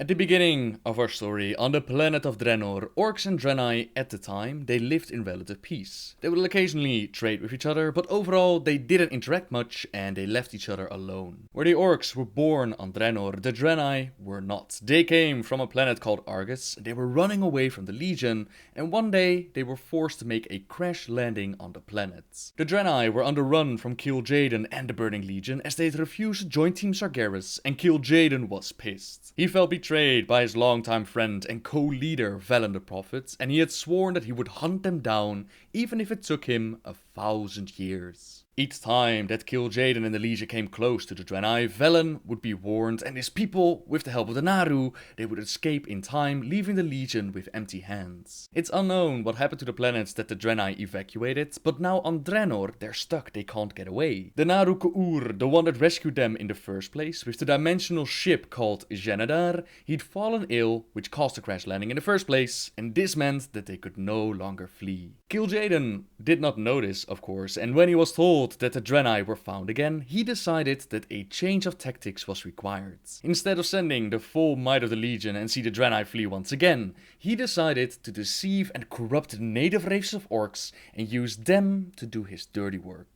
At the beginning of our story, on the planet of Draenor, orcs and draenei at the time, they lived in relative peace. They would occasionally trade with each other, but overall they didn't interact much and they left each other alone. Where the orcs were born on Draenor, the draenei were not. They came from a planet called Argus, they were running away from the Legion, and one day they were forced to make a crash landing on the planet. The draenei were on the run from Kil'jaeden and the Burning Legion as they had refused to join Team Sargeras, and Kil'jaeden was pissed. He felt betrayed by his longtime friend and co-leader Velen the Prophet, and he had sworn that he would hunt them down even if it took him 1,000 years. Each time that Kil'jaeden and the Legion came close to the draenei, Velen would be warned, and his people, with the help of the Naru, they would escape in time, leaving the Legion with empty hands. It's unknown what happened to the planets that the draenei evacuated, but now on Draenor, they're stuck, they can't get away. The Naru K'ur, the one that rescued them in the first place, with the dimensional ship called Genedar, he'd fallen ill, which caused the crash landing in the first place, and this meant that they could no longer flee. Kil'jaeden did not notice, of course, and when he was told that the draenei were found again, he decided that a change of tactics was required. Instead of sending the full might of the Legion and see the draenei flee once again, he decided to deceive and corrupt the native races of orcs and use them to do his dirty work.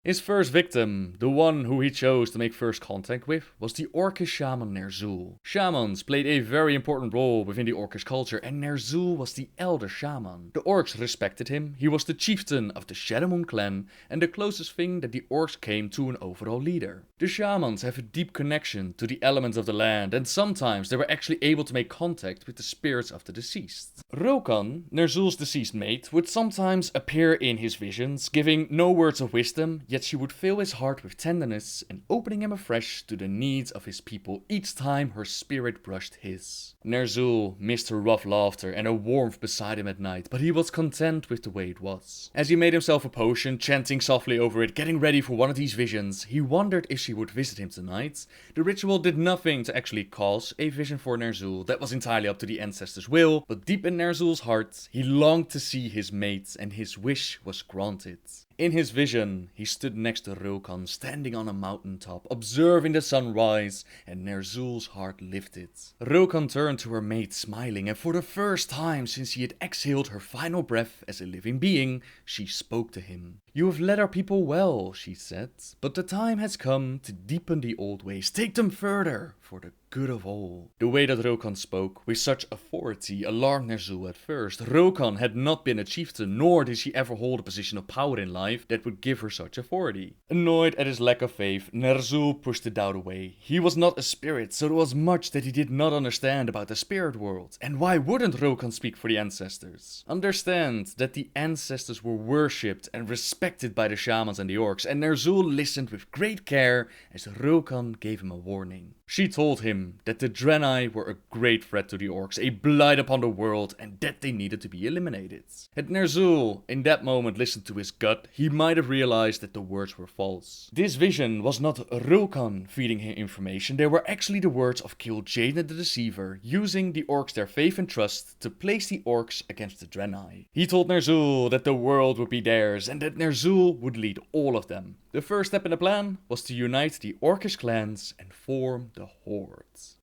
His first victim, the one who he chose to make first contact with, was the orcish shaman Ner'zhul. Shamans played a very important role within the orcish culture, and Ner'zhul was the elder shaman. The orcs respected him, he was the chieftain of the Shadowmoon clan, and the closest thing that the orcs came to an overall leader. The shamans have a deep connection to the elements of the land, and sometimes they were actually able to make contact with the spirits of the deceased. Rokan, Ner'zhul's deceased mate, would sometimes appear in his visions, giving no words of wisdom, yet she would fill his heart with tenderness and opening him afresh to the needs of his people each time her spirit brushed his. Ner'zhul missed her rough laughter and her warmth beside him at night, but he was content with the way it was. As he made himself a potion, chanting softly over it, getting ready for one of these visions, he wondered if she would visit him tonight. The ritual did nothing to actually cause a vision for Ner'zhul, that was entirely up to the ancestors' will, but deep in Ner'zhul's heart, he longed to see his mate, and his wish was granted. In his vision, he stood next to Rokan, standing on a mountaintop, observing the sun rise, and Ner'zhul's heart lifted. Rokan turned to her mate, smiling, and for the first time since he had exhaled her final breath as a living being, she spoke to him. "You have led our people well," she said, "but the time has come to deepen the old ways, take them further, for the good of all." The way that Rokan spoke with such authority alarmed Ner'zhul at first. Rokan had not been a chieftain, nor did she ever hold a position of power in life that would give her such authority. Annoyed at his lack of faith, Ner'zhul pushed the doubt away. He was not a spirit, so there was much that he did not understand about the spirit world. And why wouldn't Rokan speak for the ancestors? Understand that the ancestors were worshipped and respected by the shamans and the orcs, and Ner'zhul listened with great care as Rokan gave him a warning. She told him that the draenei were a great threat to the orcs, a blight upon the world, and that they needed to be eliminated. Had Ner'zhul in that moment listened to his gut, he might have realized that the words were false. This vision was not Rokan feeding him information, they were actually the words of Kil'jaeden the Deceiver, using the orcs their faith and trust to place the orcs against the draenei. He told Ner'zhul that the world would be theirs, and that Ner'zhul would lead all of them. The first step in the plan was to unite the orcish clans and form the Hordes.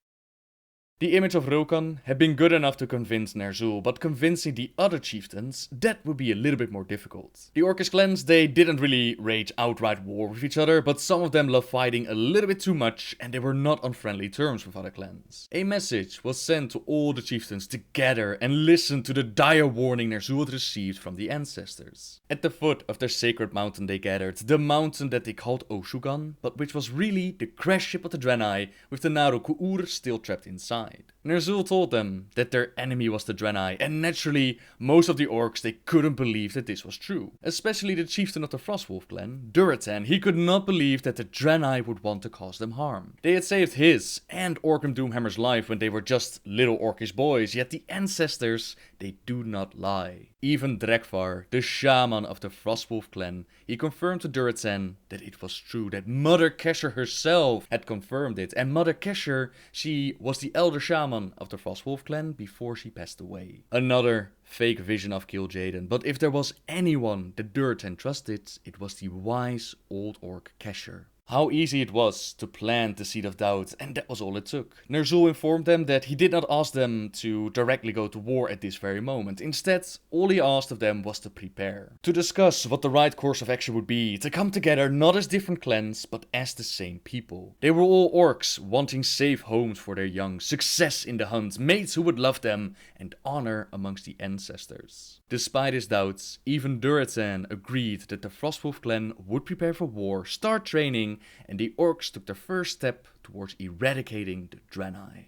The image of Rokan had been good enough to convince Ner'zhul, but convincing the other chieftains, that would be a little bit more difficult. The orcish clans, they didn't really wage outright war with each other, but some of them loved fighting a little bit too much, and they were not on friendly terms with other clans. A message was sent to all the chieftains to gather and listen to the dire warning Ner'zhul had received from the ancestors. At the foot of their sacred mountain they gathered, the mountain that they called Oshugan, but which was really the crash ship of the draenei, with the Naru K'ur still trapped inside. Ner'zhul told them that their enemy was the draenei, and naturally, most of the orcs, they couldn't believe that this was true. Especially the chieftain of the Frostwolf clan, Durotan, he could not believe that the draenei would want to cause them harm. They had saved his and Orgrim Doomhammer's life when they were just little orcish boys, yet the ancestors, they do not lie. Even Drekvar, the shaman of the Frostwolf clan, he confirmed to Durotan that it was true, that Mother Kesher herself had confirmed it, and Mother Kesher, she was the elder shaman of the Frostwolf clan before she passed away. Another fake vision of Kil'jaeden, but if there was anyone that Durotan trusted, it was the wise old orc Kesher. how easy it was to plant the seed of doubt, and that was all it took. Ner'zhul informed them that he did not ask them to directly go to war at this very moment. Instead, all he asked of them was to prepare, to discuss what the right course of action would be, to come together not as different clans, but as the same people. They were all orcs, wanting safe homes for their young, success in the hunt, mates who would love them, and honor amongst the ancestors. Despite his doubts, even Durotan agreed that the Frostwolf clan would prepare for war, start training, and the orcs took their first step towards eradicating the draenei.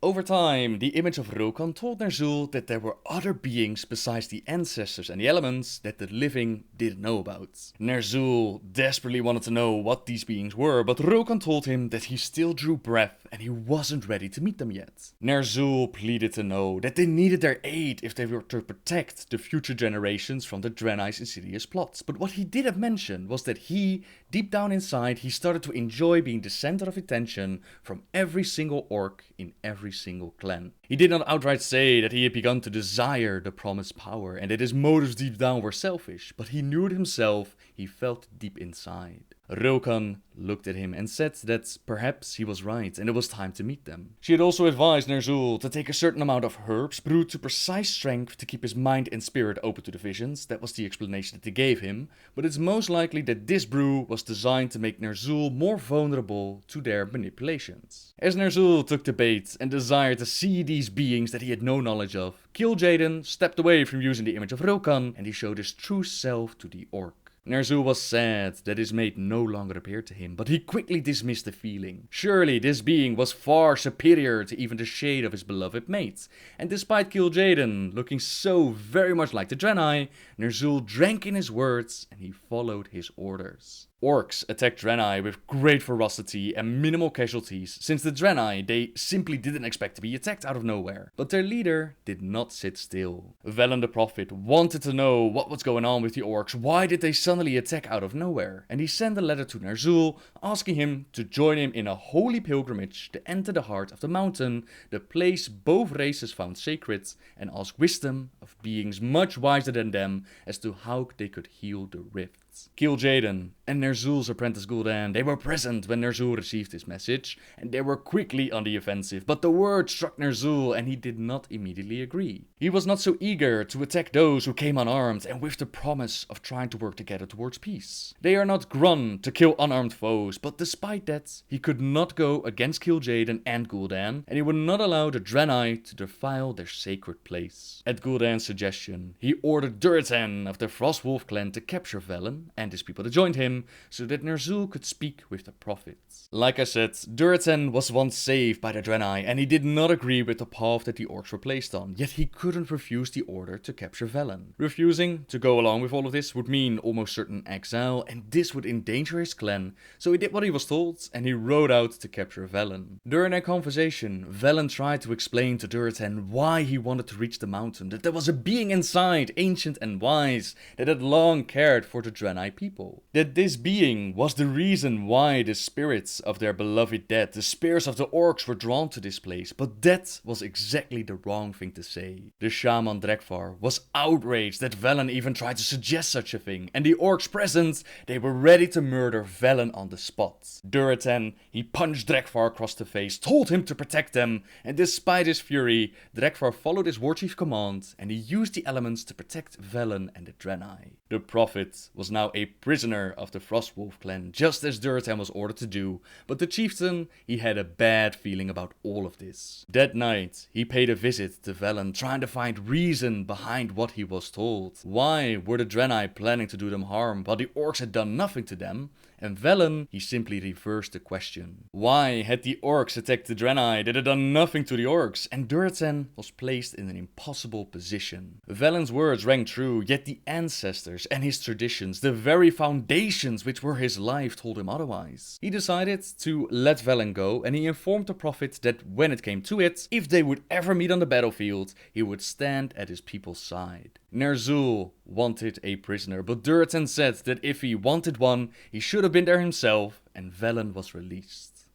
Over time, the image of Rokan told Ner'zhul that there were other beings besides the ancestors and the elements that the living didn't know about. Ner'zhul desperately wanted to know what these beings were, but Rokan told him that he still drew breath and he wasn't ready to meet them yet. Ner'zhul pleaded to know that they needed their aid if they were to protect the future generations from the draenei's insidious plots, but what he didn't mention was that he, deep down inside, he started to enjoy being the center of attention from every single orc in every single clan. He did not outright say that he had begun to desire the promised power and that his motives deep down were selfish, but he knew it himself, he felt deep inside. Rokan looked at him and said that perhaps he was right and it was time to meet them. She had also advised Ner'zhul to take a certain amount of herbs brewed to precise strength to keep his mind and spirit open to the visions. That was the explanation that they gave him, but it's most likely that this brew was designed to make Ner'zhul more vulnerable to their manipulations. As Ner'zhul took the bait and desired to see these beings that he had no knowledge of, Kil'jaeden stepped away from using the image of Rokan and he showed his true self to the orc. Ner'zhul was sad that his mate no longer appeared to him, but he quickly dismissed the feeling. Surely this being was far superior to even the shade of his beloved mate. And despite Kil'jaeden looking so very much like the draenei, Ner'zhul drank in his words and he followed his orders. Orcs attacked draenei with great ferocity and minimal casualties, since the draenei they simply didn't expect to be attacked out of nowhere. But their leader did not sit still. Velen the Prophet wanted to know what was going on with the orcs, why did they suddenly attack out of nowhere, and he sent a letter to Ner'zhul asking him to join him in a holy pilgrimage to enter the heart of the mountain, the place both races found sacred, and ask wisdom of beings much wiser than them as to how they could heal the rifts. Kil'jaeden and Ner'zhul's apprentice Gul'dan, they were present when Ner'zhul received this message, and they were quickly on the offensive, but the word struck Ner'zhul and he did not immediately agree. He was not so eager to attack those who came unarmed and with the promise of trying to work together towards peace. They are not grun to kill unarmed foes, but despite that, he could not go against Kil'jaeden and Gul'dan, and he would not allow the draenei to defile their sacred place. At Gul'dan's suggestion, he ordered Durotan of the Frostwolf clan to capture Velen and his people that joined him, so that Ner'zhul could speak with the prophets. Like I said, Durotan was once saved by the draenei, and he did not agree with the path that the orcs were placed on, yet he couldn't refuse the order to capture Velen. Refusing to go along with all of this would mean almost certain exile, and this would endanger his clan, so he did what he was told, and he rode out to capture Velen. During their conversation, Velen tried to explain to Durotan why he wanted to reach the mountain, that there was a being inside, ancient and wise, that had long cared for the draenei people. That this being was the reason why the spirits of their beloved dead, the spirits of the orcs, were drawn to this place, but that was exactly the wrong thing to say. The shaman Drekvar was outraged that Velen even tried to suggest such a thing, and the orcs present, they were ready to murder Velen on the spot. Durotan, he punched Drekvar across the face, told him to protect them, and despite his fury, Drekvar followed his warchief command, and he used the elements to protect Velen and the draenei. The prophet was now a prisoner of the Frostwolf clan, just as Durotan was ordered to do, but the chieftain, he had a bad feeling about all of this. That night, he paid a visit to Velen, trying to find reason behind what he was told. Why were the draenei planning to do them harm, while the orcs had done nothing to them? And Velen, he simply reversed the question. Why had the orcs attacked the draenei that had done nothing to the orcs, and Durotan was placed in an impossible position? Velen's words rang true, yet the ancestors and his traditions, the very foundations which were his life, told him otherwise. He decided to let Velen go, and he informed the prophet that when it came to it, if they would ever meet on the battlefield, he would stand at his people's side. Ner'zhul wanted a prisoner, but Durotan said that if he wanted one, he should have been there himself, and Velen was released.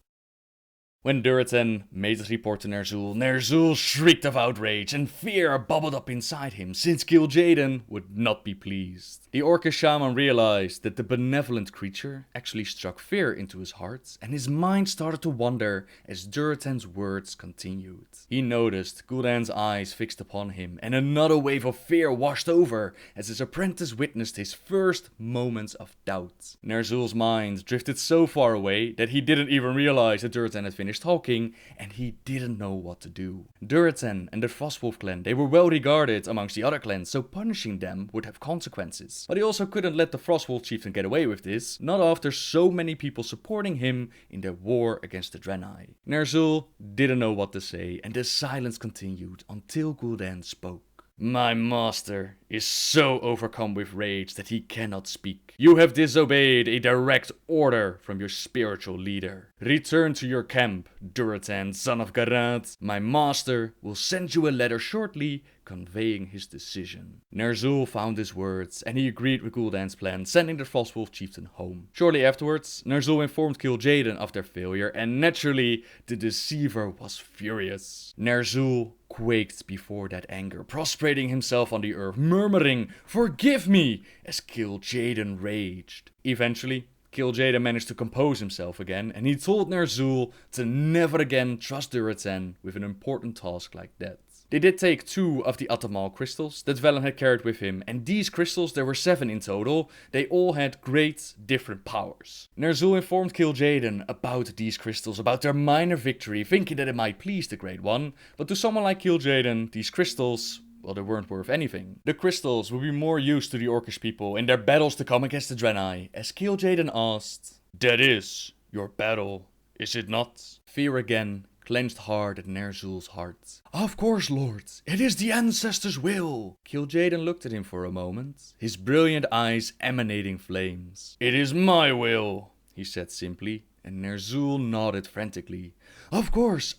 When Durotan made his report to Ner'zhul, Ner'zhul shrieked of outrage and fear bubbled up inside him since Kil'jaeden would not be pleased. The Orcish shaman realized that the benevolent creature actually struck fear into his heart and his mind started to wander as Durotan's words continued. He noticed Gul'dan's eyes fixed upon him and another wave of fear washed over as his apprentice witnessed his first moments of doubt. Ner'zhul's mind drifted so far away that he didn't even realize that Durotan had finished talking, and he didn't know what to do. Durotan and the Frostwolf clan, they were well regarded amongst the other clans, so punishing them would have consequences. But he also couldn't let the Frostwolf chieftain get away with this, not after so many people supporting him in their war against the Draenei. Ner'zhul didn't know what to say, and the silence continued until Gul'dan spoke. My master is so overcome with rage that he cannot speak. You have disobeyed a direct order from your spiritual leader. Return to your camp, Durotan, son of Garrosh. My master will send you a letter shortly conveying his decision. Ner'zhul found his words and he agreed with Gul'dan's plan, sending the Frostwolf chieftain home. Shortly afterwards, Ner'zhul informed Kil'jaeden of their failure and naturally the deceiver was furious. Ner'zhul quaked before that anger, prostrating himself on the earth, murmuring, "Forgive me," as Kil'jaeden raged. Eventually, Kil'jaeden managed to compose himself again, and he told Ner'zhul to never again trust Durotan with an important task like that. They did take 2 of the Atamal crystals that Velen had carried with him, and these crystals, there were 7 in total, they all had great different powers. Ner'zhul informed Kil'jaeden about these crystals, about their minor victory, thinking that it might please the Great One, but to someone like Kil'jaeden, these crystals, well, they weren't worth anything. The crystals would be more use to the Orcish people in their battles to come against the Draenei, as Kil'jaeden asked, "That is your battle, is it not?" Fear again clenched hard at Ner'zhul's heart. "Of course, Lord, it is the ancestors' will." Kil'jaeden looked at him for a moment, his brilliant eyes emanating flames. "It is my will," he said simply, and Ner'zhul nodded frantically. Of course,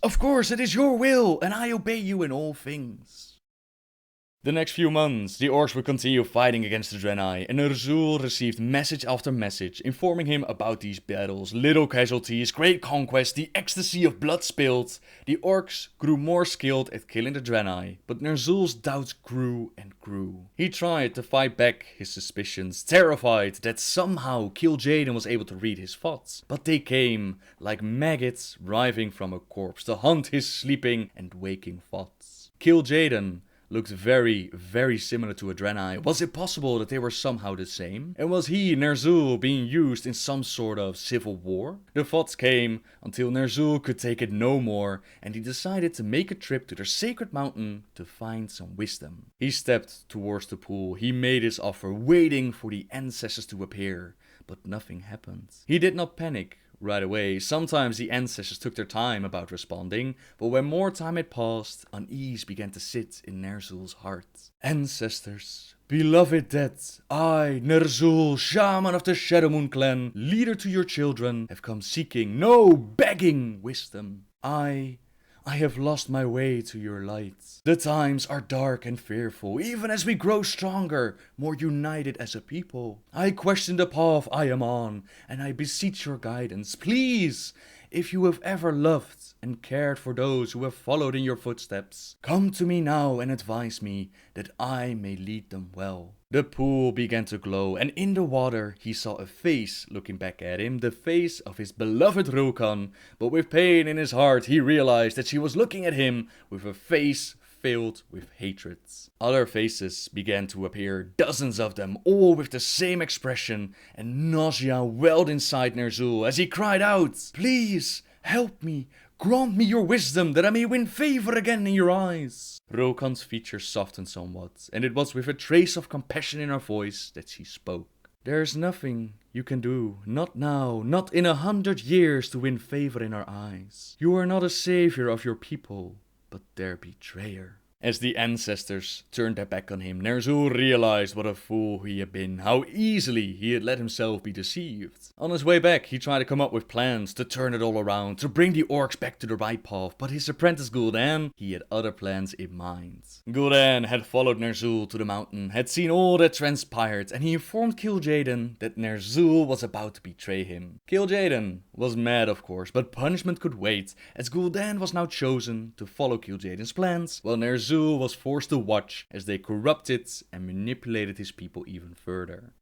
it is your will, and I obey you in all things." The next few months, the orcs would continue fighting against the Draenei, and Ner'zhul received message after message informing him about these battles, little casualties, great conquest, the ecstasy of blood spilled. The orcs grew more skilled at killing the Draenei, but Ner'zhul's doubts grew and grew. He tried to fight back his suspicions, terrified that somehow Kil'jaeden was able to read his thoughts, but they came like maggots writhing from a corpse to hunt his sleeping and waking thoughts. Kil'jaeden looked very, very similar to a Draenei. Was it possible that they were somehow the same? And was he, Ner'zhul, being used in some sort of civil war? The thoughts came until Ner'zhul could take it no more, and he decided to make a trip to the sacred mountain to find some wisdom. He stepped towards the pool, he made his offer, waiting for the ancestors to appear, but nothing happened. He did not panic right away. Sometimes the ancestors took their time about responding, but when more time had passed, unease began to sit in Ner'zhul's heart. Ancestors, beloved dead, I, Ner'zhul, shaman of the Shadowmoon clan, leader to your children, have come seeking, no, begging wisdom. I have lost my way to your light. The times are dark and fearful, even as we grow stronger, more united as a people. I question the path I am on, and I beseech your guidance. Please, if you have ever loved and cared for those who have followed in your footsteps, come to me now and advise me that I may lead them well. The pool began to glow, and in the water he saw a face looking back at him, the face of his beloved Rokan, but with pain in his heart he realized that she was looking at him with a face filled with hatred. Other faces began to appear, dozens of them, all with the same expression, and nausea welled inside Ner'zhul as he cried out, "Please, help me! Grant me your wisdom that I may win favor again in your eyes." Rokan's features softened somewhat, and it was with a trace of compassion in her voice that she spoke. "There's nothing you can do, not now, not in 100 years, to win favor in our eyes. You are not a savior of your people, but their betrayer." As the ancestors turned their back on him, Ner'zhul realized what a fool he had been, how easily he had let himself be deceived. On his way back, he tried to come up with plans to turn it all around, to bring the orcs back to the right path, but his apprentice Gul'dan, he had other plans in mind. Gul'dan had followed Ner'zhul to the mountain, had seen all that transpired, and he informed Kil'jaeden that Ner'zhul was about to betray him. Kil'jaeden was mad of course, but punishment could wait, as Gul'dan was now chosen to follow Kil'jaeden's plans, while Ner'zhul was forced to watch as they corrupted and manipulated his people even further.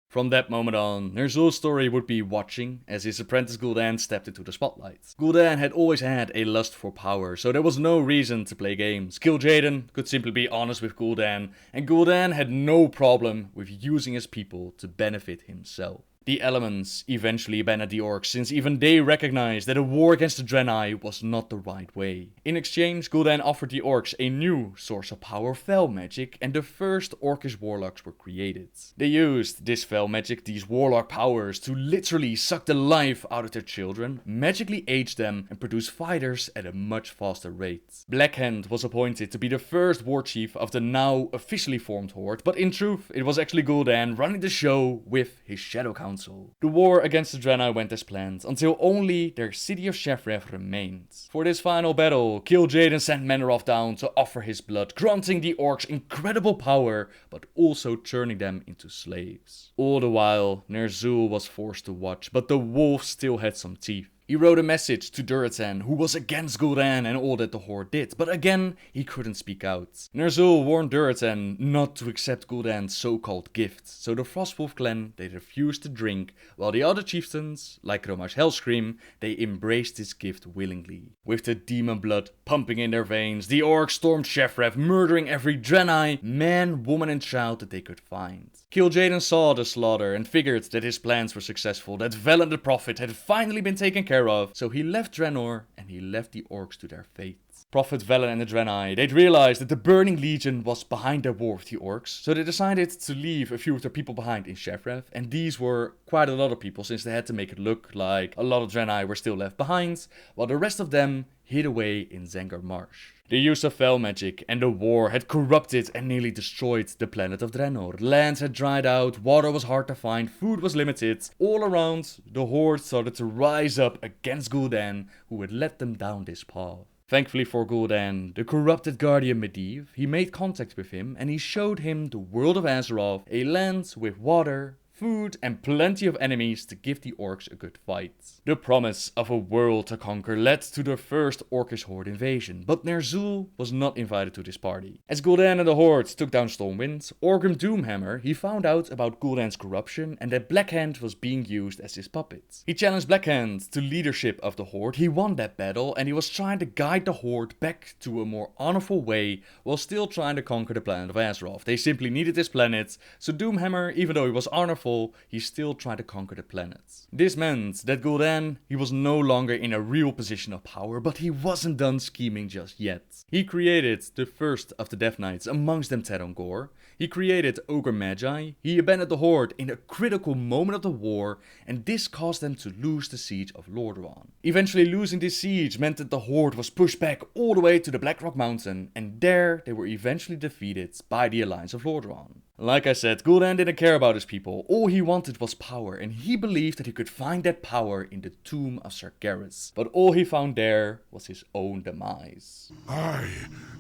From that moment on, Ner'zhul's story would be watching as his apprentice Gul'dan stepped into the spotlight. Gul'dan had always had a lust for power, so there was no reason to play games. Kil'jaeden could simply be honest with Gul'dan, and Gul'dan had no problem with using his people to benefit himself. The elements eventually banned the orcs, since even they recognized that a war against the draenei was not the right way. In exchange, Gul'dan offered the orcs a new source of power, fel magic, and the first orcish warlocks were created. They used this fel magic, these warlock powers, to literally suck the life out of their children, magically age them, and produce fighters at a much faster rate. Blackhand was appointed to be the first warchief of the now officially formed horde, but in truth, it was actually Gul'dan running the show with his shadow council. The war against the draenei went as planned, until only their city of Shefrev remained. For this final battle, Kil'jaeden sent Manoroth down to offer his blood, granting the orcs incredible power, but also turning them into slaves. All the while, Ner'zhul was forced to watch, but the wolf still had some teeth. He wrote a message to Durotan, who was against Gul'dan and all that the horde did, but again, he couldn't speak out. Ner'zhul warned Durotan not to accept Gul'dan's so-called gift, so the Frostwolf clan, they refused to drink, while the other chieftains, like Grommash Hellscream, they embraced this gift willingly. With the demon blood pumping in their veins, the orcs stormed Shefrev, murdering every draenei, man, woman and child that they could find. Kil'jaeden saw the slaughter and figured that his plans were successful, that Vel and the Prophet had finally been taken care of, so he left Draenor and he left the orcs to their fate. Prophet Velen and the Draenei, they'd realized that the Burning Legion was behind their war with the orcs, so they decided to leave a few of their people behind in Shefrev, and these were quite a lot of people since they had to make it look like a lot of Draenei were still left behind, while the rest of them hid away in Zangar Marsh. The use of fel magic and the war had corrupted and nearly destroyed the planet of Draenor. Lands had dried out, water was hard to find, food was limited. All around, the horde started to rise up against Gul'dan, who had led them down this path. Thankfully for Gul'dan, the corrupted guardian Medivh, he made contact with him and he showed him the world of Azeroth, a land with water, food and plenty of enemies to give the orcs a good fight. The promise of a world to conquer led to the first orcish horde invasion, but Ner'zhul was not invited to this party. As Gul'dan and the horde took down Stormwind, Orgrim Doomhammer, he found out about Gul'dan's corruption and that Blackhand was being used as his puppet. He challenged Blackhand to leadership of the horde, he won that battle and he was trying to guide the horde back to a more honorful way while still trying to conquer the planet of Azeroth. They simply needed this planet, so Doomhammer, even though he was honorful, he still tried to conquer the planet. This meant that Gul'dan, he was no longer in a real position of power, but he wasn't done scheming just yet. He created the first of the Death Knights, amongst them Terongor. He created Ogre Magi. He abandoned the horde in a critical moment of the war, and this caused them to lose the siege of Lordaeron. Eventually losing this siege meant that the horde was pushed back all the way to the Blackrock Mountain, and there they were eventually defeated by the Alliance of Lordaeron. Like I said, Gul'dan didn't care about his people, all he wanted was power, and he believed that he could find that power in the tomb of Sargeras. But all he found there was his own demise. I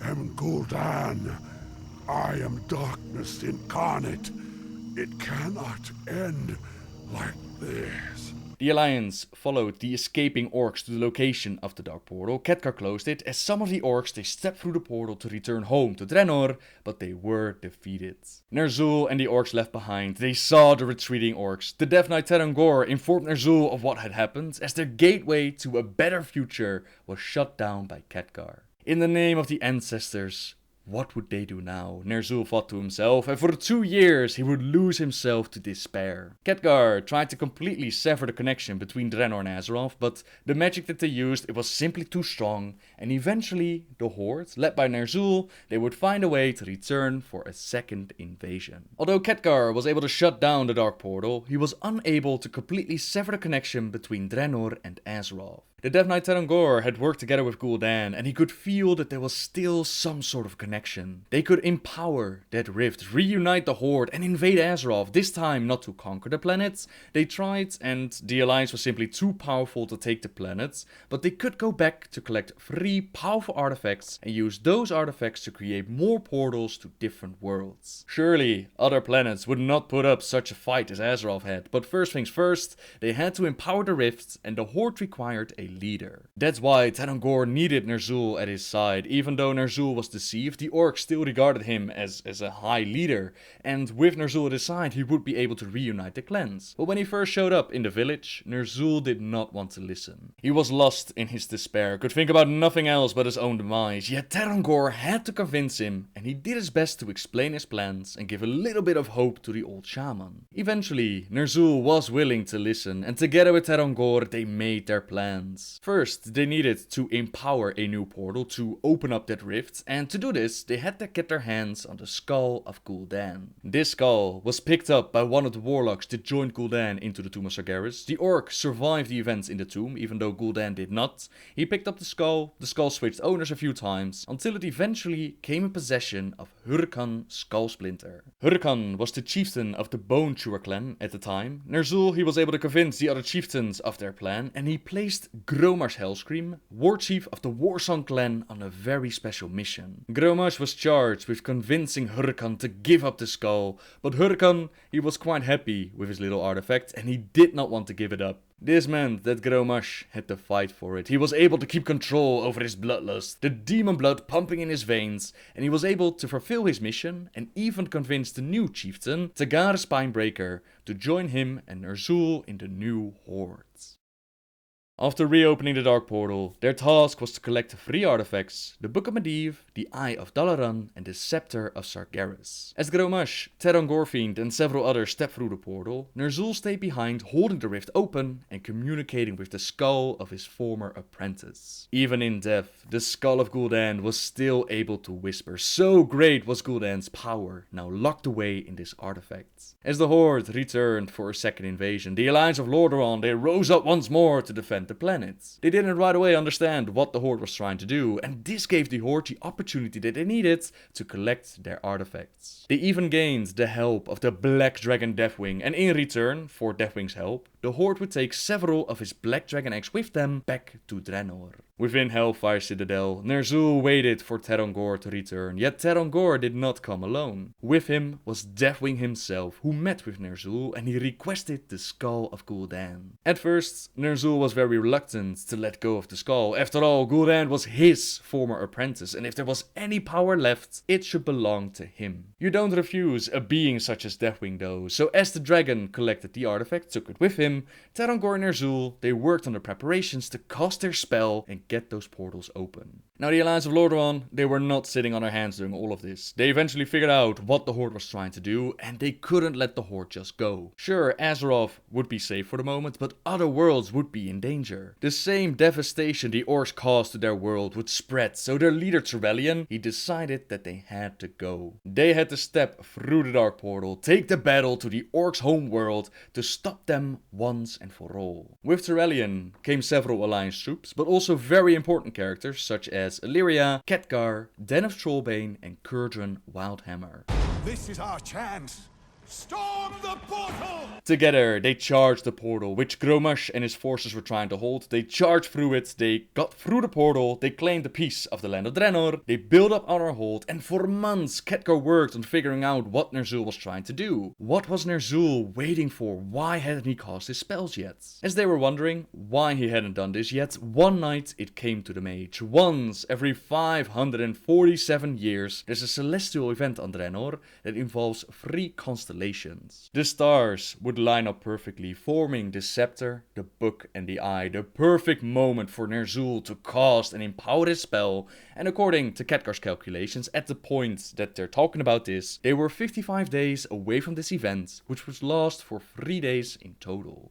am Gul'dan. I am darkness incarnate. It cannot end like this. The Alliance followed the escaping orcs to the location of the Dark Portal. Khadgar closed it, as some of the orcs they stepped through the portal to return home to Draenor, but they were defeated. Ner'zhul and the orcs left behind, they saw the retreating orcs. The Death Knight Terongor informed Ner'zhul of what had happened, as their gateway to a better future was shut down by Khadgar. In the name of the ancestors, what would they do now? Ner'zhul thought to himself, and for 2 years he would lose himself to despair. Khadgar tried to completely sever the connection between Draenor and Azeroth, but the magic that they used, it was simply too strong, and eventually the horde, led by Ner'zhul, they would find a way to return for a second invasion. Although Khadgar was able to shut down the Dark Portal, he was unable to completely sever the connection between Draenor and Azeroth. The Death Knight Terangor had worked together with Gul'dan, and he could feel that there was still some sort of connection. They could empower that rift, reunite the Horde, and invade Azeroth, this time not to conquer the planets. They tried, and the Alliance was simply too powerful to take the planets, but they could go back to collect 3 powerful artifacts and use those artifacts to create more portals to different worlds. Surely, other planets would not put up such a fight as Azeroth had, but first things first, they had to empower the rifts, and the Horde required a leader. That's why Terangor needed Ner'zhul at his side. Even though Ner'zhul was deceived, the orcs still regarded him as a high leader, and with Ner'zhul at his side, he would be able to reunite the clans. But when he first showed up in the village, Ner'zhul did not want to listen. He was lost in his despair, could think about nothing else but his own demise, yet Terangor had to convince him, and he did his best to explain his plans and give a little bit of hope to the old shaman. Eventually, Ner'zhul was willing to listen, and together with Terangor, they made their plans. First, they needed to empower a new portal to open up that rift, and to do this, they had to get their hands on the skull of Gul'dan. This skull was picked up by one of the warlocks that joined Gul'dan into the Tomb of Sargeras. The orc survived the events in the tomb, even though Gul'dan did not. He picked up the skull switched owners a few times, until it eventually came in possession of Hurakan Skullsplinter. Hurakan was the chieftain of the Bone Chewer clan at the time. Ner'zhul, he was able to convince the other chieftains of their plan, and he placed Grommash Hellscream, Warchief of the Warsong clan, on a very special mission. Grommash was charged with convincing Hurakan to give up the skull, but Hurakan, he was quite happy with his little artifact, and he did not want to give it up. This meant that Grommash had to fight for it. He was able to keep control over his bloodlust, the demon blood pumping in his veins, and he was able to fulfill his mission and even convince the new chieftain, Tagar Spinebreaker, to join him and Ner'zhul in the new hordes. After reopening the Dark Portal, their task was to collect 3 artifacts: the Book of Medivh, the Eye of Dalaran, and the Scepter of Sargeras. As Grommash, Terangorfiend, and several others stepped through the portal, Ner'zhul stayed behind, holding the rift open and communicating with the skull of his former apprentice. Even in death, the skull of Gul'dan was still able to whisper. So great was Gul'dan's power, now locked away in this artifact. As the Horde returned for a second invasion, the Alliance of Lordaeron, they rose up once more to defend the planet. They didn't right away understand what the Horde was trying to do, and this gave the Horde the opportunity that they needed to collect their artifacts. They even gained the help of the Black Dragon Deathwing, and in return for Deathwing's help, the Horde would take several of his Black Dragon eggs with them back to Draenor. Within Hellfire Citadel, Ner'zhul waited for Terangor to return, yet Terangor did not come alone. With him was Deathwing himself, who met with Ner'zhul, and he requested the skull of Gul'dan. At first, Ner'zhul was very reluctant to let go of the skull. After all, Gul'dan was his former apprentice, and if there was any power left, it should belong to him. You don't refuse a being such as Deathwing though, so as the dragon collected the artifact, took it with him, Terangor and Ner'zhul, they worked on the preparations to cast their spell and get those portals open. Now the Alliance of Lordaeron, they were not sitting on their hands doing all of this. They eventually figured out what the Horde was trying to do, and they couldn't let the Horde just go. Sure, Azeroth would be safe for the moment, but other worlds would be in danger. The same devastation the orcs caused to their world would spread, so their leader Trevelyan, he decided that they had to go. They had to step through the Dark Portal, take the battle to the orcs' home world to stop them once and for all. With Trevelyan came several Alliance troops, but also very important characters such as Illyria, Khadgar, Den of Trollbane, and Kurgan Wildhammer. This is our chance. Storm the portal! Together, they charged the portal, which Grommash and his forces were trying to hold. They charged through it, they got through the portal, they claimed a piece of the land of Draenor, they built up on our hold, and for months Khadgar worked on figuring out what Ner'zhul was trying to do. What was Ner'zhul waiting for? Why hadn't he cast his spells yet? As they were wondering why he hadn't done this yet, one night it came to the mage. Once every 547 years, there's a celestial event on Draenor that involves 3 constellations. The stars would line up perfectly, forming the scepter, the book, and the eye. The perfect moment for Ner'zhul to cast and empower his spell. And according to Khadgar's calculations, at the point that they're talking about this, they were 55 days away from this event, which would last for 3 days in total.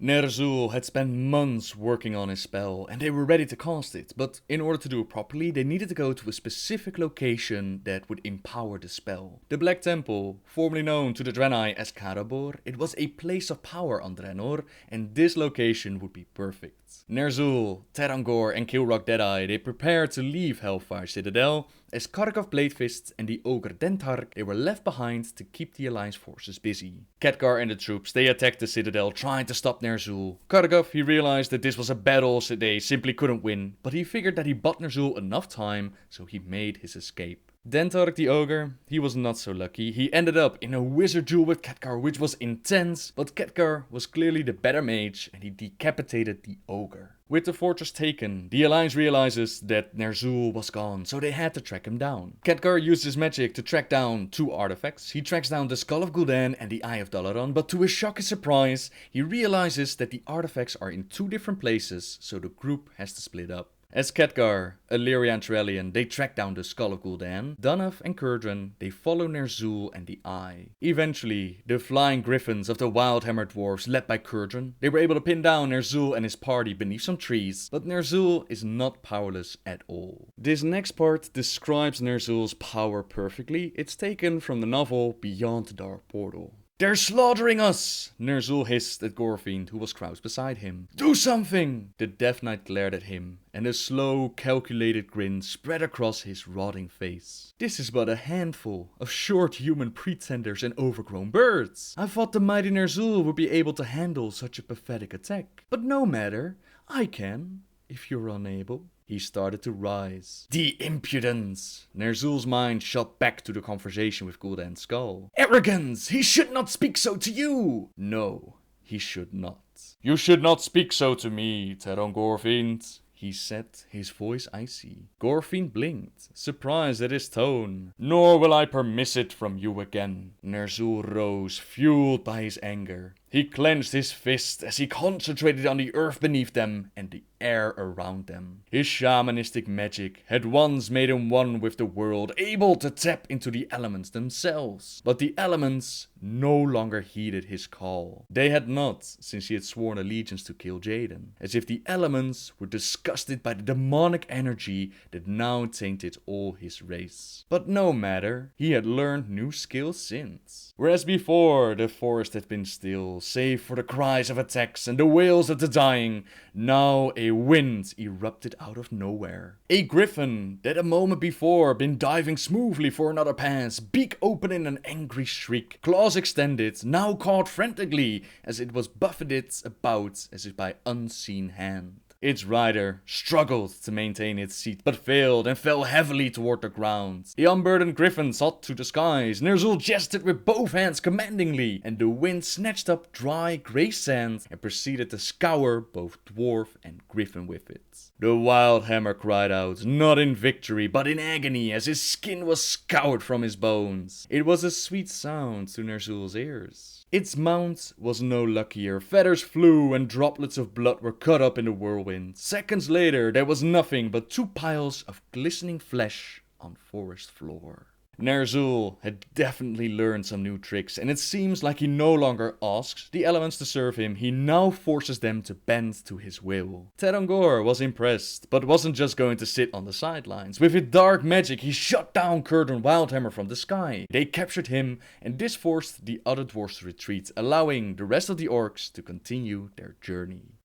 Ner'zhul had spent months working on his spell, and they were ready to cast it, but in order to do it properly, they needed to go to a specific location that would empower the spell. The Black Temple, formerly known to the draenei as Karabor, it was a place of power on Draenor, and this location would be perfect. Ner'zhul, Terangor and Kilrogg Deadeye, they prepared to leave Hellfire Citadel, as Kargath Bladefist and the ogre Dentark, they were left behind to keep the Alliance forces busy. Khadgar and the troops, they attacked the Citadel, trying to stop Ner'zhul. Kargath, he realized that this was a battle so they simply couldn't win, but he figured that he bought Ner'zhul enough time, so he made his escape. Dentark the ogre, he was not so lucky. He ended up in a wizard duel with Khadgar, which was intense, but Khadgar was clearly the better mage and he decapitated the ogre. With the fortress taken, the Alliance realizes that Ner'zhul was gone, so they had to track him down. Khadgar used his magic to track down 2 artifacts. He tracks down the Skull of Gul'dan and the Eye of Durotan, but to his shock and surprise, he realizes that the artifacts are in 2 different places, so the group has to split up. As Khadgar, Illyria and Trellian, they track down the Skull of Gul'dan, Danav and Curdran, they follow Ner'zhul and the Eye. Eventually, the flying griffins of the Wildhammer dwarves led by Curdran, they were able to pin down Ner'zhul and his party beneath some trees, but Ner'zhul is not powerless at all. This next part describes Ner'zhul's power perfectly. It's taken from the novel Beyond the Dark Portal. "They're slaughtering us!" Ner'zhul hissed at Gorfind, who was crouched beside him. "Do something!" The Death Knight glared at him, and a slow, calculated grin spread across his rotting face. "This is but a handful of short human pretenders and overgrown birds. I thought the mighty Ner'zhul would be able to handle such a pathetic attack. But no matter, I can, if you're unable." He started to rise. The impudence! Ner'zhul's mind shot back to the conversation with Gul'dan's skull. "Arrogance! He should not speak so to you!" No, he should not. "You should not speak so to me, Gorfind," he said, his voice icy. Gorfind blinked, surprised at his tone. "Nor will I permit it from you again." Ner'zhul rose, fueled by his anger. He clenched his fist as he concentrated on the earth beneath them and the air around them. His shamanistic magic had once made him one with the world, able to tap into the elements themselves. But the elements no longer heeded his call. They had not, since he had sworn allegiance to Kil'jaeden, as if the elements were disgusted by the demonic energy that now tainted all his race. But no matter, he had learned new skills since. Whereas before, the forest had been still, save for the cries of attacks and the wails of the dying, now a wind erupted out of nowhere. A griffin that a moment before been diving smoothly for another pass, beak open in an angry shriek, claws extended, now caught frantically as it was buffeted about as if by unseen hand. Its rider struggled to maintain its seat, but failed and fell heavily toward the ground. The unburdened griffin sought to the skies. Ner'zhul gestured with both hands commandingly, and the wind snatched up dry grey sand and proceeded to scour both dwarf and griffin with it. The Wildhammer cried out, not in victory, but in agony, as his skin was scoured from his bones. It was a sweet sound to Ner'zhul's ears. Its mount was no luckier. Feathers flew and droplets of blood were caught up in the whirlwind. Seconds later, there was nothing but 2 piles of glistening flesh on forest floor. Ner'zhul had definitely learned some new tricks, and it seems like he no longer asks the elements to serve him, he now forces them to bend to his will. Terangor was impressed, but wasn't just going to sit on the sidelines. With his dark magic, he shot down Curdran Wildhammer from the sky. They captured him, and this forced the other dwarves to retreat, allowing the rest of the orcs to continue their journey.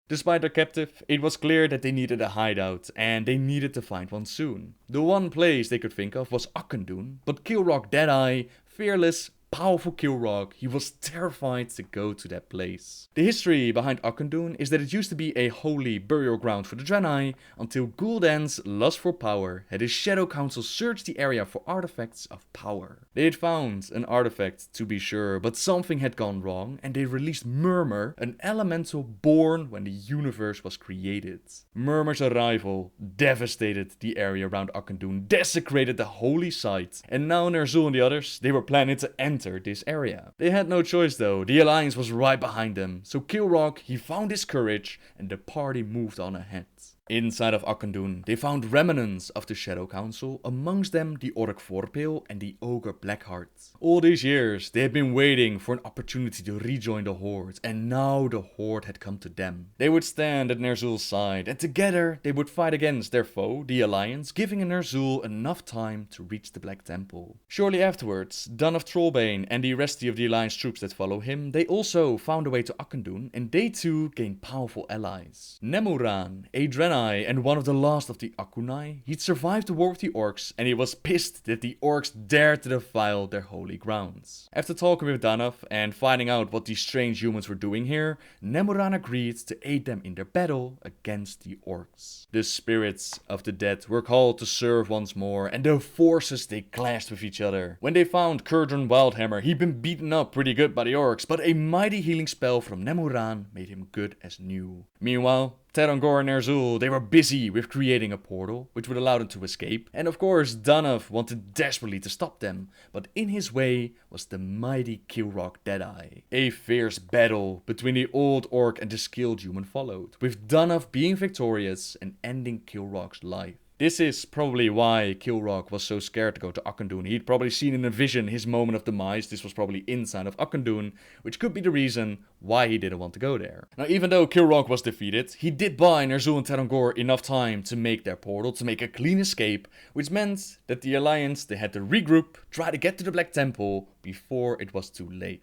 Despite their captive, it was clear that they needed a hideout, and they needed to find one soon. The one place they could think of was Akundun, but Kilrogg Deadeye, fearless, powerful Kilrogg, he was terrified to go to that place. The history behind Akundun is that it used to be a holy burial ground for the draenei, until Gul'dan's lust for power had his Shadow Council search the area for artifacts of power. They had found an artifact, to be sure, but something had gone wrong, and they released Murmur, an elemental born when the universe was created. Murmur's arrival devastated the area around Akundun, desecrated the holy site, and now Ner'zhul and the others, they were planning to enter this area. They had no choice though, the Alliance was right behind them, so Kilrogg, he found his courage, and the party moved on ahead. Inside of Akundun, they found remnants of the Shadow Council, amongst them the Orc Vorpil and the Ogre Blackheart. All these years, they had been waiting for an opportunity to rejoin the Horde, and now the Horde had come to them. They would stand at Ner'zhul's side, and together they would fight against their foe, the Alliance, giving Ner'zhul enough time to reach the Black Temple. Shortly afterwards, Dun of Trollbane and the rest of the Alliance troops that follow him, they also found a way to Akundun, and they too gained powerful allies. Nemuran, a draenei and one of the last of the Akunai, he'd survived the war with the orcs, and he was pissed that the orcs dared to defile their holy grounds. After talking with Danav and finding out what these strange humans were doing here, Nemuran agreed to aid them in their battle against the orcs. The spirits of the dead were called to serve once more, and the forces they clashed with each other. When they found Curdran Wildhammer, he'd been beaten up pretty good by the orcs, but a mighty healing spell from Nemuran made him good as new. Meanwhile, Terangor and Ner'zhul, they were busy with creating a portal, which would allow them to escape. And of course, Danav wanted desperately to stop them, but in his way was the mighty Kilrogg Deadeye. A fierce battle between the old orc and the skilled human followed, with Danav being victorious and ending Kilrogg's life. This is probably why Kilrogg was so scared to go to Akundun. He'd probably seen in a vision his moment of demise. This was probably inside of Akundun, which could be the reason why he didn't want to go there. Now, even though Kilrogg was defeated, he did buy Ner'zhul and Terangor enough time to make their portal, to make a clean escape, which meant that the Alliance, they had to regroup, try to get to the Black Temple before it was too late.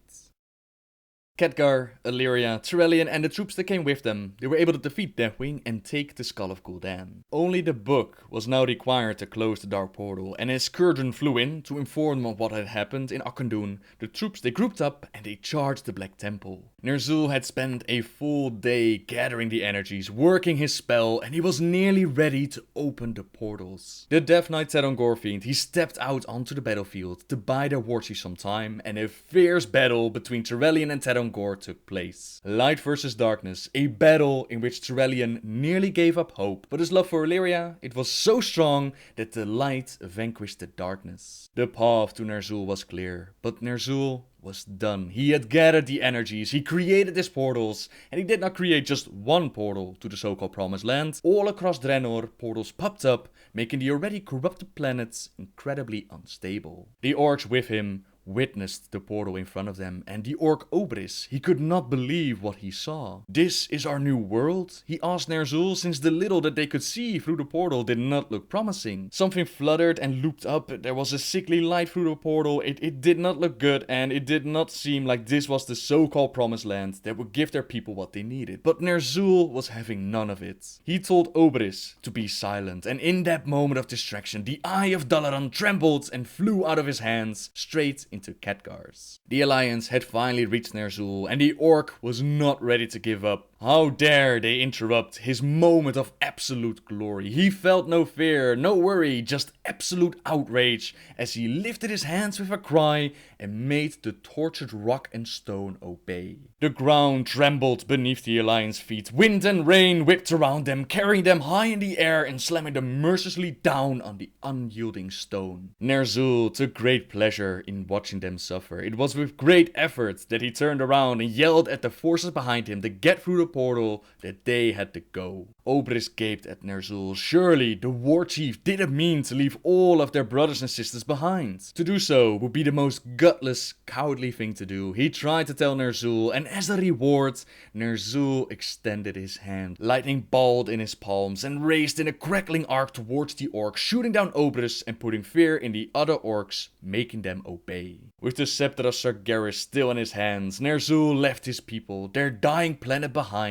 Khadgar, Illyria, Tyrellian and the troops that came with them, they were able to defeat Deathwing and take the Skull of Gul'dan. Only the book was now required to close the Dark Portal, and as Curdran flew in to inform them of what had happened in Akundun, the troops they grouped up and they charged the Black Temple. Ner'zhul had spent a full day gathering the energies, working his spell, and he was nearly ready to open the portals. The Death Knight Terangor Fiend, he stepped out onto the battlefield to buy their Warchief some time, and a fierce battle between Tyrellian and Terangor took place. Light versus darkness, a battle in which Tyrellian nearly gave up hope, but his love for Illyria, it was so strong that the light vanquished the darkness. The path to Ner'zhul was clear, but Ner'zhul was done. He had gathered the energies, he created his portals, and he did not create just one portal to the so-called Promised Land. All across Draenor, portals popped up, making the already corrupted planets incredibly unstable. The orcs with him witnessed the portal in front of them, and the orc Obris, he could not believe what he saw. "This is our new world?" he asked Ner'zhul, since the little that they could see through the portal did not look promising. Something fluttered and looped up, there was a sickly light through the portal, it did not look good, and it did not seem like this was the so-called Promised Land that would give their people what they needed. But Ner'zhul was having none of it. He told Obris to be silent, and in that moment of distraction, the Eye of Dalaran trembled and flew out of his hands, straight into Khadgar's. The Alliance had finally reached Ner'zhul, and the orc was not ready to give up. How dare they interrupt his moment of absolute glory. He felt no fear, no worry, just absolute outrage as he lifted his hands with a cry and made the tortured rock and stone obey. The ground trembled beneath the Alliance feet. Wind and rain whipped around them, carrying them high in the air and slamming them mercilessly down on the unyielding stone. Ner'zhul took great pleasure in watching them suffer. It was with great effort that he turned around and yelled at the forces behind him to get through the portal that they had to go. Obris gaped at Ner'zhul. Surely the Warchief didn't mean to leave all of their brothers and sisters behind. To do so would be the most gutless, cowardly thing to do. He tried to tell Ner'zhul, and as a reward, Ner'zhul extended his hand. Lightning balled in his palms and raced in a crackling arc towards the orcs, shooting down Obris and putting fear in the other orcs, making them obey. With the scepter of Sir Garrosh still in his hands, Ner'zhul left his people, their dying planet behind,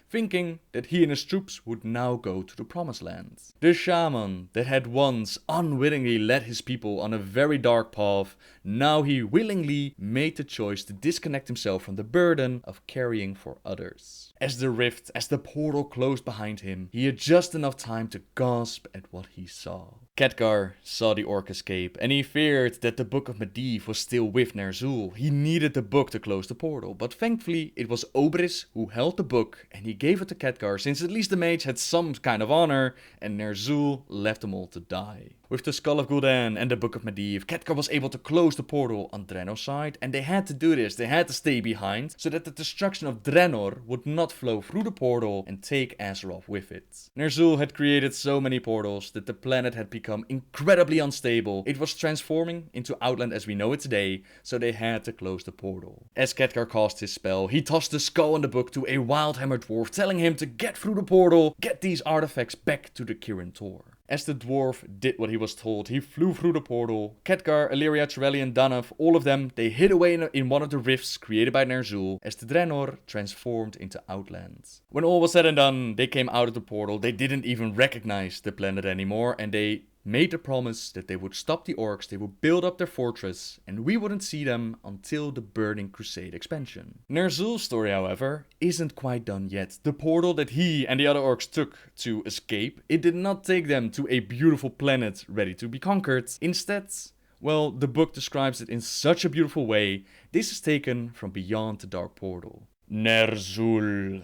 thinking that he and his troops would now go to the Promised Land. The shaman that had once unwittingly led his people on a very dark path, now he willingly made the choice to disconnect himself from the burden of caring for others. As the portal closed behind him, he had just enough time to gasp at what he saw. Khadgar saw the orc escape, and he feared that the Book of Medivh was still with Ner'zhul. He needed the book to close the portal, but thankfully it was Obris who held the book, and he gave it to Khadgar since at least the mage had some kind of honor, and Ner'zhul left them all to die. With the Skull of Gul'dan and the Book of Medivh, Khadgar was able to close the portal on Draenor's side, and they had to do this, they had to stay behind, so that the destruction of Draenor would not flow through the portal and take Azeroth with it. Ner'zhul had created so many portals that the planet had become incredibly unstable. It was transforming into Outland as we know it today, so they had to close the portal. As Khadgar cast his spell, he tossed the skull and the book to a Wildhammer dwarf, telling him to get through the portal, get these artifacts back to the Kirin Tor. As the dwarf did what he was told, he flew through the portal. Khadgar, Illyria, Trellian, Danav, all of them, they hid away in one of the rifts created by Ner'zhul as the Draenor transformed into Outland. When all was said and done, they came out of the portal, they didn't even recognize the planet anymore, and they made the promise that they would stop the orcs, they would build up their fortress, and we wouldn't see them until the Burning Crusade expansion. Ner'zhul's story, however, isn't quite done yet. The portal that he and the other orcs took to escape, it did not take them to a beautiful planet ready to be conquered. Instead, well, the book describes it in such a beautiful way. This is taken from beyond the Dark Portal. Ner'zhul.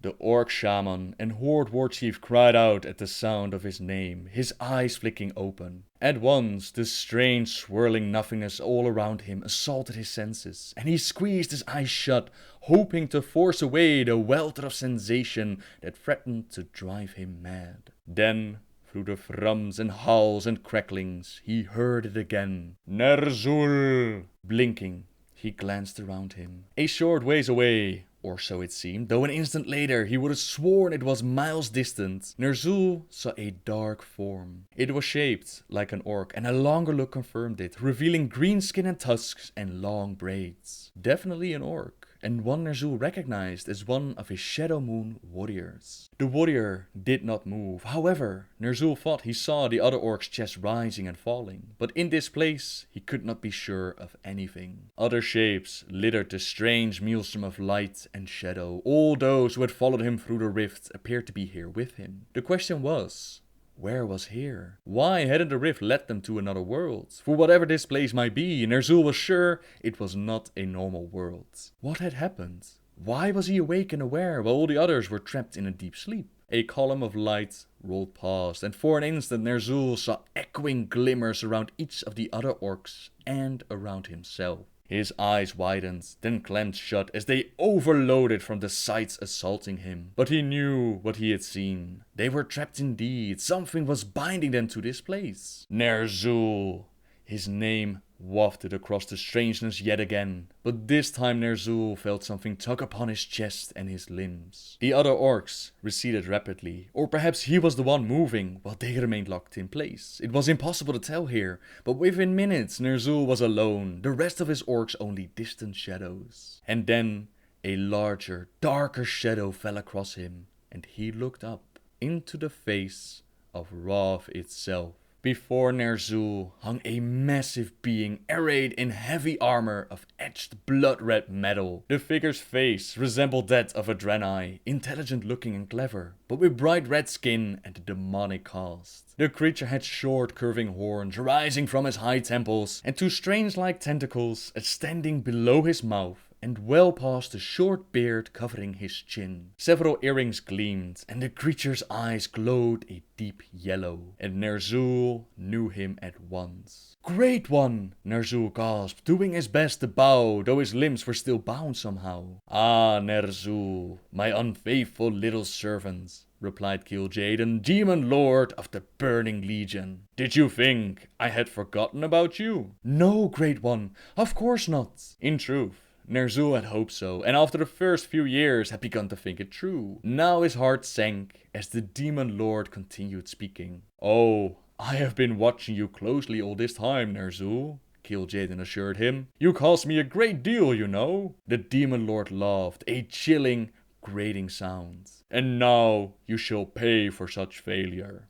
The orc shaman and horde warchief cried out at the sound of his name, his eyes flicking open. At once, the strange swirling nothingness all around him assaulted his senses, and he squeezed his eyes shut, hoping to force away the welter of sensation that threatened to drive him mad. Then, through the thrums and howls and cracklings, he heard it again. Ner'zhul! Blinking, he glanced around him. A short ways away, or so it seemed, though an instant later he would have sworn it was miles distant, Ner'zhul saw a dark form. It was shaped like an orc, and a longer look confirmed it, revealing green skin and tusks and long braids. Definitely an orc, and one Ner'zhul recognized as one of his Shadow Moon warriors. The warrior did not move. However, Ner'zhul thought he saw the other orc's chest rising and falling, but in this place he could not be sure of anything. Other shapes littered the strange maelstrom of light and shadow. All those who had followed him through the rift appeared to be here with him. The question was, where was here? Why hadn't the rift led them to another world? For whatever this place might be, Ner'zhul was sure it was not a normal world. What had happened? Why was he awake and aware while all the others were trapped in a deep sleep? A column of light rolled past, and for an instant Ner'zhul saw echoing glimmers around each of the other orcs and around himself. His eyes widened, then clamped shut as they overloaded from the sights assaulting him. But he knew what he had seen. They were trapped indeed. Something was binding them to this place. Ner'zhul. His name wafted across the strangeness yet again, but this time Ner'zhul felt something tug upon his chest and his limbs. The other orcs receded rapidly, or perhaps he was the one moving while they remained locked in place. It was impossible to tell here, but within minutes Ner'zhul was alone, the rest of his orcs only distant shadows. And then a larger, darker shadow fell across him, and he looked up into the face of Wrath itself. Before Ner'zhul hung a massive being arrayed in heavy armor of etched blood-red metal. The figure's face resembled that of a draenei, intelligent looking and clever, but with bright red skin and a demonic cast. The creature had short curving horns rising from his high temples, and two strange-like tentacles extending below his mouth and well past the short beard covering his chin. Several earrings gleamed, and the creature's eyes glowed a deep yellow, and Ner'zhul knew him at once. "Great One!" Ner'zhul gasped, doing his best to bow, though his limbs were still bound somehow. "Ah, Ner'zhul, my unfaithful little servant," replied Kil'jaeden, Demon Lord of the Burning Legion. "Did you think I had forgotten about you?" "No, Great One, of course not." In truth, Ner'zhul had hoped so, and after the first few years had begun to think it true. Now his heart sank as the Demon Lord continued speaking. "Oh, I have been watching you closely all this time, Ner'zhul," Kil'jaeden assured him. "You cost me a great deal, you know." The Demon Lord laughed, a chilling, grating sound. "And now you shall pay for such failure."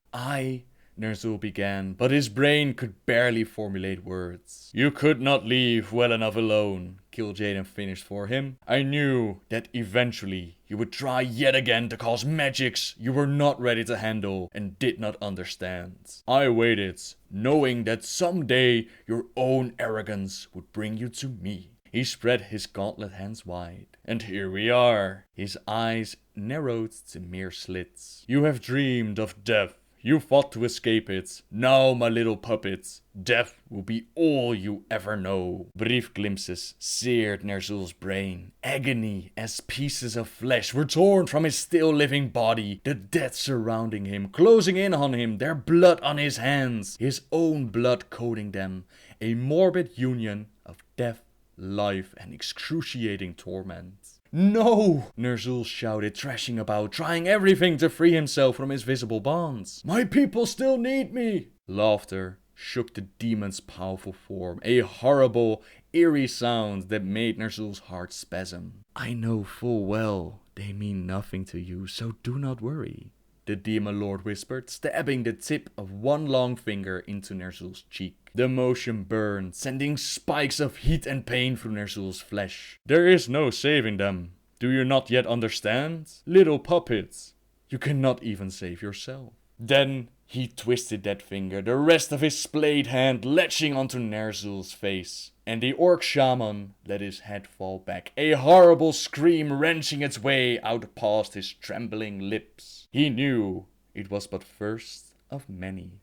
Ner'zhul began, but his brain could barely formulate words. "You could not leave well enough alone," Kil'jaeden finished for him. "I knew that eventually you would try yet again to cause magics you were not ready to handle and did not understand. I waited, knowing that someday your own arrogance would bring you to me." He spread his gauntlet hands wide. And here we are. His eyes narrowed to mere slits. You have dreamed of death. You fought to escape it. Now, my little puppets, death will be all you ever know. Brief glimpses seared Ner'zhul's brain. Agony as pieces of flesh were torn from his still living body. The dead surrounding him, closing in on him, their blood on his hands. His own blood coating them. A morbid union of death, life, and excruciating torment. No! Ner'zhul shouted, thrashing about, trying everything to free himself from his visible bonds. My people still need me! Laughter shook the demon's powerful form, a horrible, eerie sound that made Ner'zhul's heart spasm. I know full well they mean nothing to you, so do not worry, the demon lord whispered, stabbing the tip of one long finger into Ner'zhul's cheek. The motion burned, sending spikes of heat and pain through Ner'zhul's flesh. There is no saving them. Do you not yet understand? Little puppets, you cannot even save yourself. Then he twisted that finger, the rest of his splayed hand latching onto Ner'zhul's face. And the orc shaman let his head fall back, a horrible scream wrenching its way out past his trembling lips. He knew it was but first of many.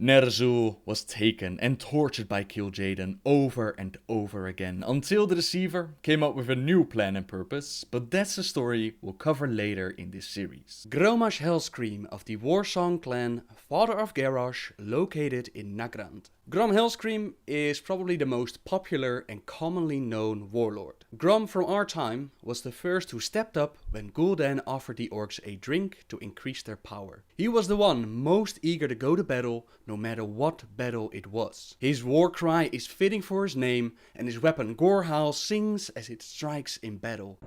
Ner'zhul was taken and tortured by Kil'jaeden over and over again, until the deceiver came up with a new plan and purpose, but that's a story we'll cover later in this series. Grommash Hellscream of the Warsong clan, father of Garrosh, located in Nagrand. Grommash Hellscream is probably the most popular and commonly known warlord. Grom from our time was the first who stepped up when Gul'dan offered the orcs a drink to increase their power. He was the one most eager to go to battle, no matter what battle it was. His war cry is fitting for his name, and his weapon Gorhal sings as it strikes in battle.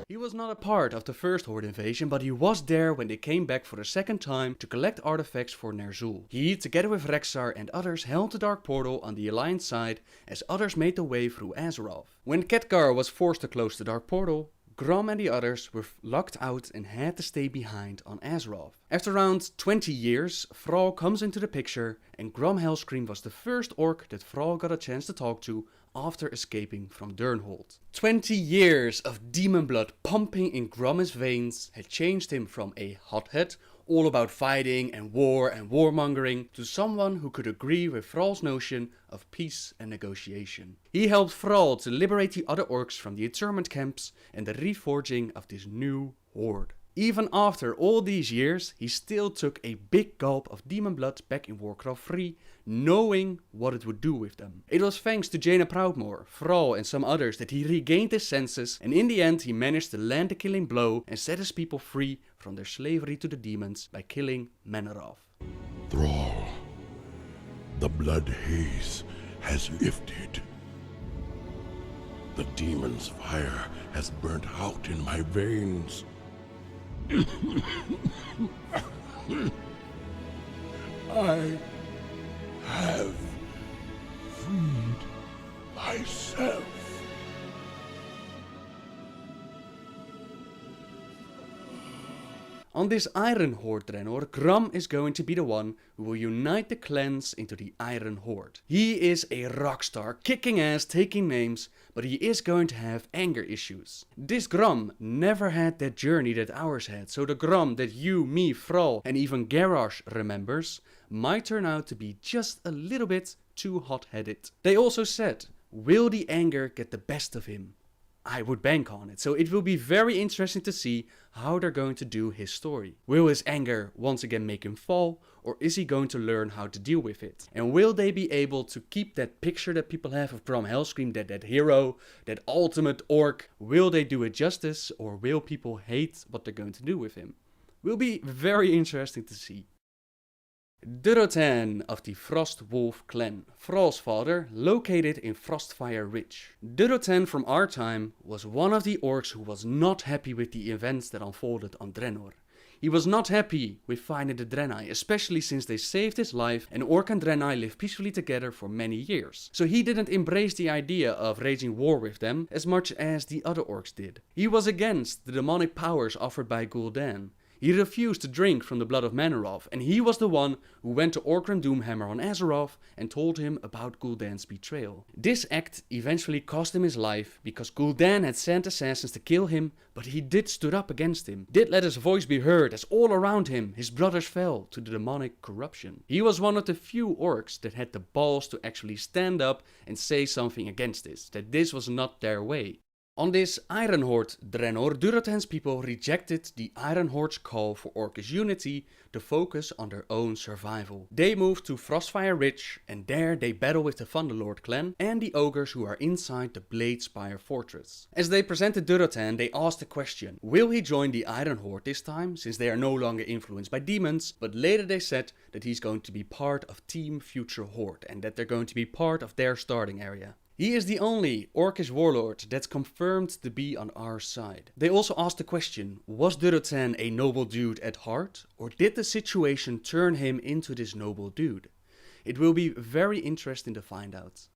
He was not a part of the first Horde invasion, but he was there when they came back for the second time to collect artifacts for Ner'zhul. He, together with Rexxar and others, held the Dark Portal on the Alliance side as others made their way through Azeroth. When Khadgar was forced to close the Dark Portal, Grom and the others were locked out and had to stay behind on Azeroth. After around 20 years, Thrall comes into the picture, and Grommash Hellscream was the first orc that Thrall got a chance to talk to after escaping from Durnhold. 20 years of demon blood pumping in Grommash's veins had changed him from a hothead, all about fighting and warmongering, to someone who could agree with Thrall's notion of peace and negotiation. He helped Thrall to liberate the other orcs from the internment camps and the reforging of this new horde. Even after all these years, he still took a big gulp of demon blood back in Warcraft 3, knowing what it would do with them. It was thanks to Jaina Proudmoore, Thrall and some others that he regained his senses, and in the end he managed to land the killing blow and set his people free from their slavery to the demons by killing Manoroth. Thrall, the blood haze has lifted. The demon's fire has burnt out in my veins. I have freed myself. On this Iron Horde Draenor, Grom is going to be the one who will unite the clans into the Iron Horde. He is a rockstar, kicking ass, taking names, but he is going to have anger issues. This Grom never had that journey that ours had, so the Grom that you, me, Thrall and even Garrosh remembers might turn out to be just a little bit too hot-headed. They also said, will the anger get the best of him? I would bank on it, so it will be very interesting to see how they're going to do his story. Will his anger once again make him fall, or is he going to learn how to deal with it? And will they be able to keep that picture that people have of Grommash Hellscream, that hero, that ultimate orc? Will they do it justice, or will people hate what they're going to do with him? Will be very interesting to see. Durotan of the Frost Wolf clan, Thrall's father, located in Frostfire Ridge. Durotan from our time was one of the orcs who was not happy with the events that unfolded on Draenor. He was not happy with finding the draenei, especially since they saved his life and orc and draenei lived peacefully together for many years. So he didn't embrace the idea of waging war with them as much as the other orcs did. He was against the demonic powers offered by Gul'dan. He refused to drink from the blood of Manoroth, and he was the one who went to Orgrim Doomhammer on Azeroth and told him about Gul'dan's betrayal. This act eventually cost him his life, because Gul'dan had sent assassins to kill him, but he did stood up against him, did let his voice be heard as all around him his brothers fell to the demonic corruption. He was one of the few orcs that had the balls to actually stand up and say something against this, that this was not their way. On this Iron Horde Draenor, Durotan's people rejected the Iron Horde's call for orcish unity to focus on their own survival. They moved to Frostfire Ridge, and there they battle with the Thunderlord clan and the ogres who are inside the Bladespire fortress. As they presented Durotan, they asked the question, will he join the Iron Horde this time, since they are no longer influenced by demons, but later they said that he's going to be part of Team Future Horde and that they're going to be part of their starting area. He is the only orcish warlord that's confirmed to be on our side. They also asked the question, was Durotan a noble dude at heart, or did the situation turn him into this noble dude? It will be very interesting to find out.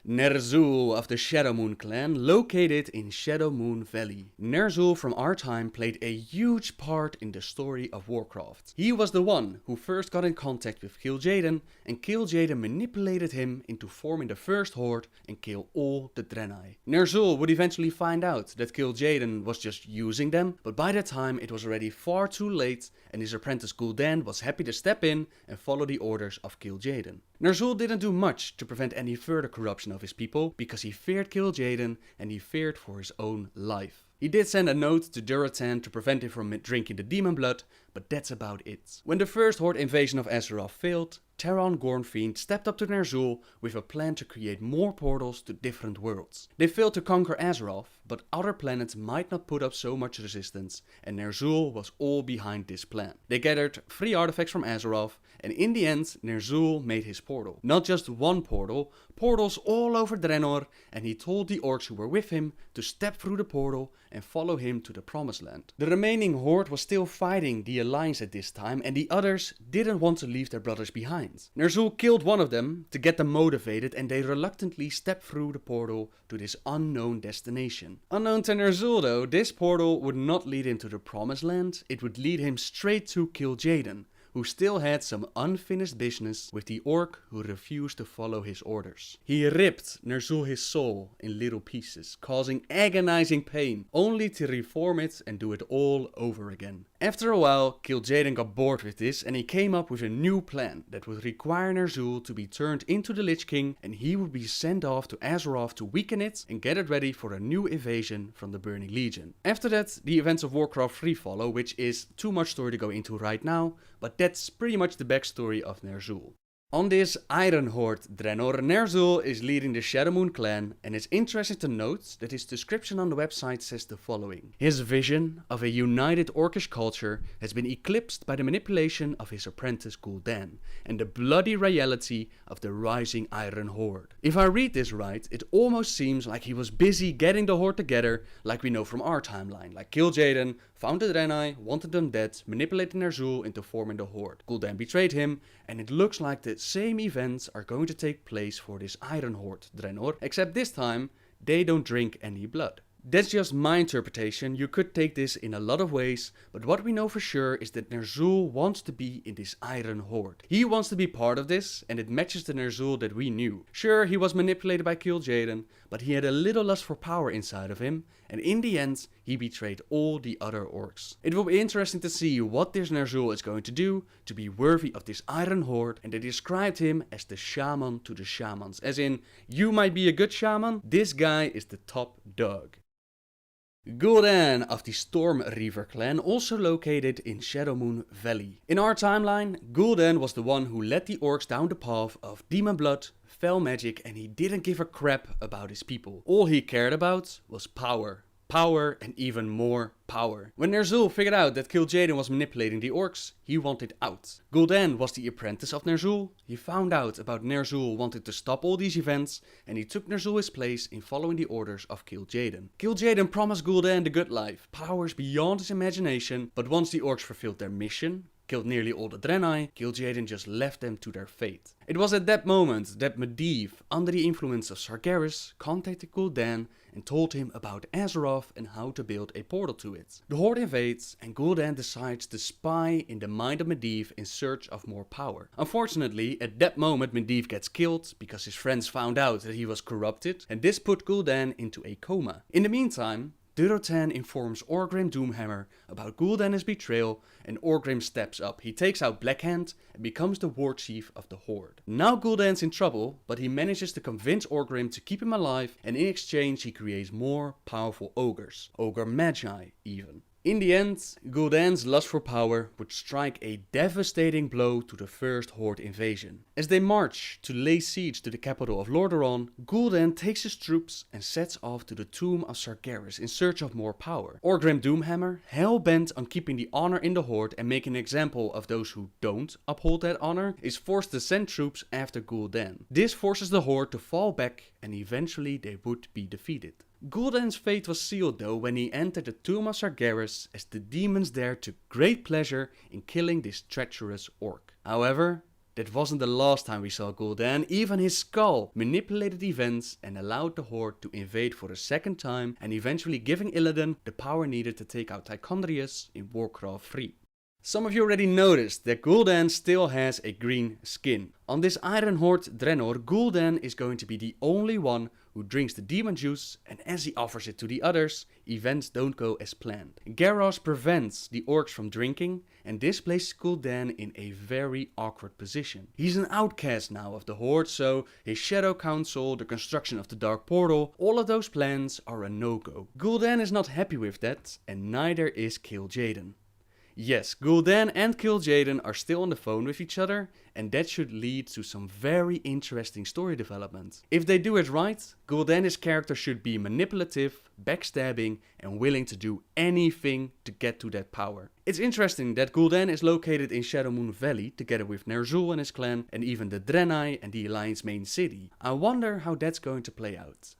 Ner'zhul of the Shadowmoon clan, located in Shadowmoon Valley. Ner'zhul from our time played a huge part in the story of Warcraft. He was the one who first got in contact with Kil'jaeden, and Kil'jaeden manipulated him into forming the first horde and kill all the draenei. Ner'zhul would eventually find out that Kil'jaeden was just using them, but by that time it was already far too late, and his apprentice Gul'dan was happy to step in and follow the orders of Kil'jaeden. Ner'zhul didn't do much to prevent any further corruption of his people, because he feared Kil'jaeden and he feared for his own life. He did send a note to Durotan to prevent him from drinking the demon blood, but that's about it. When the first horde invasion of Azeroth failed, Terran Gornfiend stepped up to Ner'zhul with a plan to create more portals to different worlds. They failed to conquer Azeroth, but other planets might not put up so much resistance, and Ner'zhul was all behind this plan. They gathered 3 artifacts from Azeroth, and in the end Ner'zhul made his portal. Not just one portal, portals all over Draenor, and he told the orcs who were with him to step through the portal and follow him to the promised land. The remaining horde was still fighting the alliance at this time, and the others didn't want to leave their brothers behind. Ner'zhul killed one of them to get them motivated, and they reluctantly stepped through the portal to this unknown destination. Unknown to Ner'zhul though, this portal would not lead him to the promised land, it would lead him straight to Kil'jaeden, who still had some unfinished business with the orc who refused to follow his orders. He ripped Ner'zhul his soul in little pieces, causing agonizing pain, only to reform it and do it all over again. After a while, Kil'jaeden got bored with this, and he came up with a new plan that would require Ner'zhul to be turned into the Lich King, and he would be sent off to Azeroth to weaken it and get it ready for a new invasion from the Burning Legion. After that, the events of Warcraft 3 follow, which is too much story to go into right now, but that's pretty much the backstory of Ner'zhul. On this Iron Horde Draenor, Ner'zhul is leading the Shadowmoon clan, and it's interesting to note that his description on the website says the following. His vision of a united orcish culture has been eclipsed by the manipulation of his apprentice Gul'dan, and the bloody reality of the rising Iron Horde. If I read this right, it almost seems like he was busy getting the horde together, like we know from our timeline, like Kil'jaeden found the draenei, wanted them dead, manipulated Ner'zhul into forming the horde. Gul'dan betrayed him, and it looks like the same events are going to take place for this Iron Horde Draenor, except this time they don't drink any blood. That's just my interpretation, you could take this in a lot of ways, but what we know for sure is that Ner'zhul wants to be in this Iron Horde. He wants to be part of this, and it matches the Ner'zhul that we knew. Sure, he was manipulated by Kil'jaeden, but he had a little lust for power inside of him, and in the end, he betrayed all the other orcs. It will be interesting to see what this Ner'zhul is going to do to be worthy of this Iron Horde, and they described him as the shaman to the shamans. As in, you might be a good shaman, this guy is the top dog. Gul'dan of the Storm Reaver clan, also located in Shadowmoon Valley. In our timeline, Gul'dan was the one who led the orcs down the path of demon blood, fell magic, and he didn't give a crap about his people. All he cared about was power. Power and even more power. When Ner'zhul figured out that Kil'jaeden was manipulating the orcs, he wanted out. Gul'dan was the apprentice of Ner'zhul. He found out about Ner'zhul wanted to stop all these events, and he took Ner'zhul his place in following the orders of Kil'jaeden. Kil'jaeden promised Gul'dan the good life, powers beyond his imagination, but once the orcs fulfilled their mission, killed nearly all the draenei, Kil'jaeden just left them to their fate. It was at that moment that Medivh, under the influence of Sargeras, contacted Gul'dan and told him about Azeroth and how to build a portal to it. The Horde invades and Gul'dan decides to spy in the mind of Medivh in search of more power. Unfortunately, at that moment Medivh gets killed because his friends found out that he was corrupted, and this put Gul'dan into a coma. In the meantime, Durotan informs Orgrim Doomhammer about Gul'dan's betrayal, and Orgrim steps up. He takes out Blackhand and becomes the Warchief of the Horde. Now Gul'dan's in trouble, but he manages to convince Orgrim to keep him alive, and in exchange he creates more powerful ogres. Ogre Magi even. In the end, Gul'dan's lust for power would strike a devastating blow to the first Horde invasion. As they march to lay siege to the capital of Lordaeron, Gul'dan takes his troops and sets off to the tomb of Sargeras in search of more power. Orgrim Doomhammer, hell-bent on keeping the honor in the Horde and making an example of those who don't uphold that honor, is forced to send troops after Gul'dan. This forces the Horde to fall back, and eventually they would be defeated. Gul'dan's fate was sealed though when he entered the tomb of Sargeras, as the demons there took great pleasure in killing this treacherous orc. However, that wasn't the last time we saw Gul'dan. Even his skull manipulated events and allowed the Horde to invade for a second time, and eventually giving Illidan the power needed to take out Tichondrius in Warcraft 3. Some of you already noticed that Gul'dan still has a green skin. On this Iron Horde Draenor, Gul'dan is going to be the only one who drinks the demon juice, and as he offers it to the others, events don't go as planned. Garrosh prevents the orcs from drinking, and this places Gul'dan in a very awkward position. He's an outcast now of the Horde, so his Shadow Council, the construction of the Dark Portal, all of those plans are a no-go. Gul'dan is not happy with that, and neither is Kil'jaeden. Yes, Gul'dan and Kil'jaeden are still on the phone with each other, and that should lead to some very interesting story development. If they do it right, Gul'dan's character should be manipulative, backstabbing, and willing to do anything to get to that power. It's interesting that Gul'dan is located in Shadowmoon Valley together with Ner'zhul and his clan, and even the Draenei and the Alliance main city. I wonder how that's going to play out.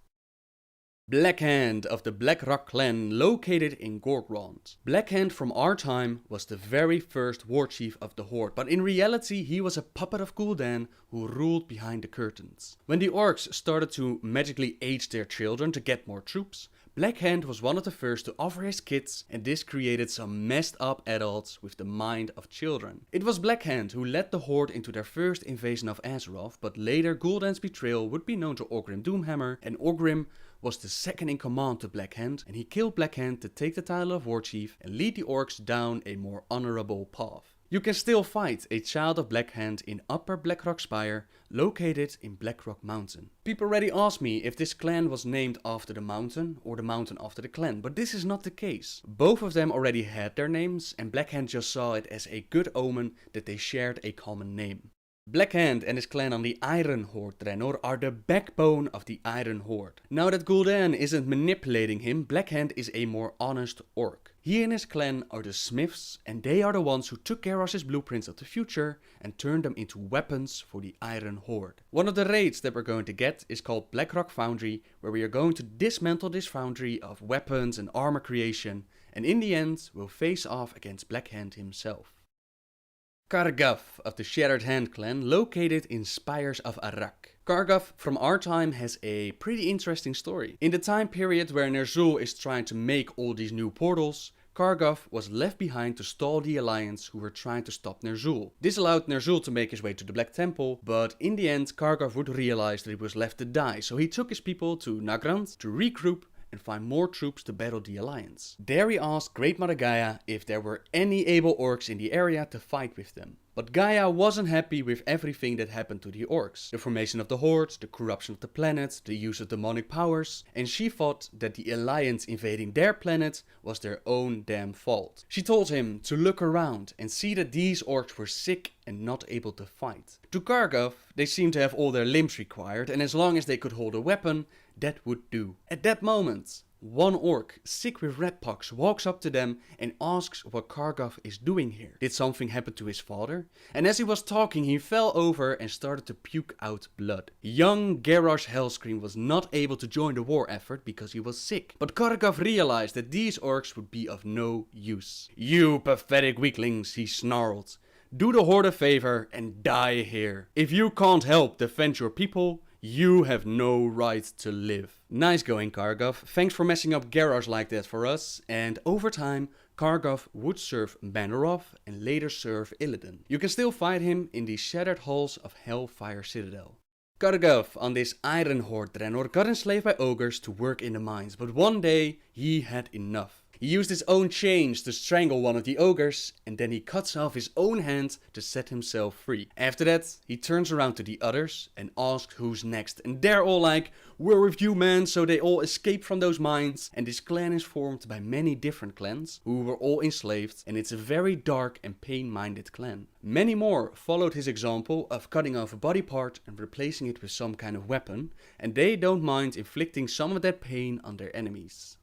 Blackhand of the Blackrock clan, located in Gorgrond. Blackhand from our time was the very first warchief of the Horde, but in reality he was a puppet of Gul'dan who ruled behind the curtains. When the orcs started to magically age their children to get more troops, Blackhand was one of the first to offer his kids, and this created some messed up adults with the mind of children. It was Blackhand who led the Horde into their first invasion of Azeroth, but later Gul'dan's betrayal would be known to Orgrim Doomhammer, and Orgrim was the second in command to Blackhand, and he killed Blackhand to take the title of Warchief and lead the orcs down a more honorable path. You can still fight a child of Blackhand in Upper Blackrock Spire, located in Blackrock Mountain. People already asked me if this clan was named after the mountain or the mountain after the clan, but this is not the case. Both of them already had their names, and Blackhand just saw it as a good omen that they shared a common name. Blackhand and his clan on the Iron Horde Draenor are the backbone of the Iron Horde. Now that Gul'dan isn't manipulating him, Blackhand is a more honest orc. He and his clan are the Smiths, and they are the ones who took Garrosh's blueprints of the future and turned them into weapons for the Iron Horde. One of the raids that we're going to get is called Blackrock Foundry, where we are going to dismantle this foundry of weapons and armor creation, and in the end we'll face off against Blackhand himself. Kargath of the Shattered Hand clan, located in Spires of Arak. Kargath from our time has a pretty interesting story. In the time period where Ner'zhul is trying to make all these new portals, Kargath was left behind to stall the Alliance who were trying to stop Ner'zhul. This allowed Ner'zhul to make his way to the Black Temple, but in the end Kargath would realize that he was left to die, so he took his people to Nagrand to regroup and find more troops to battle the Alliance. There he asked Great Mother Gaia if there were any able orcs in the area to fight with them. But Gaia wasn't happy with everything that happened to the orcs. The formation of the Horde, the corruption of the planet, the use of demonic powers, and she thought that the Alliance invading their planet was their own damn fault. She told him to look around and see that these orcs were sick and not able to fight. To Kargath, they seemed to have all their limbs required, and as long as they could hold a weapon, that would do. At that moment, One orc, sick with rat pox, walks up to them and asks what Kargath is doing here. Did something happen to his father? And as he was talking, he fell over and started to puke out blood. Young Garrosh Hellscream was not able to join the war effort because he was sick. But Kargath realized that these orcs would be of no use. "You pathetic weaklings," he snarled. "Do the horde a favor and die here. If you can't help defend your people, you have no right to live." Nice going, Kargath. Thanks for messing up Garrosh like that for us. And over time, Kargath would serve Manaroth and later serve Illidan. You can still fight him in the shattered halls of Hellfire Citadel. Kargath, on this Iron Horde Draenor, got enslaved by ogres to work in the mines, but one day he had enough. He used his own chains to strangle one of the ogres, and then he cuts off his own hand to set himself free. After that, he turns around to the others and asks who's next, and they're all like, "We're with you, man," so they all escape from those mines, and this clan is formed by many different clans, who were all enslaved, and it's a very dark and pain-minded clan. Many more followed his example of cutting off a body part and replacing it with some kind of weapon, and they don't mind inflicting some of that pain on their enemies.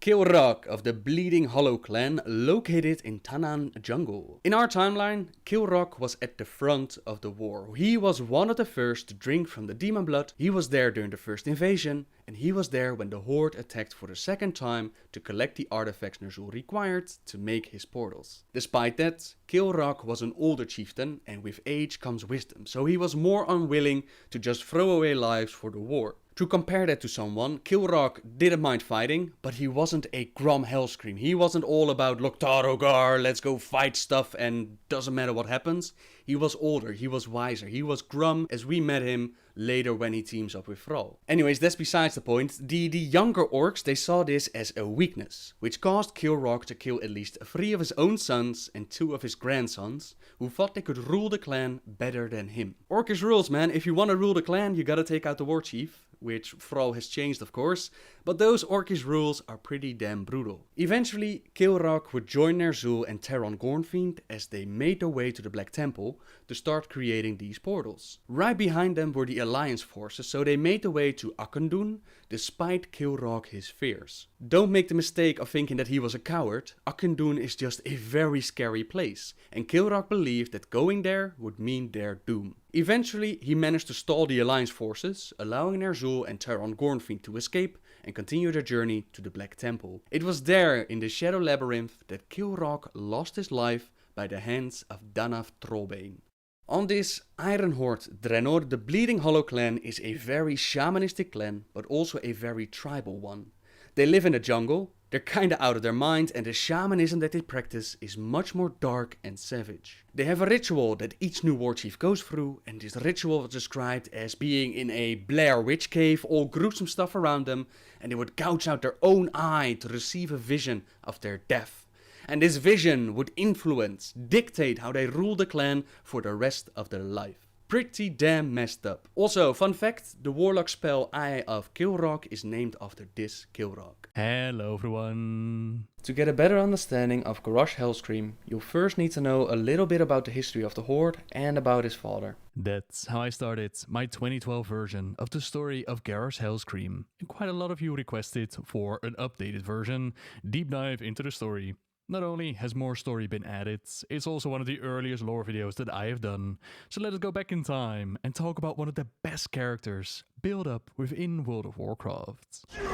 Kilrogg of the Bleeding Hollow clan, located in Tanaan jungle. In our timeline, Kilrogg was at the front of the war. He was one of the first to drink from the demon blood, he was there during the first invasion, and he was there when the horde attacked for the second time to collect the artifacts Ner'zhul required to make his portals. Despite that, Kilrogg was an older chieftain, and with age comes wisdom, so he was more unwilling to just throw away lives for the war. To compare that to someone, Kilrogg didn't mind fighting, but he wasn't a Grommash Hellscream. He wasn't all about Loktarogar, let's go fight stuff and doesn't matter what happens. He was older, he was wiser, he was Grum as we met him later when he teams up with Thrall. Anyways, that's besides the point. The younger orcs, they saw this as a weakness, which caused Kilrogg to kill at least 3 of his own sons and 2 of his grandsons, who thought they could rule the clan better than him. Orcish rules, man. If you want to rule the clan, you gotta take out the Warchief, which Thrall has changed of course, but those orcish rules are pretty damn brutal. Eventually, Kilrogg would join Ner'zhul and Teron Gornfiend as they made their way to the Black Temple to start creating these portals. Right behind them were the Alliance forces, so they made their way to Akundun, despite Kilrogg his fears. Don't make the mistake of thinking that he was a coward. Akundun is just a very scary place, and Kilrogg believed that going there would mean their doom. Eventually, he managed to stall the Alliance forces, allowing Ner'zhul and Teron Gornfiend to escape and continue their journey to the Black Temple. It was there, in the Shadow Labyrinth, that Kilrogg lost his life by the hands of Danav Trollbane. On this Iron Horde Draenor, the Bleeding Hollow clan is a very shamanistic clan, but also a very tribal one. They live in the jungle, they're kinda out of their mind, and the shamanism that they practice is much more dark and savage. They have a ritual that each new warchief goes through, and this ritual was described as being in a Blair Witch cave, all gruesome stuff around them, and they would gouge out their own eye to receive a vision of their death. And this vision would influence, dictate how they rule the clan for the rest of their life. Pretty damn messed up. Also, fun fact, the warlock spell Eye of Kilrogg is named after this Kilrogg. Hello everyone. To get a better understanding of Garrosh Hellscream, you'll first need to know a little bit about the history of the Horde and about his father. That's how I started my 2012 version of the story of Garrosh Hellscream. And quite a lot of you requested for an updated version, deep dive into the story. Not only has more story been added, it's also one of the earliest lore videos that I have done. So let us go back in time and talk about one of the best characters built up within World of Warcraft. You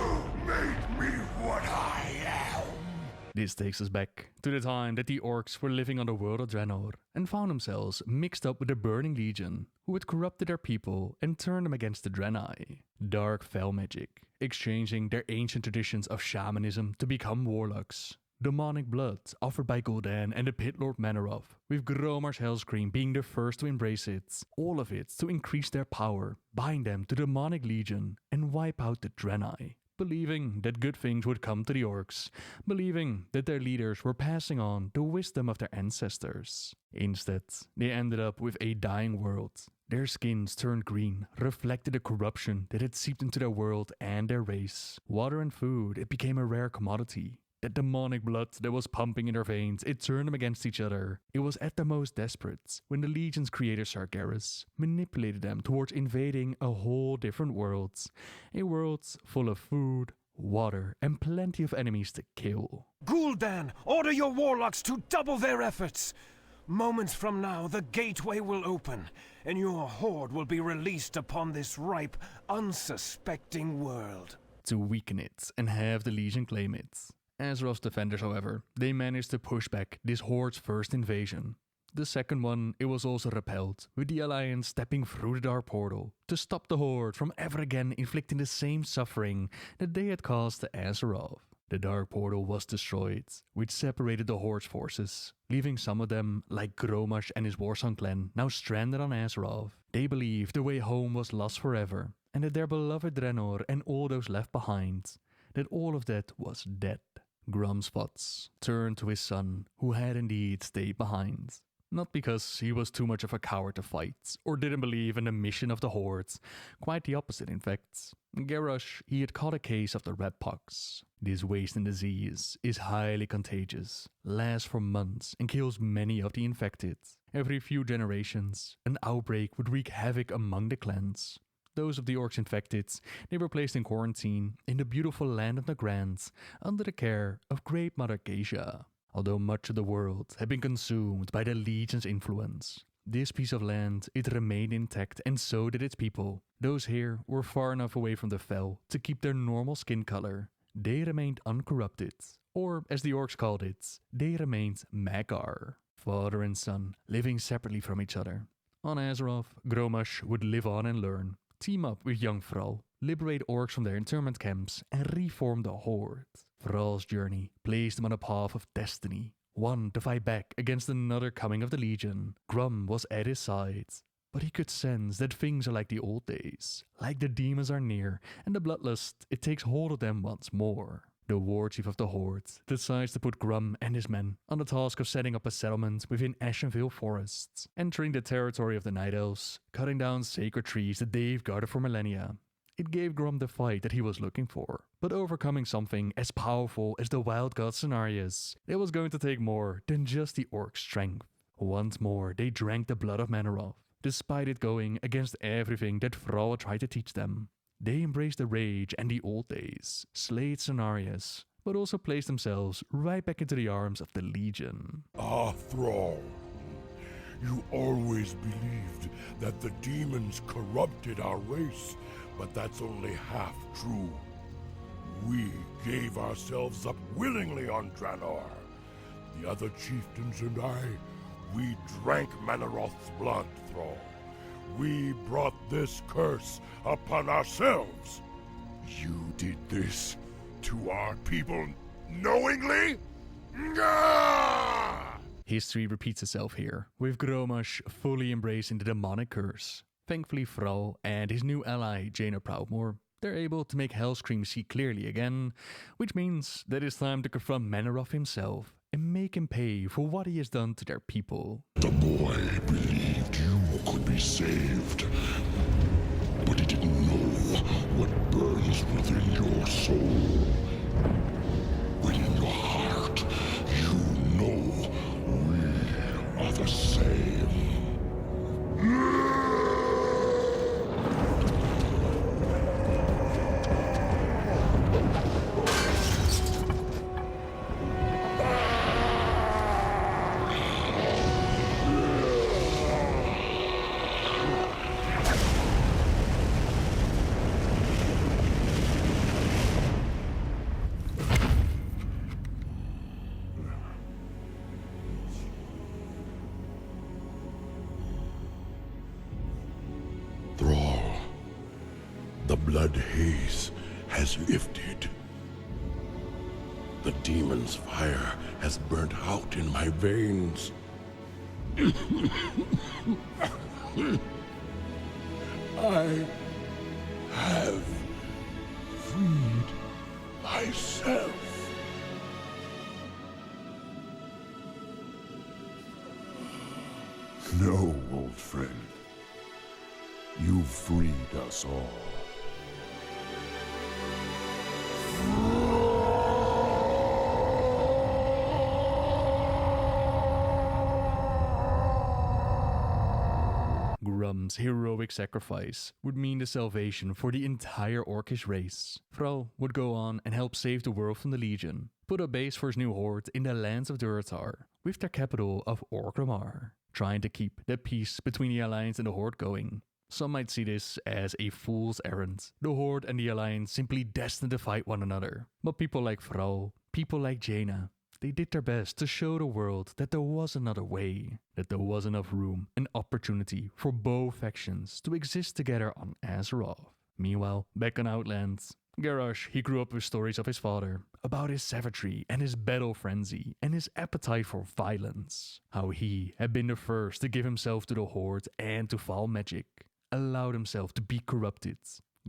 made me what I am. This takes us back to the time that the orcs were living on the world of Draenor and found themselves mixed up with the Burning Legion, who had corrupted their people and turned them against the draenei. Dark fell magic, exchanging their ancient traditions of shamanism to become warlocks. Demonic blood offered by Gul'dan and the Pit Lord Manaroth, with Grommash Hellscream being the first to embrace it. All of it to increase their power, bind them to the demonic legion, and wipe out the draenei. Believing that good things would come to the orcs, believing that their leaders were passing on the wisdom of their ancestors. Instead, they ended up with a dying world. Their skins turned green, reflected the corruption that had seeped into their world and their race. Water and food, it became a rare commodity. That demonic blood that was pumping in their veins, it turned them against each other. It was at their most desperate when the Legion's creator Sargeras manipulated them towards invading a whole different world. A world full of food, water, and plenty of enemies to kill. Gul'dan, order your warlocks to double their efforts. Moments from now, the gateway will open, and your horde will be released upon this ripe, unsuspecting world. To weaken it and have the Legion claim it. Azeroth's defenders, however, they managed to push back this horde's first invasion. The second one, it was also repelled, with the Alliance stepping through the Dark Portal to stop the horde from ever again inflicting the same suffering that they had caused to Azeroth. The Dark Portal was destroyed, which separated the horde's forces, leaving some of them, like Grommash and his Warsong clan, now stranded on Azeroth. They believed the way home was lost forever, and that their beloved Draenor and all those left behind, that all of that was dead. Gromspots turned to his son, who had indeed stayed behind. Not because he was too much of a coward to fight, or didn't believe in the mission of the Horde. Quite the opposite, in fact. Garrosh, he had caught a case of the red pox. This wasting disease is highly contagious, lasts for months, and kills many of the infected. Every few generations, an outbreak would wreak havoc among the clans. Those of the orcs infected, they were placed in quarantine in the beautiful land of the Grants, under the care of Great Mother Geisha. Although much of the world had been consumed by the Legion's influence, this piece of land, it remained intact, and so did its people. Those here were far enough away from the Fel to keep their normal skin color. They remained uncorrupted, or as the orcs called it, they remained Magar. Father and son, living separately from each other. On Azeroth, Grommash would live on and learn, team up with young Thrall, liberate orcs from their internment camps, and reform the Horde. Thrall's journey placed him on a path of destiny, one to fight back against another coming of the Legion. Grum was at his side, but he could sense that things are like the old days, like the demons are near, and the bloodlust, it takes hold of them once more. The Warchief of the Horde decides to put Grum and his men on the task of setting up a settlement within Ashenvale Forests, entering the territory of the Night Elves, cutting down sacred trees that they've guarded for millennia. It gave Grum the fight that he was looking for, but overcoming something as powerful as the Wild God Cenarius, it was going to take more than just the orc's strength. Once more, they drank the blood of Manoroth, despite it going against everything that Thrall tried to teach them. They embraced the rage and the old days, slayed Cenarius, but also placed themselves right back into the arms of the Legion. Ah, Thrall. You always believed that the demons corrupted our race, but that's only half true. We gave ourselves up willingly on Draenor. The other chieftains and I, we drank Manoroth's blood, Thrall. We brought this curse upon ourselves. You did this to our people knowingly? Gah! History repeats itself here, with Grommash fully embracing the demonic curse. Thankfully, Thrall and his new ally, Jaina Proudmoore, they're able to make Hellscream see clearly again, which means that it's time to confront Manoroth himself and make him pay for what he has done to their people. The boy believed you could be saved, but he didn't know what burns within your soul. Within your heart, you know we are the same. Thrall, the blood haze has lifted. The demon's fire has burnt out in my veins. I have freed myself. No, old friend. You've freed us all. Grum's heroic sacrifice would mean the salvation for the entire Orcish race. Thrall would go on and help save the world from the Legion, put a base for his new horde in the lands of Durotan, with their capital of Orgrimmar, trying to keep the peace between the Alliance and the Horde going. Some might see this as a fool's errand, the Horde and the Alliance simply destined to fight one another. But people like Thrall, people like Jaina, they did their best to show the world that there was another way, that there was enough room and opportunity for both factions to exist together on Azeroth. Meanwhile, back on Outlands, Garrosh, he grew up with stories of his father, about his savagery and his battle frenzy and his appetite for violence. How he had been the first to give himself to the Horde and to foul magic, allowed himself to be corrupted,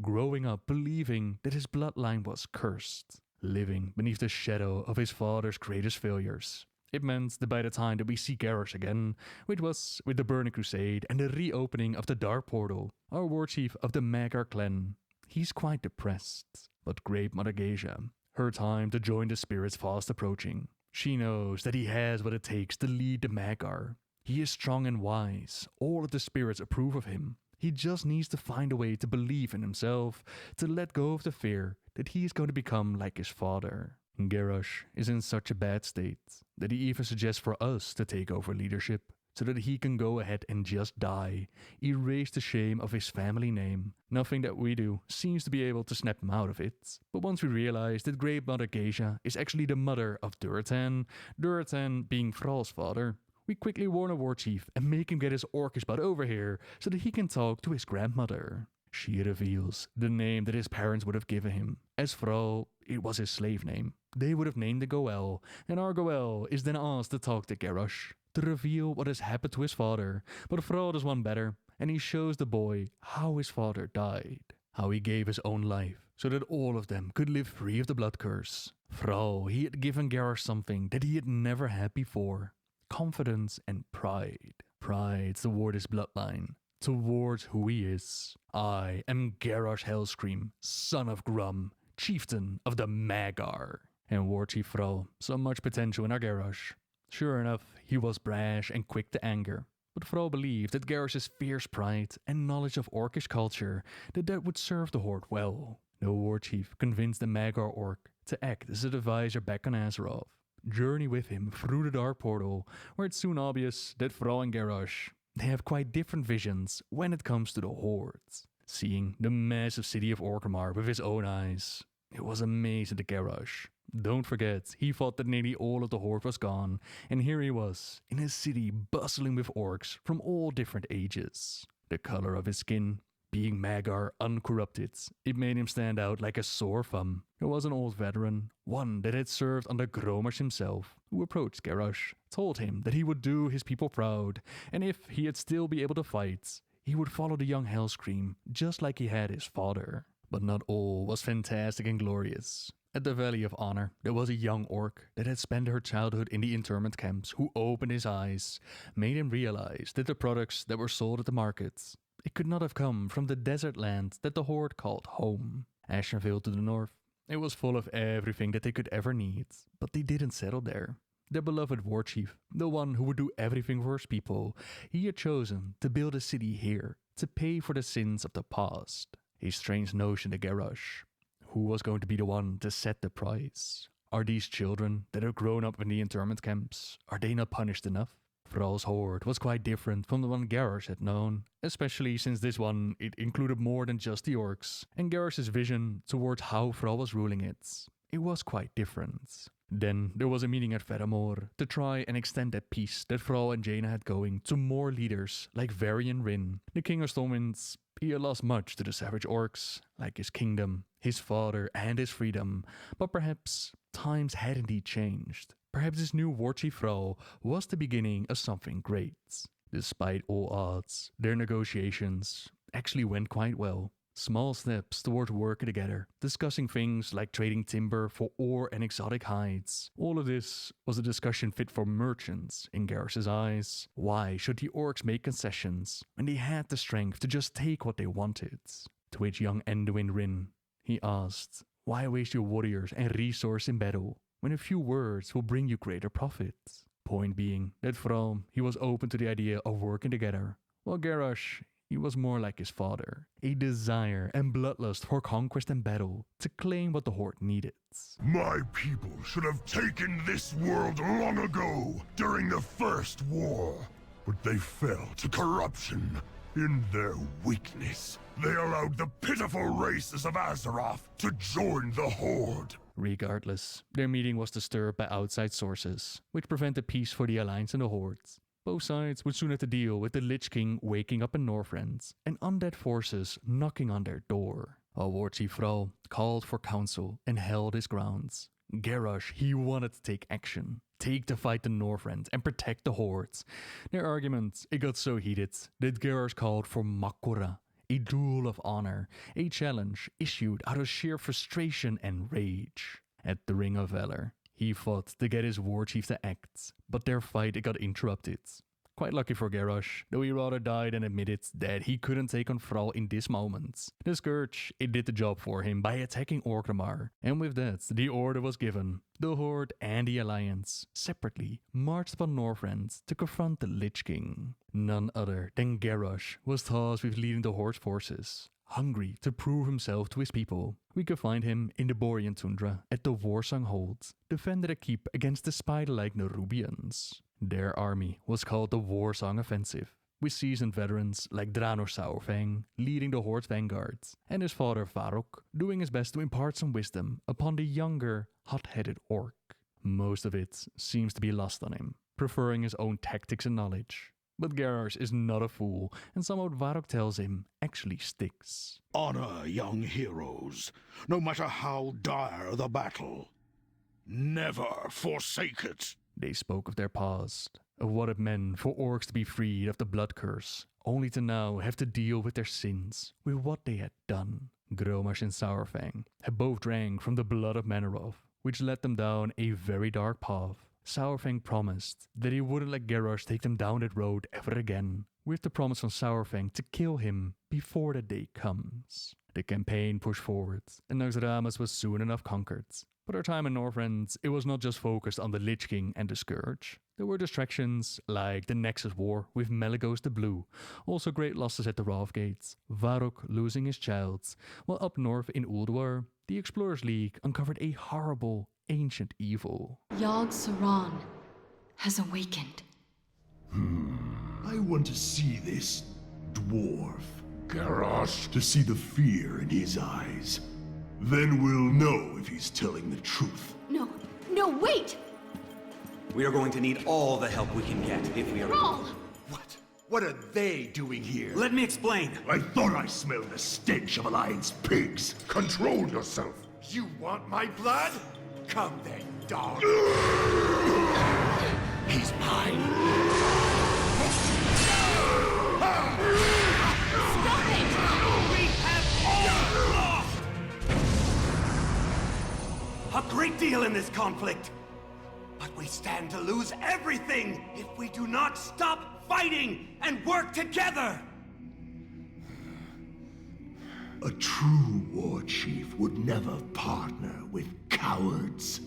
growing up believing that his bloodline was cursed, living beneath the shadow of his father's greatest failures. It meant that by the time that we see Garrosh again, which was with the Burning Crusade and the reopening of the Dark Portal, our warchief of the Magar clan, he's quite depressed. But Great Mother Geisha, her time to join the spirits fast approaching. She knows that he has what it takes to lead the Magar. He is strong and wise, all of the spirits approve of him. He just needs to find a way to believe in himself, to let go of the fear that he is going to become like his father. Garrosh is in such a bad state that he even suggests for us to take over leadership, so that he can go ahead and just die, erase the shame of his family name. Nothing that we do seems to be able to snap him out of it. But once we realize that Great Mother Geisha is actually the mother of Durotan, Durotan being Thrall's father, we quickly warn a warchief and make him get his orcish butt over here so that he can talk to his grandmother. She reveals the name that his parents would have given him. As Thrall, it was his slave name. They would have named the Goel, and our Goel is then asked to talk to Garrosh, to reveal what has happened to his father. But Thrall does one better, and he shows the boy how his father died. How he gave his own life, so that all of them could live free of the blood curse. Thrall, he had given Garrosh something that he had never had before. Confidence and pride. Pride toward his bloodline, towards who he is. I am Garrosh Hellscream, son of Grum, chieftain of the Magar. And Warchief Thrall saw much potential in our Garrosh. Sure enough, he was brash and quick to anger. But Thrall believed that Garrosh's fierce pride and knowledge of Orcish culture, that would serve the Horde well. The Warchief convinced the Magar Orc to act as an advisor back on Azeroth. Journey with him through the Dark Portal, where it's soon obvious that Thrall and Garrosh, they have quite different visions when it comes to the Horde. Seeing the massive city of Orgrimmar with his own eyes, it was amazing to Garrosh. Don't forget, he thought that nearly all of the Horde was gone, and here he was, in a city bustling with orcs from all different ages. The color of his skin, being Magar uncorrupted, it made him stand out like a sore thumb. There was an old veteran, one that had served under Grommash himself, who approached Garrosh, told him that he would do his people proud, and if he'd still be able to fight, he would follow the young Hellscream, just like he had his father. But not all was fantastic and glorious. At the Valley of Honor, there was a young orc that had spent her childhood in the internment camps who opened his eyes, made him realize that the products that were sold at the markets, it could not have come from the desert land that the Horde called home. Ashenvale to the north, it was full of everything that they could ever need, but they didn't settle there. Their beloved warchief, the one who would do everything for his people, he had chosen to build a city here, to pay for the sins of the past. A strange notion to Garrosh. Who was going to be the one to set the price? Are these children that have grown up in the internment camps, are they not punished enough? Thrall's horde was quite different from the one Garrosh had known, especially since this one, it included more than just the orcs, and Garrosh's vision towards how Thrall was ruling it, it was quite different. Then there was a meeting at Veremor to try and extend that peace that Thrall and Jaina had going to more leaders like Varian Rin. The King of Stormwinds, he had lost much to the savage orcs, like his kingdom, his father and his freedom, but perhaps times had indeed changed. Perhaps this new Warchief Thrall was the beginning of something great. Despite all odds, their negotiations actually went quite well. Small steps towards working together, discussing things like trading timber for ore and exotic hides. All of this was a discussion fit for merchants in Garrosh's eyes. Why should the orcs make concessions when they had the strength to just take what they wanted? To which young Anduin Rin, he asked, why waste your warriors and resource in battle when a few words will bring you greater profit? Point being that Thrall, he was open to the idea of working together, while Garrosh, He was more like his father, a desire and bloodlust for conquest and battle to claim what the Horde needed. My people should have taken this world long ago, during the First War. But they fell to corruption. In their weakness, they allowed the pitiful races of Azeroth to join the Horde. Regardless, their meeting was disturbed by outside sources, which prevented peace for the Alliance and the Hordes. Both sides would soon have to deal with the Lich King waking up in Northrend and undead forces knocking on their door. A Warchief Vrol called for counsel and held his grounds. Garrosh, he wanted to take action, take the fight to Northrend and protect the Hordes. Their argument, it got so heated that Garrosh called for Makura, a duel of honor, a challenge issued out of sheer frustration and rage. At the Ring of Valor, he fought to get his warchief to act, but their fight got interrupted. Quite lucky for Garrosh, though he rather died than admitted that he couldn't take on Vrol in this moment. The Scourge, it did the job for him by attacking Orgrimmar, and with that, the order was given. The Horde and the Alliance, separately, marched upon Northrend to confront the Lich King. None other than Garrosh was tasked with leading the Horde's forces. Hungry to prove himself to his people, we could find him in the Borean tundra at the Warsong Hold, defended a keep against the spider-like Nerubians. Their army was called the Warsong Offensive, with seasoned veterans like Draenor Saurfang leading the Horde's vanguard, and his father Varrock doing his best to impart some wisdom upon the younger, hot-headed orc. Most of it seems to be lost on him, preferring his own tactics and knowledge. But Garrosh is not a fool, and some of what Varrock tells him actually sticks. Honor young heroes, no matter how dire the battle. Never forsake it. They spoke of their past, of what it meant for orcs to be freed of the blood curse, only to now have to deal with their sins, with what they had done. Grommash and Saurfang had both drank from the blood of Manoroth, which led them down a very dark path. Saurfang promised that he wouldn't let Garrosh take them down that road ever again, with the promise from Saurfang to kill him before that day comes. The campaign pushed forward, and Naxxramas was soon enough conquered. But our time in Northrend, it was not just focused on the Lich King and the Scourge. There were distractions like the Nexus War with Malygos the Blue, also great losses at the Wrathgate, Varrock losing his child, while up north in Ulduar, the Explorers League uncovered a horrible, ancient evil. Yogg-Saron has awakened. I want to see this dwarf, Garrosh, to see the fear in his eyes. Then we'll know if he's telling the truth. No, wait! We are going to need all the help we can get if we are... Vrol! What? What are they doing here? Let me explain. I thought I smelled the stench of Alliance pigs. Control yourself. You want my blood? Come then, dog. He's mine. Stop it! We have all lost! A great deal in this conflict. But we stand to lose everything if we do not stop fighting and work together! A true war chief would never partner with cowards.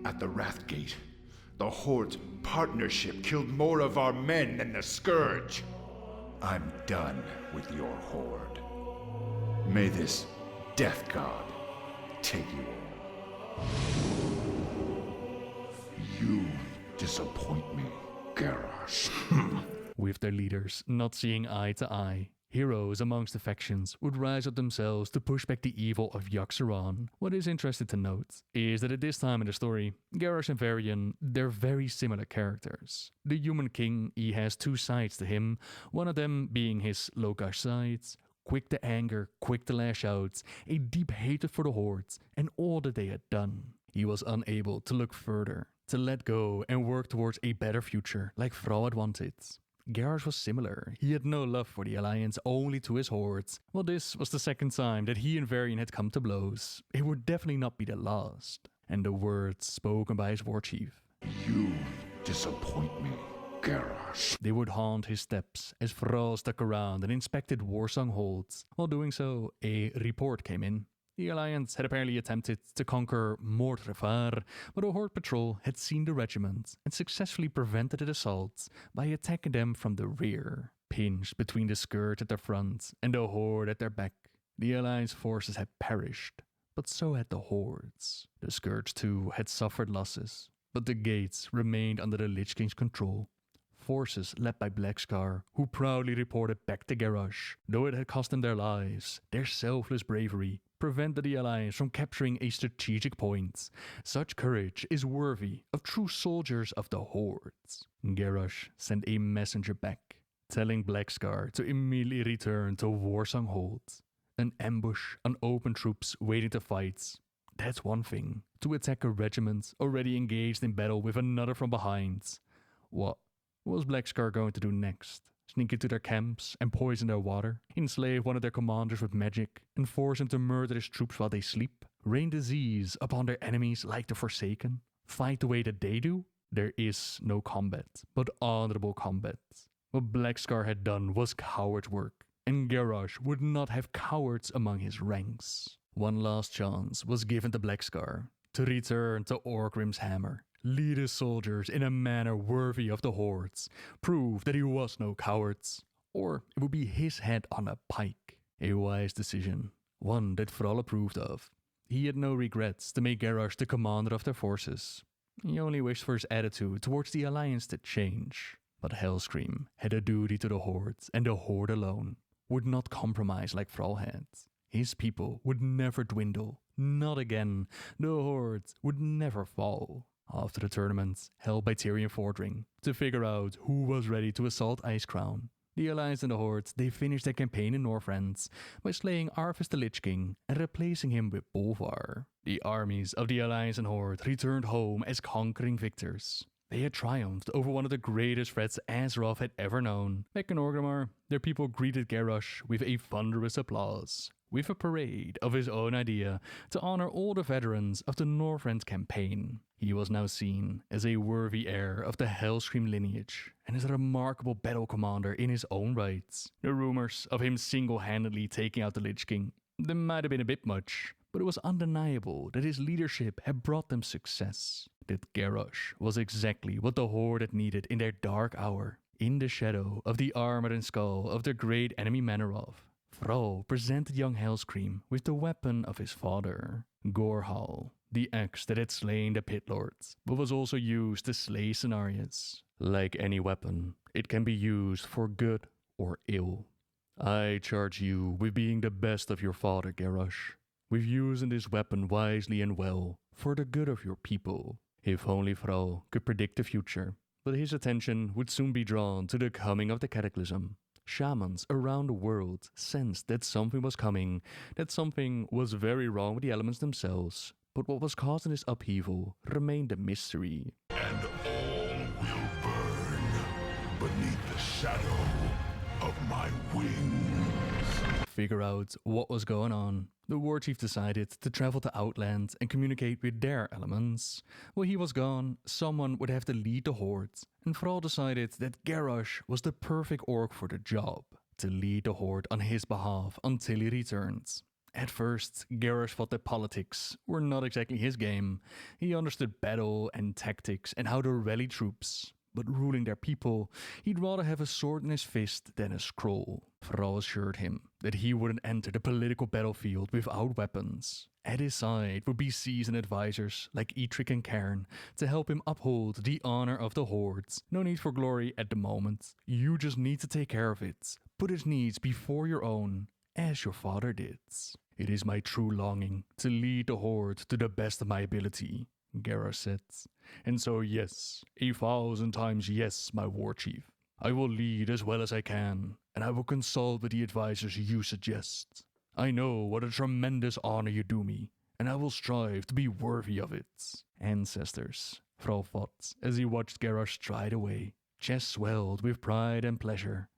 At the Wrathgate, the Horde's partnership killed more of our men than the Scourge. I'm done with your Horde. May this Death God take you all. You disappoint me, Garrosh. With their leaders not seeing eye to eye, heroes amongst the factions would rise up themselves to push back the evil of Yogg-Saron. What is interesting to note is that at this time in the story, Garrosh and Varian, they're very similar characters. The human king, he has two sides to him, one of them being his Lokash side, quick to anger, quick to lash out, a deep hatred for the Hordes and all that they had done. He was unable to look further, to let go and work towards a better future like Vrol had wanted. Garrosh was similar. He had no love for the Alliance, only to his Hordes. Well, this was the second time that he and Varian had come to blows. It would definitely not be the last. And the words spoken by his warchief. You disappoint me, Garrosh. They would haunt his steps as Vrol stuck around and inspected Warsong Holds. While doing so, a report came in. The Alliance had apparently attempted to conquer Mordrevar, but a Horde patrol had seen the regiment and successfully prevented the assault by attacking them from the rear. pinched between the Scourge at their front and the Horde at their back. The Alliance forces had perished, but so had the Hordes. The Scourge too had suffered losses, but the gates remained under the Lich King's control. Forces led by Blackscar, who proudly reported back to Garrosh. Though it had cost them their lives, their selfless bravery prevented the Alliance from capturing a strategic point. Such courage is worthy of true soldiers of the Hordes. Garrosh sent a messenger back, telling Blackscar to immediately return to Warsong Hold. An ambush on open troops waiting to fight. That's one thing. To attack a regiment already engaged in battle with another from behind. What was Blackscar going to do next? Sneak into their camps and poison their water? Enslave one of their commanders with magic and force him to murder his troops while they sleep? Rain disease upon their enemies like the Forsaken? Fight the way that they do? There is no combat, but honorable combat. What Blackscar had done was coward work, and Garrosh would not have cowards among his ranks. One last chance was given to Blackscar to return to Orgrimm's hammer, lead his soldiers in a manner worthy of the Hordes, prove that he was no coward, or it would be his head on a pike. A wise decision, one that Thrall approved of. He had no regrets to make Garrosh the commander of their forces. He only wished for his attitude towards the Alliance to change. But Hellscream had a duty to the Hordes, and the Horde alone would not compromise like Thrall had. His people would never dwindle, not again. The Hordes would never fall. After the tournament held by Tyrion Fordring to figure out who was ready to assault Icecrown, the Alliance and the Horde, they finished their campaign in Northrend by slaying Arthas the Lich King and replacing him with Bolvar. The armies of the Alliance and Horde returned home as conquering victors. They had triumphed over one of the greatest threats Azeroth had ever known. Back in Orgrimmar, their people greeted Garrosh with a thunderous applause, with a parade of his own idea to honor all the veterans of the Northrend campaign. He was now seen as a worthy heir of the Hellscream lineage, and as a remarkable battle commander in his own right. The rumors of him single-handedly taking out the Lich King, they might have been a bit much, but it was undeniable that his leadership had brought them success. That Garrosh was exactly what the Horde had needed in their dark hour. In the shadow of the armor and skull of their great enemy Manoroth, Thrall presented young Hellscream with the weapon of his father, Gorhal, the axe that had slain the Pit Lords, but was also used to slay Cenarius. Like any weapon, it can be used for good or ill. I charge you with being the best of your father, Garrosh, with using this weapon wisely and well for the good of your people. If only Thrall could predict the future, but his attention would soon be drawn to the coming of the Cataclysm. Shamans around the world sensed that something was coming, that something was very wrong with the elements themselves, but what was causing this upheaval remained a mystery. And all will burn beneath the shadow of my wings. Figure out what was going on. The Warchief decided to travel to Outland and communicate with their elements. While he was gone, someone would have to lead the Horde, and Thrall decided that Garrosh was the perfect orc for the job, to lead the Horde on his behalf until he returned. At first, Garrosh thought that politics were not exactly his game. He understood battle and tactics and how to rally troops. But ruling their people, he'd rather have a sword in his fist than a scroll. Thrall assured him that he wouldn't enter the political battlefield without weapons. At his side would be seasoned advisors like Eitrigg and Cairne to help him uphold the honor of the Hordes. No need for glory at the moment. You just need to take care of it. Put its needs before your own, as your father did. It is my true longing to lead the Horde to the best of my ability, Garrosh said. And so yes, 1,000 times yes, my Warchief. I will lead as well as I can, and I will consult with the advisors you suggest. I know what a tremendous honor you do me, and I will strive to be worthy of it. Ancestors, Thrall thought as he watched Garrosh stride away. Chest swelled with pride and pleasure.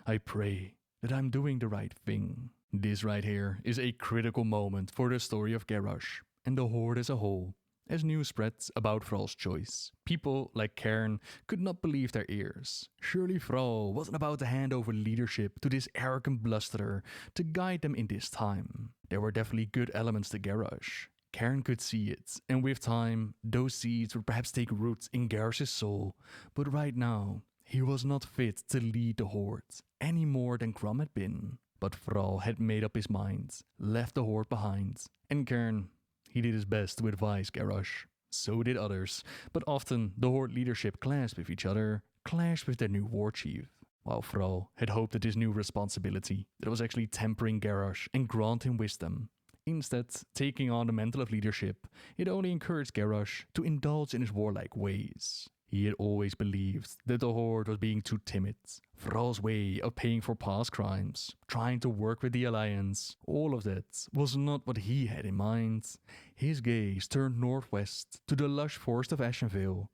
I pray that I'm doing the right thing. This right here is a critical moment for the story of Garrosh and the Horde as a whole. As news spreads about Thrall's choice, people like Cairne could not believe their ears. Surely Thrall wasn't about to hand over leadership to this arrogant blusterer to guide them in this time. There were definitely good elements to Garrosh. Cairne could see it, and with time, those seeds would perhaps take root in Garrosh's soul. But right now, He was not fit to lead the Horde any more than Grom had been. But Thrall had made up his mind, left the Horde behind, and Cairne, he did his best to advise Garrosh. So did others, but often the Horde leadership clashed with each other, clashed with their new Warchief. While Thrall had hoped that his new responsibility that was actually tempering Garrosh and grant him wisdom. Instead, taking on the mantle of leadership, it only encouraged Garrosh to indulge in his warlike ways. He had always believed that the Horde was being too timid. Thrall's way of paying for past crimes, trying to work with the Alliance, all of that was not what he had in mind. His gaze turned northwest to the lush forest of Ashenvale.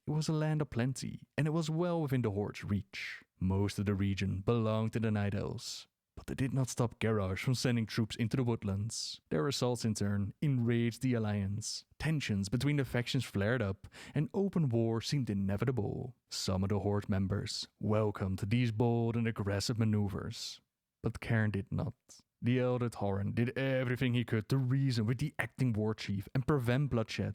It was a land of plenty, and it was well within the Horde's reach. Most of the region belonged to the Night Elves, but they did not stop Garrosh from sending troops into the woodlands. Their assaults in turn enraged the Alliance. Tensions between the factions flared up, and open war seemed inevitable. Some of the Horde members welcomed these bold and aggressive maneuvers, but Cairne did not. The elder Tauren did everything he could to reason with the acting Warchief and prevent bloodshed.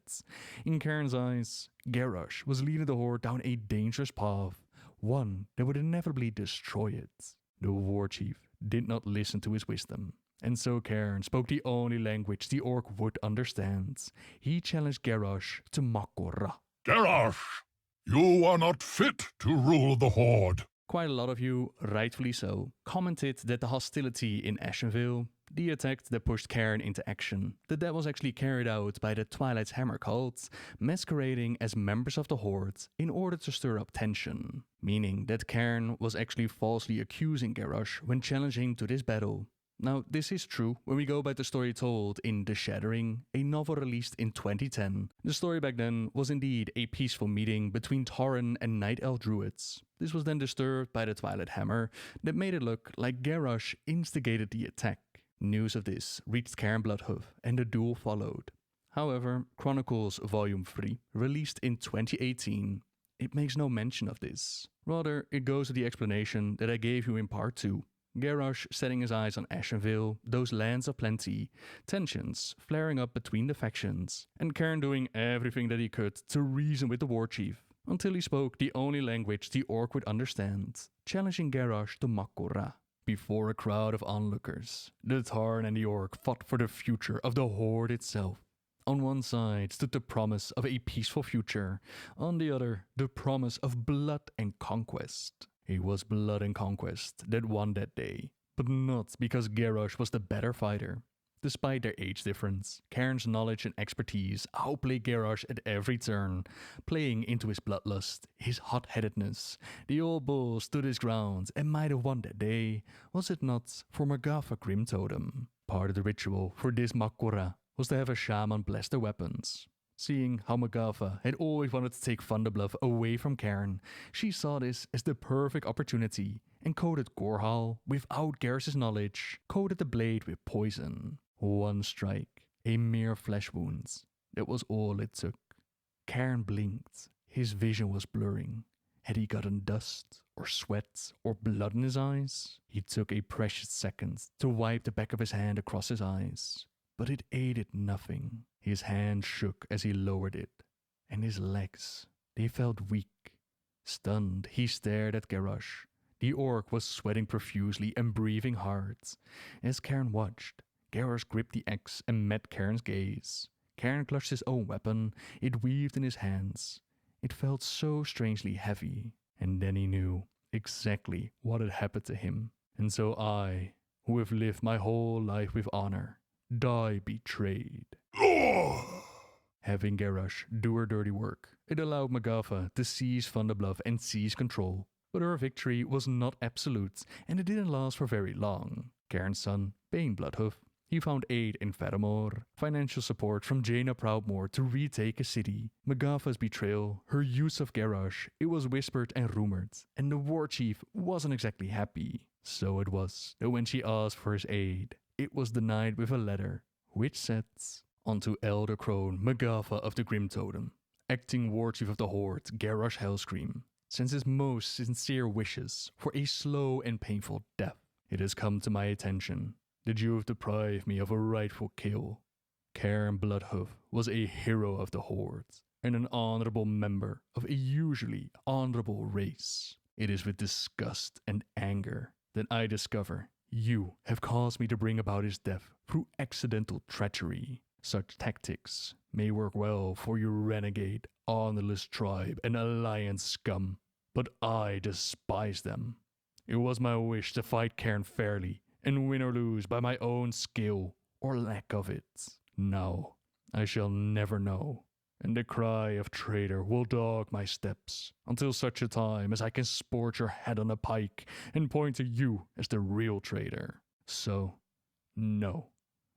In Cairne's eyes, Garrosh was leading the Horde down a dangerous path, one that would inevitably destroy it. The Warchief did not listen to his wisdom, and so Cairne spoke the only language the orc would understand. He challenged Garrosh to Mak'gora. Garrosh, you are not fit to rule the Horde. Quite a lot of you, rightfully so, commented that the hostility in Ashenvale, the attack that pushed Cairne into action, that was actually carried out by the Twilight's Hammer cult, masquerading as members of the Horde in order to stir up tension, meaning that Cairne was actually falsely accusing Garrosh when challenging to this battle. Now, this is true when we go by the story told in The Shattering, a novel released in 2010. The story back then was indeed a peaceful meeting between Tauren and Night Elf druids. This was then disturbed by the Twilight Hammer that made it look like Garrosh instigated the attack. News of this reached Cairne Bloodhoof, and the duel followed. However, Chronicles Volume 3, released in 2018, it makes no mention of this. Rather, it goes to the explanation that I gave you in Part 2. Garrosh setting his eyes on Ashenvale, those lands of plenty, tensions flaring up between the factions, and Cairne doing everything that he could to reason with the Warchief, until he spoke the only language the orc would understand, challenging Garrosh to Mak'gora. Before a crowd of onlookers, the Tauren and the orc fought for the future of the Horde itself. On one side stood the promise of a peaceful future, on the other the promise of blood and conquest. It was blood and conquest that won that day, but not because Garrosh was the better fighter. Despite their age difference, Cairne's knowledge and expertise outplayed Garrosh at every turn, playing into his bloodlust, his hot-headedness. The old bull stood his ground and might have won that day, was it not for Magatha Grim Totem. Part of the ritual for this Mak'gora was to have a shaman bless their weapons. Seeing how Magatha had always wanted to take Thunderbluff away from Cairne, she saw this as the perfect opportunity and coated Gorhal, without Garrosh's knowledge, coated the blade with poison. One strike, a mere flesh wound. That was all it took. Cairne blinked. His vision was blurring. Had he gotten dust, or sweat, or blood in his eyes? He took a precious second to wipe the back of his hand across his eyes, but it aided nothing. His hand shook as he lowered it, and his legs, they felt weak. Stunned, he stared at Garrosh. The orc was sweating profusely and breathing hard. As Cairne watched, Garrosh gripped the axe and met Cairne's gaze. Cairne clutched his own weapon. It weaved in his hands. It felt so strangely heavy. And then he knew exactly what had happened to him. And so I, who have lived my whole life with honor, die betrayed. Having Garrosh do her dirty work, it allowed Magatha to seize Thunderbluff and seize control. But her victory was not absolute, and it didn't last for very long. Cairne's son, Bane Bloodhoof, he found aid in Faramore, financial support from Jaina Proudmoore to retake a city. Magatha's betrayal, her use of Garrosh, it was whispered and rumored, and the Warchief wasn't exactly happy. So it was that when she asked for his aid, it was denied with a letter, which said, "Unto Elder Crone Magatha of the Grim Totem, acting Warchief of the Horde, Garrosh Hellscream, sends his most sincere wishes for a slow and painful death. It has come to my attention that you have deprived me of a rightful kill. Cairne Bloodhoof was a hero of the Horde and an honorable member of a usually honorable race. It is with disgust and anger that I discover you have caused me to bring about his death through accidental treachery. Such tactics may work well for your renegade, honorless tribe and alliance scum, but I despise them. It was my wish to fight Cairne fairly and win or lose by my own skill or lack of it. Now, I shall never know, and the cry of traitor will dog my steps until such a time as I can sport your head on a pike and point to you as the real traitor. So, no,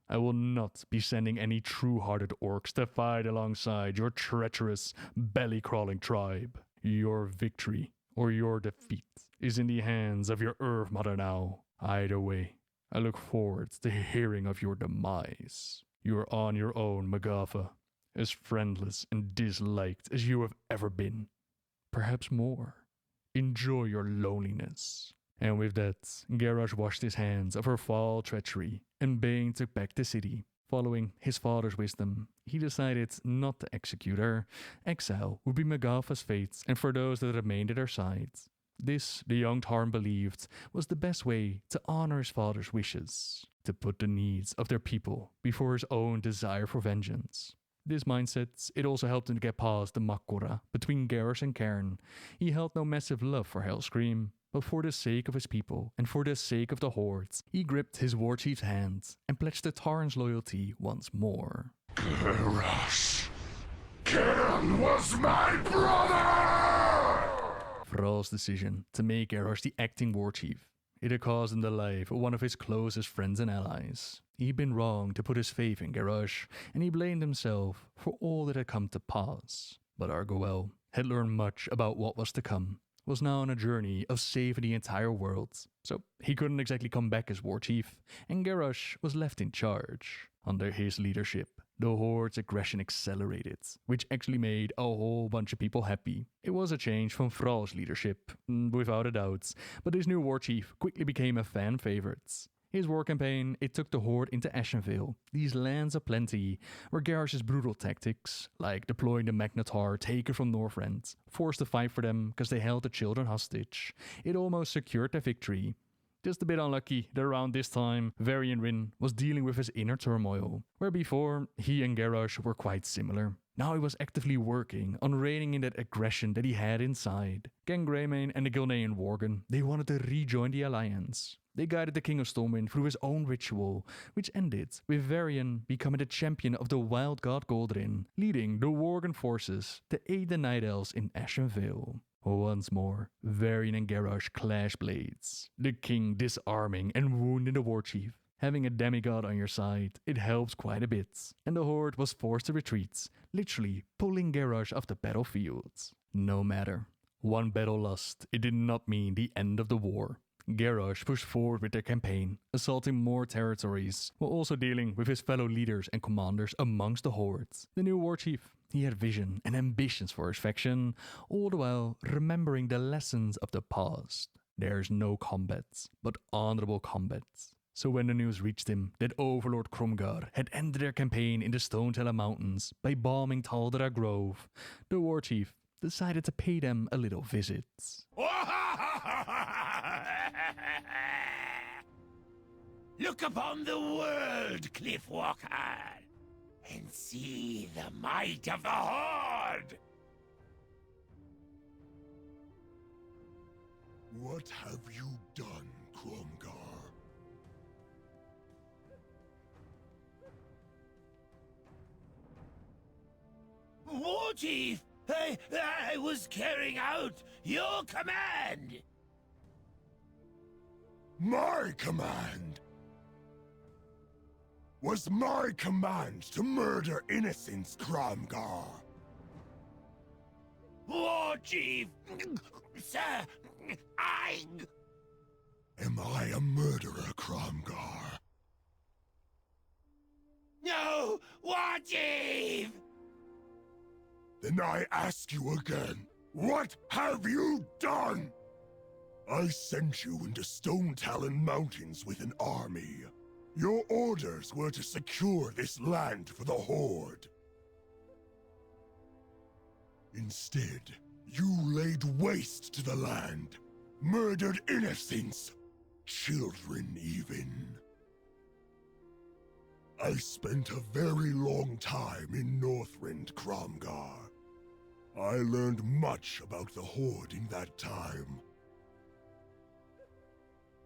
I will not be sending any true-hearted orcs to fight alongside your treacherous, belly-crawling tribe. Your victory or your defeat is in the hands of your Earth Mother now. Either way, I look forward to hearing of your demise. You are on your own, Magatha, as friendless and disliked as you have ever been. Perhaps more. Enjoy your loneliness. And with that, Garrosh washed his hands of her foul treachery, and Bane took back the city. Following his father's wisdom, he decided not to execute her. Exile would be Magatha's fate, and for those that remained at her side. This, the young Tarn believed, was the best way to honor his father's wishes, to put the needs of their people before his own desire for vengeance. This mindset, it also helped him to get past the Mak'gora between Garrosh and Cairne. He held no massive love for Hellscream, but for the sake of his people and for the sake of the Horde, he gripped his Warchief's hand and pledged the Tarn's loyalty once more. Garrosh, Cairne was my brother! Thrall's decision to make Garrosh the acting Warchief, it had caused him the life of one of his closest friends and allies. He'd been wrong to put his faith in Garrosh, and he blamed himself for all that had come to pass. But Argoel had learned much about what was to come, was now on a journey of saving the entire world, so he couldn't exactly come back as Warchief, and Garrosh was left in charge. Under his leadership, the Horde's aggression accelerated, which actually made a whole bunch of people happy. It was a change from Thrall's leadership, without a doubt, but his new Warchief quickly became a fan favorite. His war campaign, it took the Horde into Ashenvale, these lands of plenty, where Garrosh's brutal tactics, like deploying the Magnetar taken from Northrend, forced to fight for them because they held the children hostage. It almost secured their victory. Just a bit unlucky that around this time, Varian Rin was dealing with his inner turmoil, where before, he and Garrosh were quite similar. Now he was actively working on reining in that aggression that he had inside. Gangramain and the Gilnean Worgen, they wanted to rejoin the Alliance. They guided the King of Stormwind through his own ritual, which ended with Varian becoming the champion of the wild god Gul'dan, leading the Worgen forces to aid the Night Elves in Ashenvale. Once more, Varian and Garrosh clash blades, the king disarming and wounding the Warchief. Having a demigod on your side, it helps quite a bit, and the Horde was forced to retreat, literally pulling Garrosh off the battlefield. No matter. One battle lost, it did not mean the end of the war. Garrosh pushed forward with their campaign, assaulting more territories, while also dealing with his fellow leaders and commanders amongst the Hordes. The new Warchief, he had vision and ambitions for his faction, all the while remembering the lessons of the past. There's no combat, but honorable combat. So when the news reached him that Overlord Kromgar had ended their campaign in the Stoneteller Mountains by bombing Taldera Grove, the Warchief decided to pay them a little visit. Look upon the world, Cliffwalker, and see the might of the Horde! What have you done, Kromgar? Warchief! I was carrying out your command! My command? Was my command to murder innocents, Kromgar? Warchief! Sir, Am I a murderer, Kromgar? No! Warchief! Then I ask you again, what have you done? I sent you into Stone Talon Mountains with an army. Your orders were to secure this land for the Horde. Instead, you laid waste to the land, Murdered innocents, children even. I spent a very long time in Northrend, Cromgar. I learned much about the Horde in that time.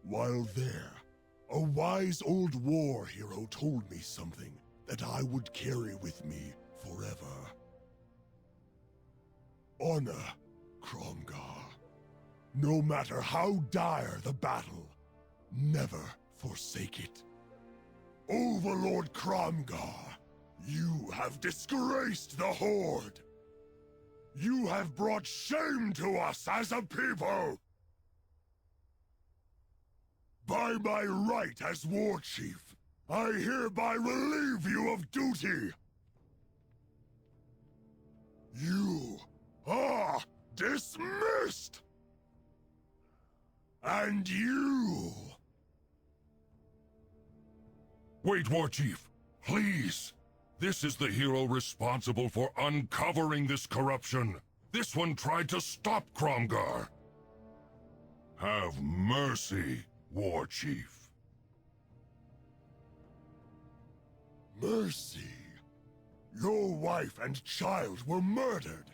While there, a wise old war hero told me something that I would carry with me forever. Honor, Cromgar. No matter how dire the battle, never forsake it. Overlord Cromgar, you have disgraced the Horde! You have brought shame to us as a people! By my right as Warchief, I hereby relieve you of duty! You are dismissed! And you... Wait, Warchief, please! This is the hero responsible for uncovering this corruption. This one tried to stop Cromgar. Have mercy, Warchief. Mercy? Your wife and child were murdered.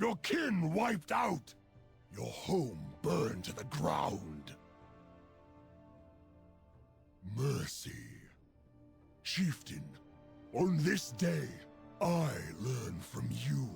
Your kin wiped out. Your home burned to the ground. Mercy. Chieftain, on this day, I learn from you.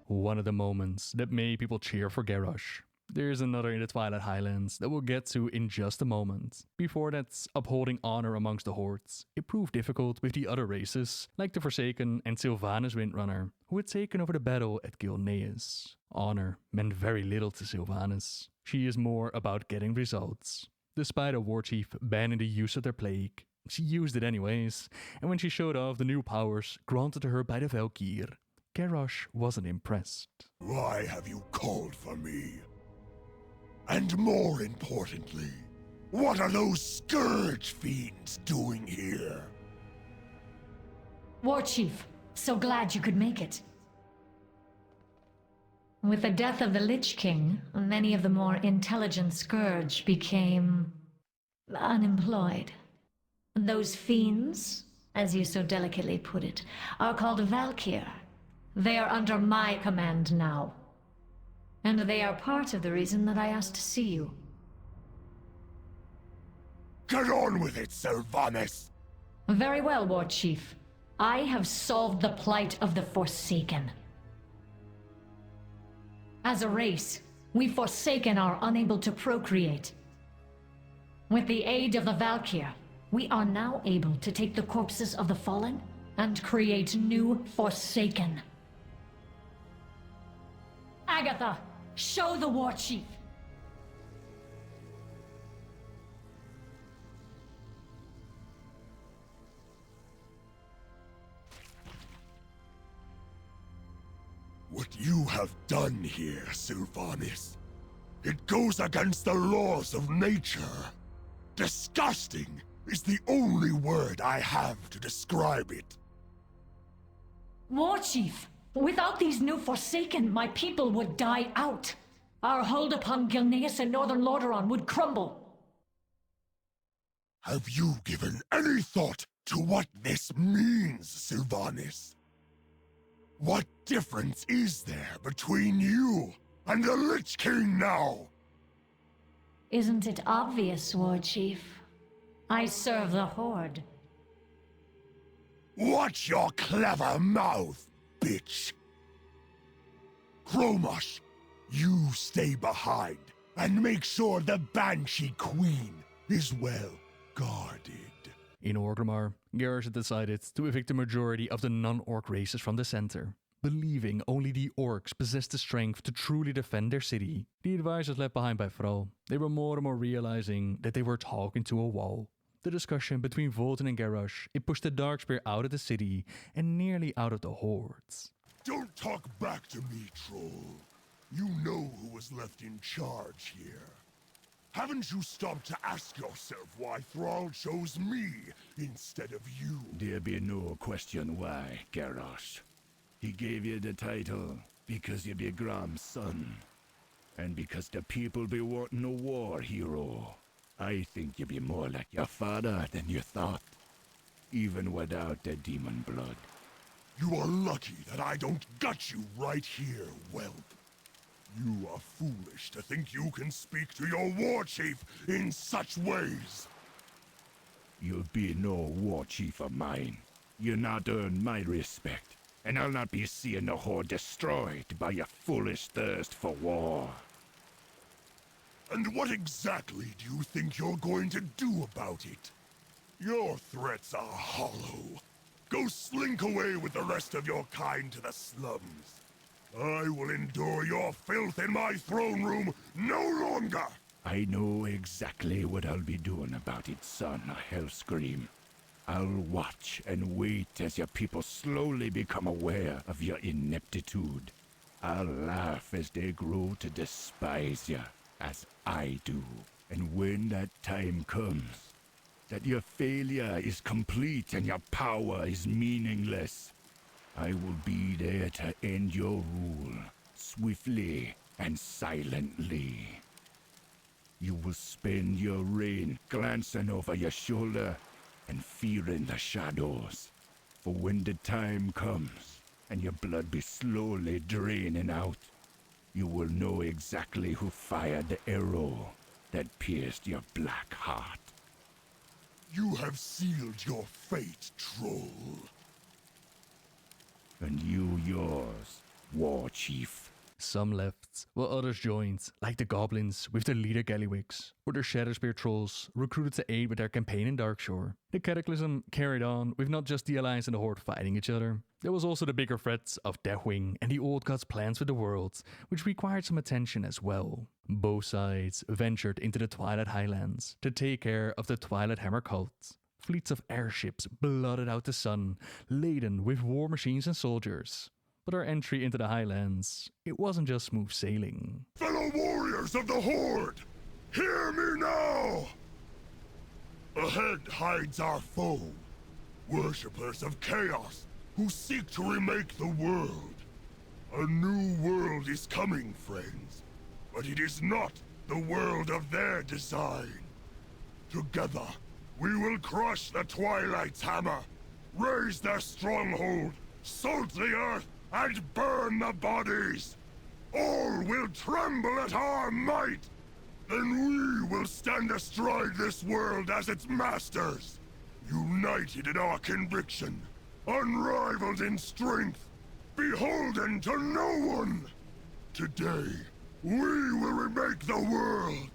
One of the moments that made people cheer for Garrosh. There's another in the Twilight Highlands that we'll get to in just a moment. Before that, upholding honor amongst the hordes. It proved difficult with the other races, like the Forsaken and Sylvanas Windrunner, who had taken over the battle at Gilneas. Honor meant very little to Sylvanas. She is more about getting results. Despite a Warchief banning the use of their plague, she used it anyways, and when she showed off the new powers granted to her by the Valkyr, Garrosh wasn't impressed. Why have you called for me? And more importantly, what are those Scourge fiends doing here? Warchief, so glad you could make it. With the death of the Lich King, many of the more intelligent Scourge became unemployed. Those fiends, as you so delicately put it, are called Valkyr. They are under my command now. And they are part of the reason that I asked to see you. Get on with it, Sylvanas! Very well, Warchief. I have solved the plight of the Forsaken. As a race, we Forsaken are unable to procreate. With the aid of the Valkyr, we are now able to take the corpses of the fallen and create new Forsaken. Agatha, show the Warchief! What you have done here, Sylvanas, it goes against the laws of nature. Disgusting is the only word I have to describe it. Warchief, without these new Forsaken, my people would die out. Our hold upon Gilneas and Northern Lordaeron would crumble. Have you given any thought to what this means, Sylvanas? What difference is there between you and the Lich King now? Isn't it obvious, Warchief? I serve the Horde. Watch your clever mouth, bitch! Grommash, you stay behind and make sure the Banshee Queen is well guarded. In Orgrimmar, Garrosh had decided to evict the majority of the non-orc races from the center, believing only the orcs possessed the strength to truly defend their city. The advisors left behind by Thrall, they were more and more realizing that they were talking to a wall. The discussion between Vol'jin and Garrosh, it pushed the Darkspear out of the city and nearly out of the hordes. Don't talk back to me, troll. You know who was left in charge here. Haven't you stopped to ask yourself why Thrall chose me instead of you? There be no question why, Garrosh. He gave you the title because you be Grom's son. And because the people be wanting a war, hero, I think you be more like your father than you thought, even without the demon blood. You are lucky that I don't gut you right here, whelp. You are foolish to think you can speak to your war chief in such ways. You'll be no war chief of mine. You'll not earn my respect, and I'll not be seeing the Horde destroyed by your foolish thirst for war. And what exactly do you think you're going to do about it? Your threats are hollow. Go slink away with the rest of your kind to the slums. I will endure your filth in my throne room no longer! I know exactly what I'll be doing about it, son Hellscream. I'll watch and wait as your people slowly become aware of your ineptitude. I'll laugh as they grow to despise you, as I do. And when that time comes, that your failure is complete and your power is meaningless, I will be there to end your rule, swiftly and silently. You will spend your reign glancing over your shoulder and fearing the shadows. For when the time comes, and your blood be slowly draining out, you will know exactly who fired the arrow that pierced your black heart. You have sealed your fate, troll. And you yours, war chief. Some left, while others joined, like the goblins with their leader Gallywix, or the Shadowspear trolls recruited to aid with their campaign in Darkshore. The Cataclysm carried on with not just the Alliance and the Horde fighting each other. There was also the bigger threats of Deathwing and the Old God's plans with the world, which required some attention as well. Both sides ventured into the Twilight Highlands to take care of the Twilight Hammer cult. Fleets of airships blotted out the sun, laden with war machines and soldiers. But our entry into the Highlands, it wasn't just smooth sailing. Fellow warriors of the Horde, hear me now! Ahead hides our foe, worshippers of chaos who seek to remake the world. A new world is coming, friends, but it is not the world of their design. Together, we will crush the Twilight's hammer, raise their stronghold, salt the earth, and burn the bodies! All will tremble at our might! Then we will stand astride this world as its masters! United in our conviction, unrivaled in strength, beholden to no one! Today, we will remake the world!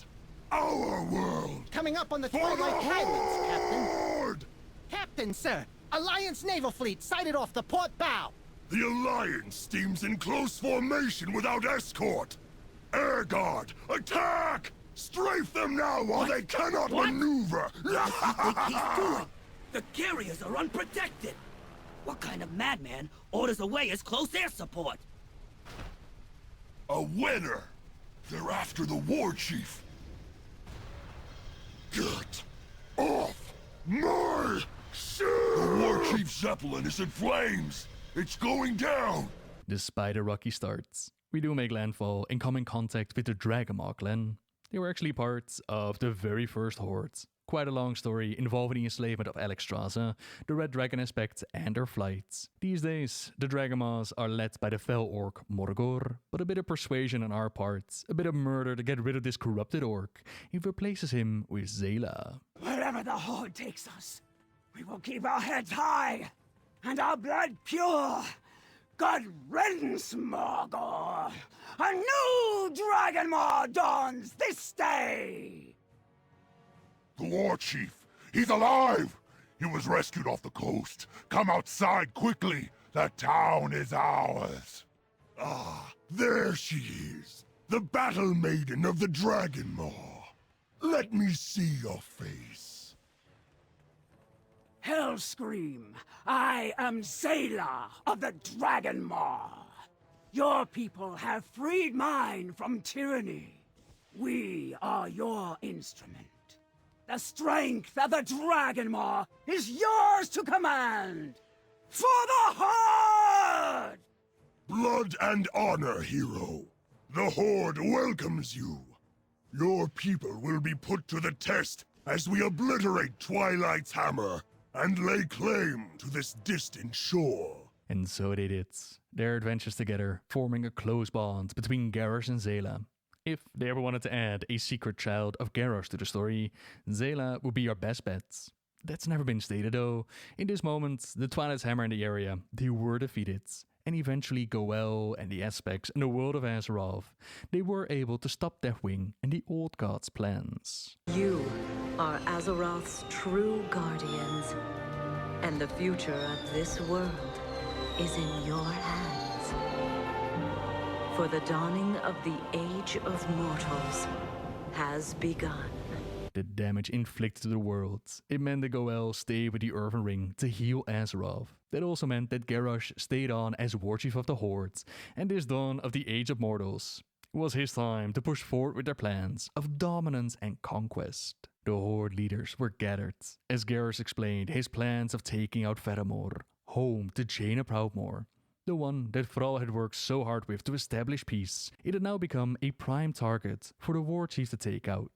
Our world! Coming up on the For Twilight the Highlands, Captain! Horde! Captain, sir! Alliance naval fleet sighted off the port bow! The Alliance steams in close formation without escort! Air Guard, attack! Strafe them now while they cannot maneuver! What he's doing? The carriers are unprotected! What kind of madman orders away his close air support? A winner! They're after the Warchief! Get off my ship! The Warchief Zeppelin is in flames! It's going down! Despite a rocky start, we do make landfall and come in contact with the Dragonmaw clan. They were actually part of the very first Horde. Quite a long story involving the enslavement of Alexstrasza, the Red Dragon aspect, and their flight. These days, the Dragonmaws are led by the fell orc Morgor, but a bit of persuasion on our part, a bit of murder to get rid of this corrupted orc, it replaces him with Zayla. Wherever the Horde takes us, we will keep our heads high and our blood pure. God riddance, Morgor! A new Dragonmaw dawns this day! The Warchief! He's alive! He was rescued off the coast. Come outside quickly! The town is ours! Ah, there she is! The Battle Maiden of the Dragonmaw! Let me see your face. Hellscream, I am Zayla of the Dragonmaw. Your people have freed mine from tyranny. We are your instrument. The strength of the Dragonmaw is yours to command! For the Horde! Blood and honor, hero. The Horde welcomes you. Your people will be put to the test as we obliterate Twilight's hammer and lay claim to this distant shore. And so they did. Their adventures together, forming a close bond between Garrosh and Zayla. If they ever wanted to add a secret child of Garrosh to the story, Zayla would be your best bet. That's never been stated though. In this moment, the Twilight's hammer in the area, they were defeated. And eventually Goel and the Aspects and the world of Azeroth, they were able to stop Deathwing and the Old God's plans. You are Azeroth's true guardians, and the future of this world is in your hands. For the dawning of the Age of Mortals has begun. The damage inflicted to the world, it meant that Goel stayed with the Earthen Ring to heal Azeroth. That also meant that Garrosh stayed on as Warchief of the Horde, and this dawn of the Age of Mortals. It was his time to push forward with their plans of dominance and conquest. The Horde leaders were gathered, as Garrosh explained his plans of taking out Faramir, home to Jaina Proudmoore. The one that Thrall had worked so hard with to establish peace, it had now become a prime target for the Warchief to take out.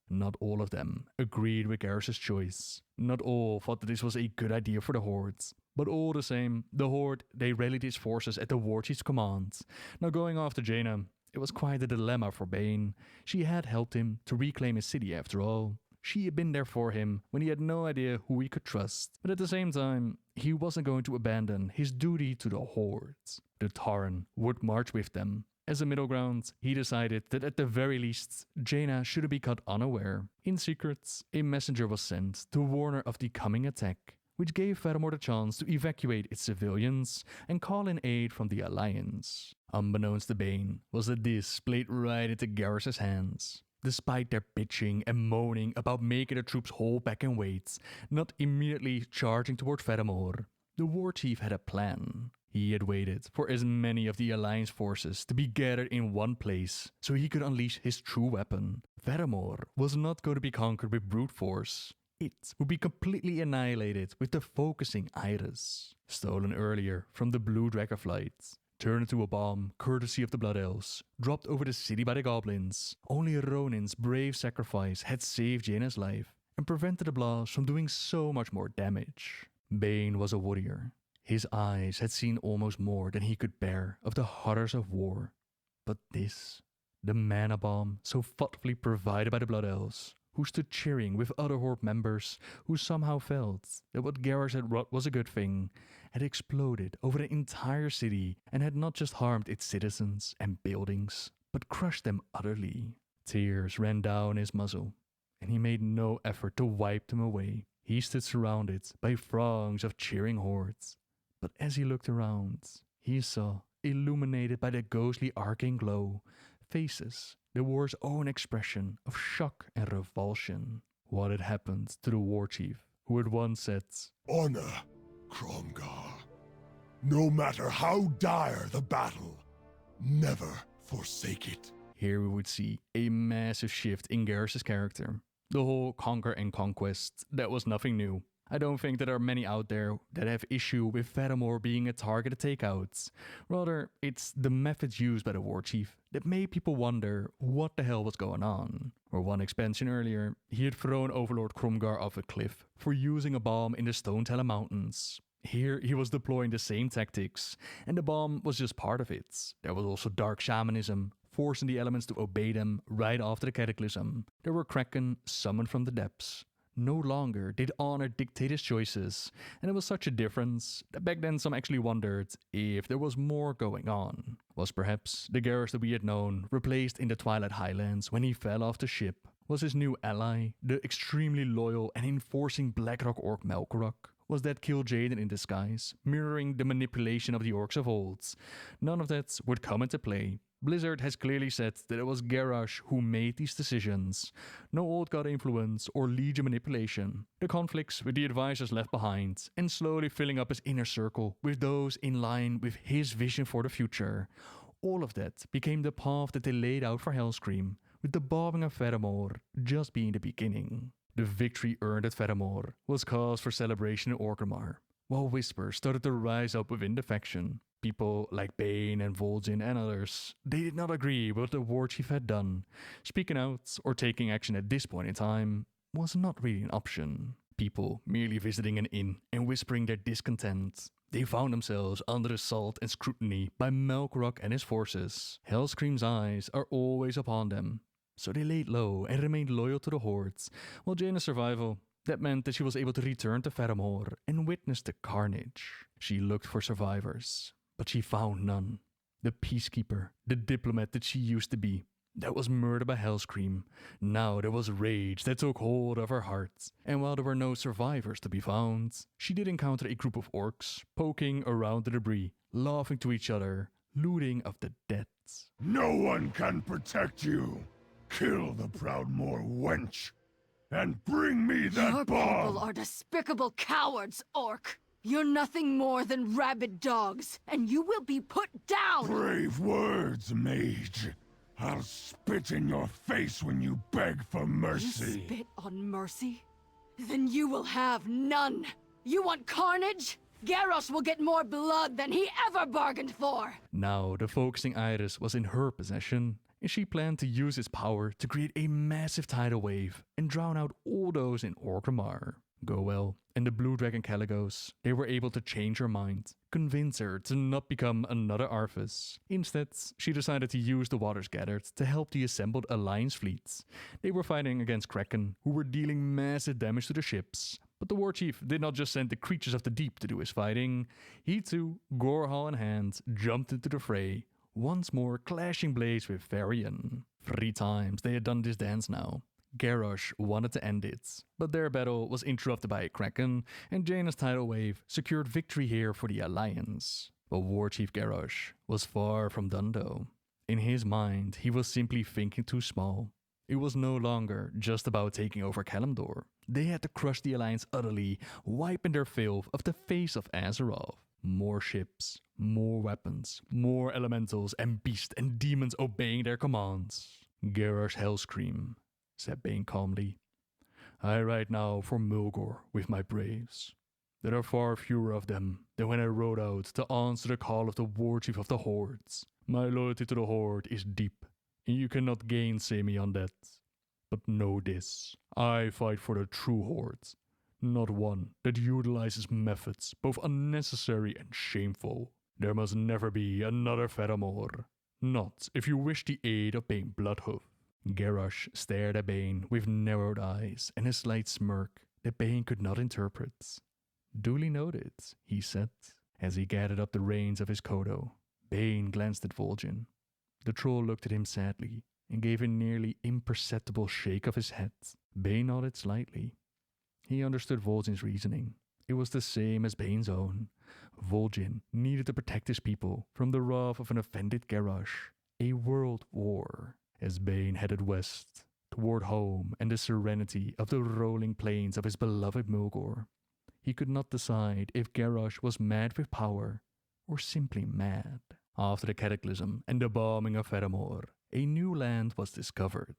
Not all of them agreed with Garrosh's choice. Not all thought that this was a good idea for the Horde. But all the same, the Horde, they rallied its forces at the Warchief's command. Now going after Jaina, it was quite a dilemma for Bane. She had helped him to reclaim his city after all. She had been there for him when he had no idea who he could trust. But at the same time, he wasn't going to abandon his duty to the Horde. The Tauren would march with them. As a middle ground, he decided that at the very least, Jaina shouldn't be caught unaware. In secret, a messenger was sent to warn her of the coming attack, which gave Faramir the chance to evacuate its civilians and call in aid from the Alliance. Unbeknownst to Bane was that this played right into Garrosh's hands. Despite their bitching and moaning about making the troops hold back and wait, not immediately charging toward Faramir, the Warchief had a plan. He had waited for as many of the Alliance forces to be gathered in one place so he could unleash his true weapon. Faramir was not going to be conquered with brute force. It would be completely annihilated with the focusing iris, stolen earlier from the Blue Dragonflight, turned into a bomb courtesy of the Blood Elves, dropped over the city by the goblins. Only Ronin's brave sacrifice had saved Jaina's life and prevented the blast from doing so much more damage. Bane was a warrior. His eyes had seen almost more than he could bear of the horrors of war. But this, the mana bomb so thoughtfully provided by the Blood Elves, who stood cheering with other Horde members who somehow felt that what Garrosh had wrought was a good thing, had exploded over the entire city and had not just harmed its citizens and buildings, but crushed them utterly. Tears ran down his muzzle, and he made no effort to wipe them away. He stood surrounded by throngs of cheering hordes. But as he looked around, he saw, illuminated by the ghostly arcane glow, faces that wore his own expression of shock and revulsion. What had happened to the Warchief, who had once said, "Honor, Cromgar. No matter how dire the battle, never forsake it." Here we would see a massive shift in Garrosh's character. The whole conquer and conquest, that was nothing new. I don't think that there are many out there that have issue with Faramir being a target to take out. Rather, it's the methods used by the Warchief that made people wonder what the hell was going on. Or one expansion earlier, he had thrown Overlord Cromgar off a cliff for using a bomb in the Stone Talon Mountains. Here he was deploying the same tactics, and the bomb was just part of it. There was also dark shamanism, forcing the elements to obey them right after the cataclysm. There were Kraken summoned from the depths. No longer did honor dictate his choices, and it was such a difference that back then some actually wondered if there was more going on. Was perhaps the Garrosh that we had known replaced in the Twilight Highlands when he fell off the ship? Was his new ally the extremely loyal and enforcing Blackrock Orc Melkorok? Was that Kil'jaeden in disguise, mirroring the manipulation of the orcs of old? None of that would come into play. Blizzard has clearly said that it was Garrosh who made these decisions. No Old God influence or Legion manipulation. The conflicts with the advisors left behind, and slowly filling up his inner circle with those in line with his vision for the future. All of that became the path that they laid out for Hellscream, with the bombing of Faramir just being the beginning. The victory earned at Faramir was cause for celebration in Orgrimmar, while whispers started to rise up within the faction. People like Bane and Vol'jin and others, they did not agree with what the Warchief had done. Speaking out or taking action at this point in time was not really an option. People merely visiting an inn and whispering their discontent. They found themselves under assault and scrutiny by Melkorok and his forces. Hellscream's eyes are always upon them, so they laid low and remained loyal to the hordes, while Jaina's survival, that meant that she was able to return to Faramor and witness the carnage. She looked for survivors, but she found none. The peacekeeper, the diplomat that she used to be, that was murdered by Hellscream. Now there was rage that took hold of her heart, and while there were no survivors to be found, she did encounter a group of orcs poking around the debris, laughing to each other, looting of the dead. No one can protect you. Kill the Proudmoore wench, and bring me that Your bomb! people are despicable cowards, Orc. You're nothing more than rabid dogs, and you will be put down! Brave words, mage. I'll spit in your face when you beg for mercy. You spit on mercy? Then you will have none. You want carnage? Garrosh will get more blood than he ever bargained for! Now the focusing iris was in her possession, and she planned to use its power to create a massive tidal wave and drown out all those in Orgrimmar. Goel and the Blue Dragon Caligos, they were able to change her mind, convince her to not become another Arthas. Instead, she decided to use the Waters Gathered to help the assembled Alliance fleets. They were fighting against Kraken, who were dealing massive damage to the ships. But the Warchief did not just send the creatures of the deep to do his fighting. He too, Gorehal in hand, jumped into the fray, once more clashing blades with Varian. 3 times they had done this dance now. Garrosh wanted to end it, but their battle was interrupted by a Kraken, and Jaina's tidal wave secured victory here for the Alliance. But Warchief Garrosh was far from done though. In his mind, he was simply thinking too small. It was no longer just about taking over Kalimdor. They had to crush the Alliance utterly, wiping their filth off the face of Azeroth. More ships, more weapons, more elementals and beasts and demons obeying their commands. Garrosh Hellscream, said Bane calmly. I ride now for Mulgore with my braves. There are far fewer of them than when I rode out to answer the call of the Warchief of the Hordes. My loyalty to the Horde is deep, and you cannot gainsay me on that. But know this, I fight for the true Horde, not one that utilizes methods both unnecessary and shameful. There must never be another Faramor, not if you wish the aid of Bane Bloodhoof. Garrosh stared at Bane with narrowed eyes and a slight smirk that Bane could not interpret. Duly noted, he said, as he gathered up the reins of his Kodo. Bane glanced at Vol'jin. The troll looked at him sadly and gave a nearly imperceptible shake of his head. Bane nodded slightly. He understood Vol'jin's reasoning. It was the same as Bane's own. Vol'jin needed to protect his people from the wrath of an offended Garrosh. A world war. As Bane headed west, toward home and the serenity of the rolling plains of his beloved Mulgore, he could not decide if Garrosh was mad with power or simply mad. After the cataclysm and the bombing of Faramor, a new land was discovered.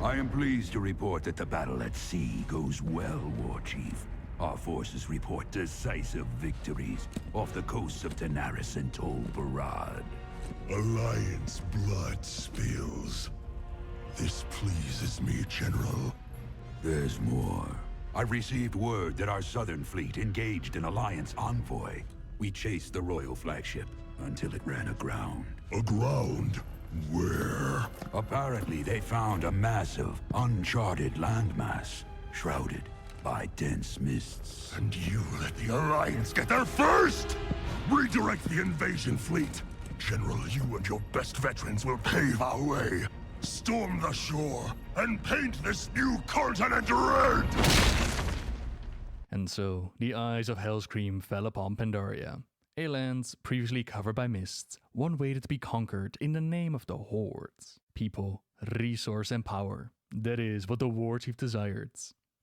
I am pleased to report that the battle at sea goes well, Warchief. Our forces report decisive victories off the coasts of Daenerys and Tol Barad. Alliance blood spills. This pleases me, General. There's more. I received word that our southern fleet engaged an Alliance envoy. We chased the royal flagship until it ran aground. Aground? Where? Apparently they found a massive, uncharted landmass, shrouded by dense mists. And you let the Alliance get there first? Redirect the invasion fleet. General, you and your best veterans will pave our way. Storm the shore and paint this new continent red! And so, the eyes of Hellscream fell upon Pandaria, a land previously covered by mist, one waited to be conquered in the name of the Hordes. People, resource and power. That is what the Warchief desired.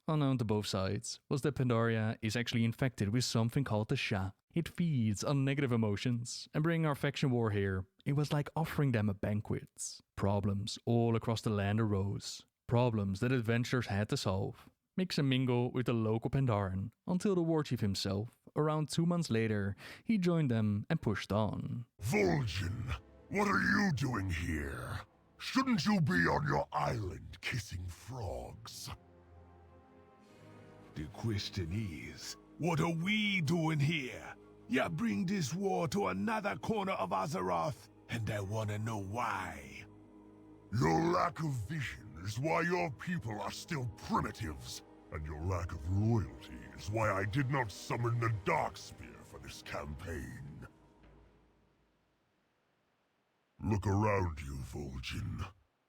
Unknown to both sides was that Pandaria is actually infected with something called the Sha. It feeds on negative emotions, and bringing our faction war here, it was like offering them a banquet. Problems all across the land arose, problems that adventurers had to solve. Mix and mingle with the local Pandaren, until the Warchief himself, Around 2 months later, he joined them and pushed on. Vol'jin, what are you doing here? Shouldn't you be on your island kissing frogs? The question is, what are we doing here? You bring this war to another corner of Azeroth, and I want to know why. Your lack of vision is why your people are still primitives, and your lack of loyalty is why I did not summon the Darkspear for this campaign. Look around you, Vol'jin.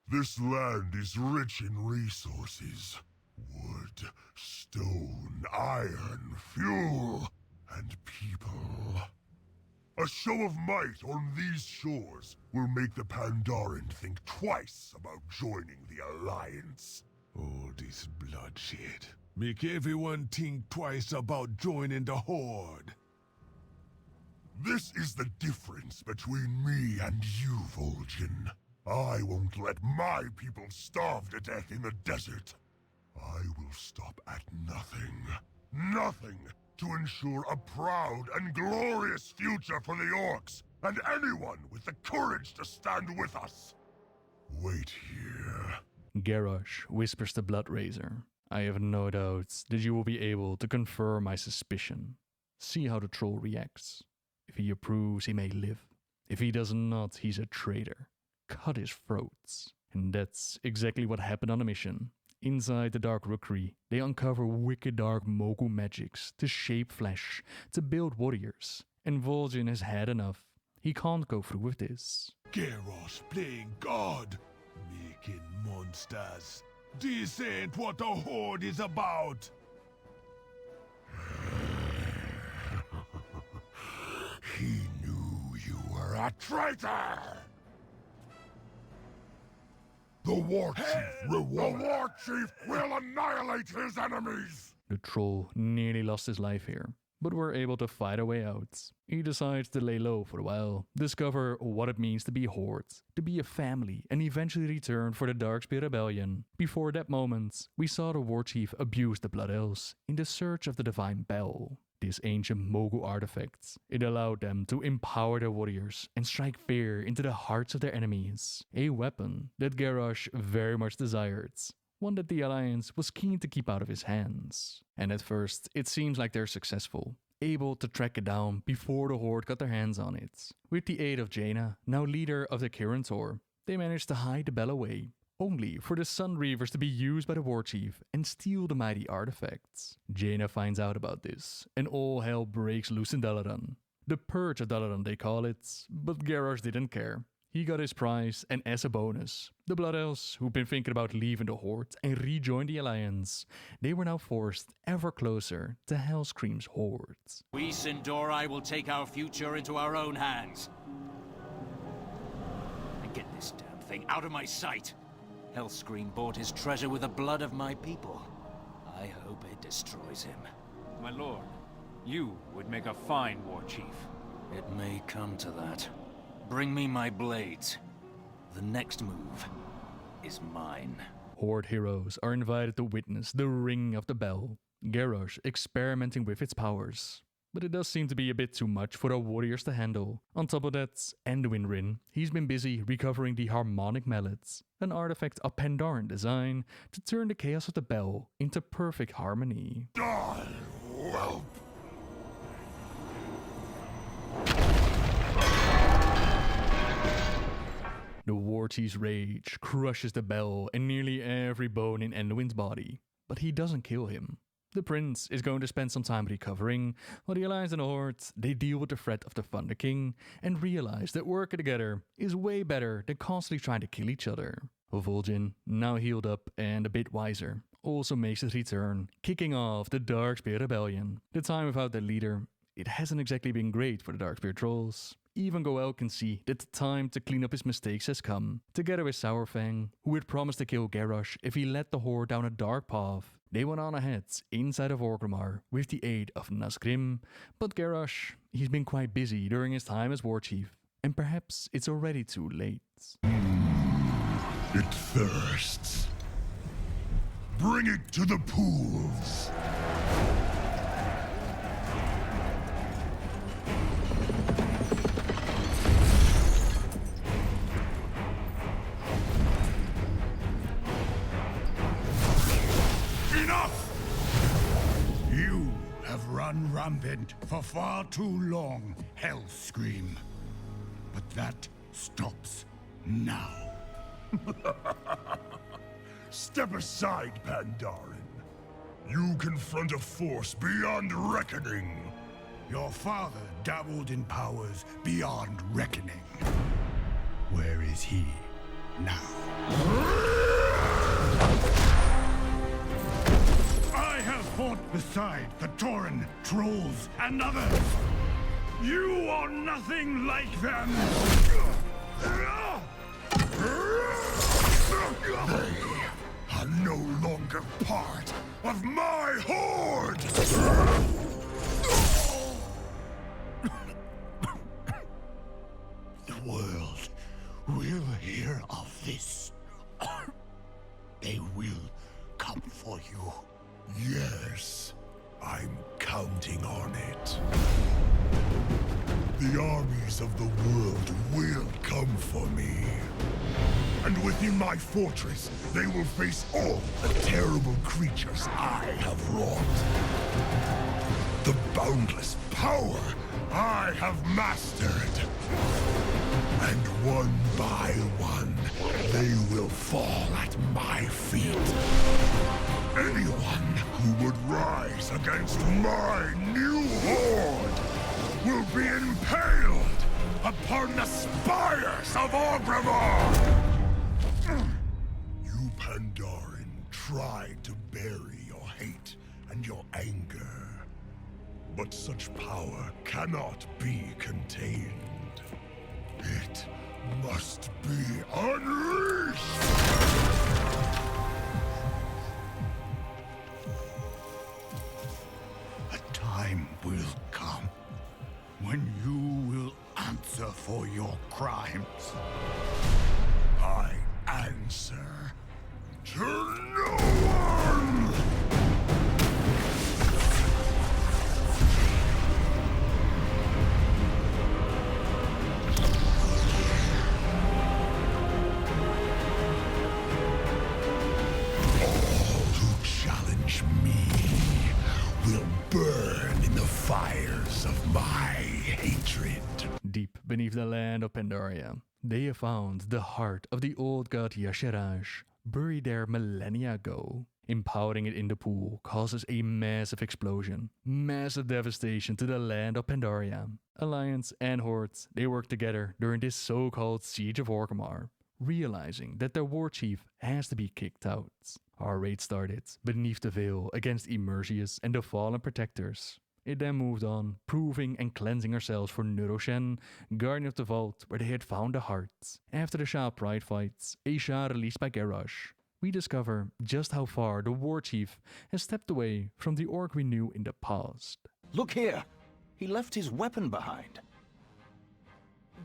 This land is rich in resources. Wood, stone, iron, fuel, and people. A show of might on these shores will make the Pandaren think twice about joining the Alliance. All this bloodshed make everyone think twice about joining the Horde. This is the difference between me and you, Vol'jin. I won't let my people starve to death in the desert. I will stop at nothing. Nothing to ensure a proud and glorious future for the Orcs and anyone with the courage to stand with us. Wait here. Garrosh whispers to Bloodraiser. I have no doubt that you will be able to confirm my suspicion. See how the troll reacts. If he approves, he may live. If he does not, he's a traitor. Cut his throats. And that's exactly what happened on the mission. Inside the Dark Rookery, they uncover wicked dark Mogu magics to shape flesh, to build warriors. And Vol'jin has had enough. He can't go through with this. Garrosh playing God, making monsters. This ain't what the Horde is about. He knew you were a traitor! The Warchief will annihilate his enemies! The troll nearly lost his life here, but were able to fight a way out. He decides to lay low for a while, discover what it means to be a horde, to be a family, and eventually return for the Darkspear Rebellion. Before that moment, we saw the Warchief abuse the Blood Elves in the search of the Divine Bell. This ancient Mogu artifact. It allowed them to empower their warriors and strike fear into the hearts of their enemies. A weapon that Garrosh very much desired. One that the Alliance was keen to keep out of his hands. And at first, it seems like they're successful, able to track it down before the Horde got their hands on it. With the aid of Jaina, now leader of the Cairne, they managed to hide the bell away, only for the Sun Reavers to be used by the Warchief and steal the mighty artifacts. Jaina finds out about this, and all hell breaks loose in Durotan. The Purge of Durotan they call it, but Garrosh didn't care. He got his prize, and as a bonus, the Blood Elves, who'd been thinking about leaving the Horde and rejoin the Alliance, they were now forced ever closer to Hellscream's Horde. We Sindori will take our future into our own hands. And get this damn thing out of my sight. Hellscream bought his treasure with the blood of my people. I hope it destroys him. My lord, you would make a fine Warchief. It may come to that. Bring me my blades. The next move is mine. Horde heroes are invited to witness the ring of the bell, Garrosh experimenting with its powers. But it does seem to be a bit too much for our warriors to handle. On top of that, Anduin Rin, he's been busy recovering the Harmonic Mallet, an artifact of Pandaren design to turn the chaos of the bell into perfect harmony. Die, whelp! The Warchief's rage crushes the bell and nearly every bone in Anduin's body, but he doesn't kill him. The prince is going to spend some time recovering, while the Alliance and the Horde, they deal with the threat of the Thunder King and realize that working together is way better than constantly trying to kill each other. Vol'jin, now healed up and a bit wiser, also makes his return, kicking off the Darkspear Rebellion. The time without their leader, it hasn't exactly been great for the Darkspear trolls. Even Goel can see that the time to clean up his mistakes has come. Together with Sourfang, who had promised to kill Garrosh if he led the Horde down a dark path, they went on ahead inside of Orgrimmar with the aid of Nazgrim. But Garrosh, he's been quite busy during his time as Warchief, and perhaps it's already too late. It thirsts. Bring it to the pools. run rampant for far too long, Hellscream. But that stops now. Step aside, Pandarin. You confront a force beyond reckoning. Your father dabbled in powers beyond reckoning. Where is he now? I have fought beside the Tauren, trolls, and others. You are nothing like them. They are no longer part of my horde! The world will hear of this. They will come for you. Yes, I'm counting on it. The armies of the world will come for me. And within my fortress, they will face all the terrible creatures I have wrought. The boundless power I have mastered. And one by one, they will fall at my feet. Anyone who would rise against my new horde will be impaled upon the spires of Orgrimmar! You Pandarin tried to bury your hate and your anger. But such power cannot be contained. It must be unleashed! A time will come when you will answer for your crimes. I answer to no one! All who challenge me will burn in the fires of my hatred. Deep beneath the land of Pandaria, they have found the heart of the old god Y'Shaarj, buried there millennia ago. Impounding it in the pool causes a massive explosion, massive devastation to the land of Pandaria. Alliance and Hordes, they work together during this so-called Siege of Orgrimmar, realizing that their warchief has to be kicked out. Our raid started beneath the veil against Immersius and the Fallen Protectors. It then moved on, proving and cleansing ourselves for Ner'zhul, guardian of the vault where they had found the heart. After the Shah Pride fights, a Shah released by Garrosh, we discover just how far the warchief has stepped away from the orc we knew in the past. Look here! He left his weapon behind.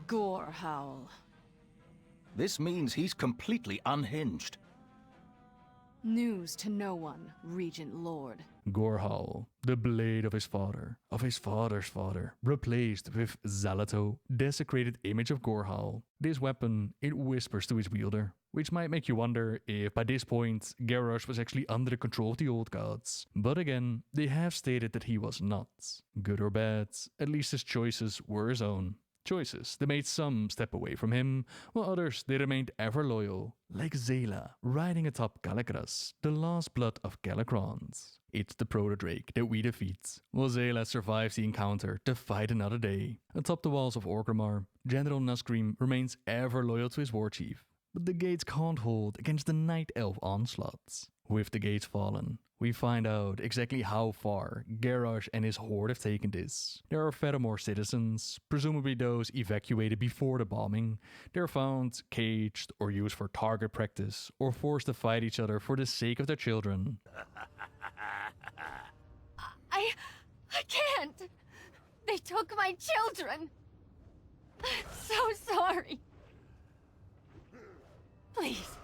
Gore howl. This means he's completely unhinged. News to no one, Regent Lord. Gorhal, the blade of his father's father, replaced with Zalato, desecrated image of Gorhal. This weapon, it whispers to its wielder, which might make you wonder if by this point Garrosh was actually under the control of the old gods. But again, they have stated that he was not. Good or bad, at least his choices were his own. Choices that made some step away from him, while others they remained ever loyal, like Zayla riding atop Galagras, the last blood of Galakrons. It's the proto-drake that we defeat, while Zayla survives the encounter to fight another day. Atop the walls of Orgrimmar, General Hellscream remains ever loyal to his warchief, but the gates can't hold against the Night Elf onslaughts. With the gates fallen, we find out exactly how far Garrosh and his horde have taken this. There are furthermore citizens, presumably those evacuated before the bombing. They're found caged or used for target practice or forced to fight each other for the sake of their children. I can't! They took my children! I'm so sorry. Please,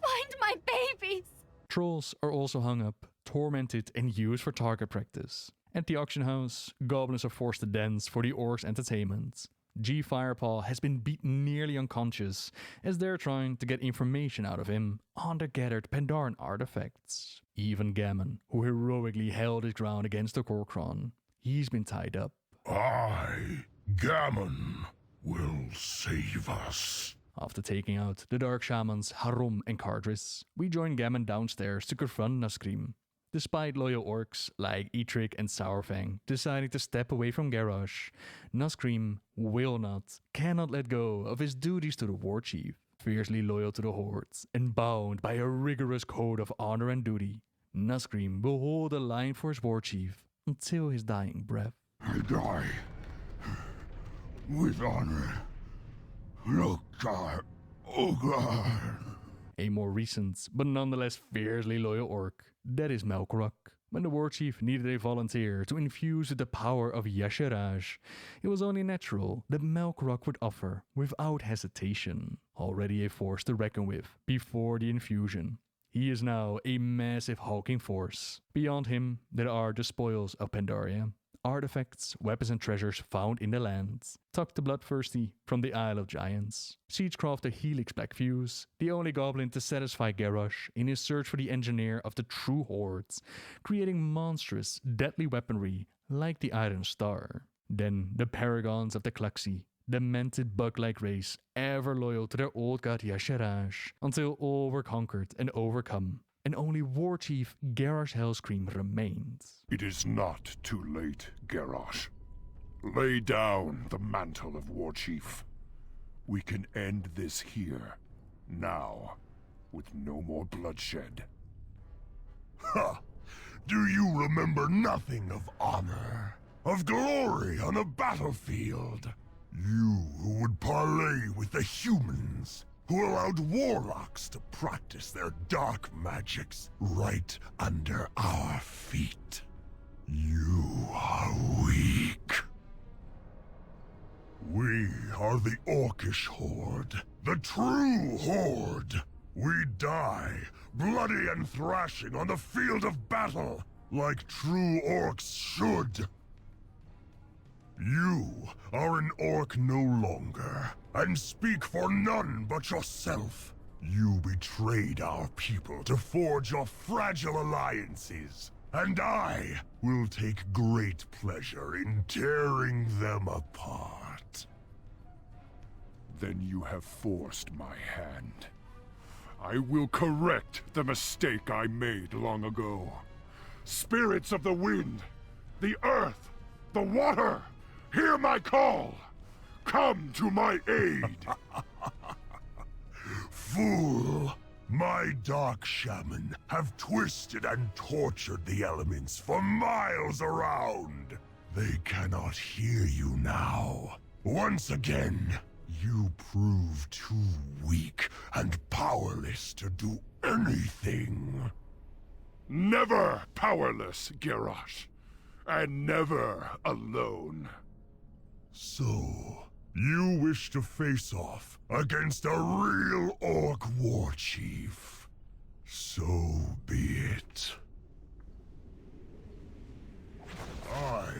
find my babies! Trolls are also hung up, tormented and used for target practice. At the auction house, goblins are forced to dance for the orcs' entertainment. G. Firepaw has been beaten nearly unconscious as they're trying to get information out of him on the gathered Pandaran artifacts. Even Gammon, who heroically held his ground against the Kor'kron, he's been tied up. I, Gammon, will save us. After taking out the Dark Shamans Harum and Cardris, we join Gammon downstairs to confront Hellscream. Despite loyal orcs like Eitric and Sourfang deciding to step away from Garrosh, Hellscream cannot let go of his duties to the Warchief. Fiercely loyal to the Hordes and bound by a rigorous code of honor and duty, Hellscream will hold the line for his Warchief until his dying breath. I die with honor. Look, God. Oh, God. A more recent, but nonetheless fiercely loyal orc, that is Melkorok. When the Warchief needed a volunteer to infuse with the power of Y'Shaarj, it was only natural that Melkorok would offer without hesitation. Already a force to reckon with before the infusion, he is now a massive hulking force. Beyond him, there are the spoils of Pandaria, artifacts, weapons and treasures found in the lands, tucked the bloodthirsty from the Isle of Giants, Siegecrafter Helix Black Fuse, the only goblin to satisfy Garrosh in his search for the engineer of the true hordes, creating monstrous, deadly weaponry like the Iron Star. Then the paragons of the Kluxi, the mented bug-like race ever loyal to their old god Y'Shaarj, until all were conquered and overcome, and only Warchief Garrosh Hellscream remains. It is not too late, Garrosh. Lay down the mantle of Warchief. We can end this here, now, with no more bloodshed. Ha! Do you remember nothing of honor, of glory on a battlefield? You who would parley with the humans, who allowed warlocks to practice their dark magics right under our feet. You are weak. We are the Orcish Horde, the true Horde. We die, bloody and thrashing on the field of battle, like true orcs should. You are an orc no longer, and speak for none but yourself. You betrayed our people to forge your fragile alliances, and I will take great pleasure in tearing them apart. Then you have forced my hand. I will correct the mistake I made long ago. Spirits of the wind, the earth, the water, hear my call! Come to my aid! Fool! My dark shaman have twisted and tortured the elements for miles around. They cannot hear you now. Once again, you prove too weak and powerless to do anything. Never powerless, Garrosh. And never alone. So, you wish to face off against a real orc warchief. So be it. I,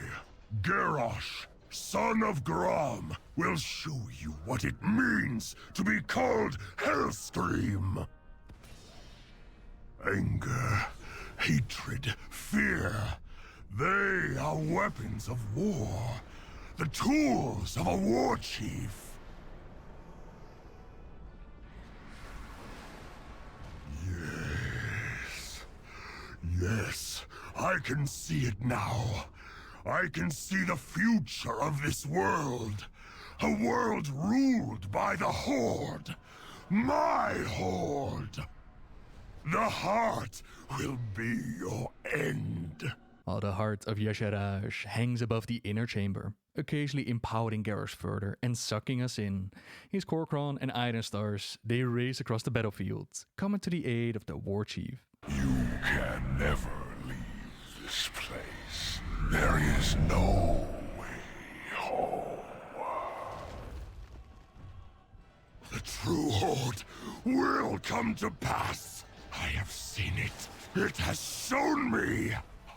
Garrosh, son of Grom, will show you what it means to be called Hellscream. Anger, hatred, fear, they are weapons of war. The tools of a warchief. Yes, I can see it now. I can see the future of this world. A world ruled by the Horde. My Horde. The heart will be your end. While the heart of Y'Shaarj hangs above the inner chamber, occasionally empowering Garrosh further and sucking us in, his Kor'kron and Iron Stars, they race across the battlefield, coming to the aid of the Warchief. You can never leave this place. There is no way home. The true Horde will come to pass. I have seen it. It has shown me.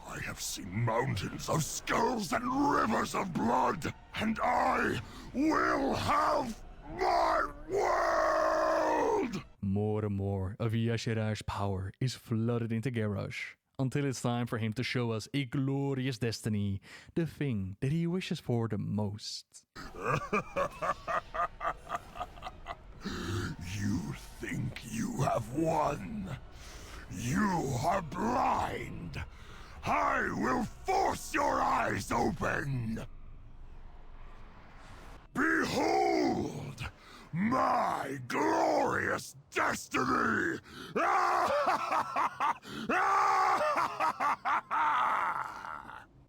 I have seen mountains of skulls and rivers of blood, and I will have my world! More and more of Y'Shaarj's power is flooded into Garrosh. until it's time for him to show us a glorious destiny, the thing that he wishes for the most. You think you have won? You are blind! I will force your eyes open! Behold! My glorious destiny!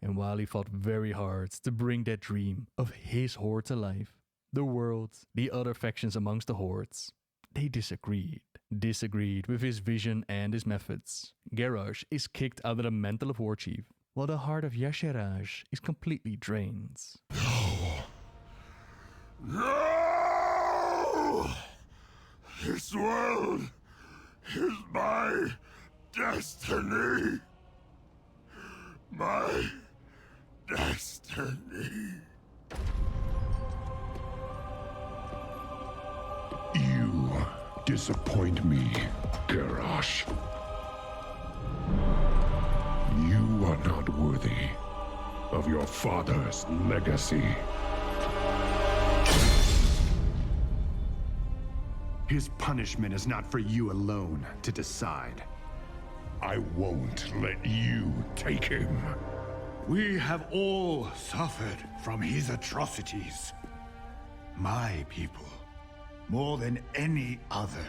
And while he fought very hard to bring that dream of his horde to life, the world, the other factions amongst the hordes, they disagreed. Disagreed with his vision and his methods. Garrosh is kicked out of the mantle of Warchief, while the heart of Y'Shaarj is completely drained. No! This world is my destiny. My destiny. You disappoint me, Garrosh. You are not worthy of your father's legacy. His punishment is not for you alone to decide. I won't let you take him. We have all suffered from his atrocities. My people, more than any other.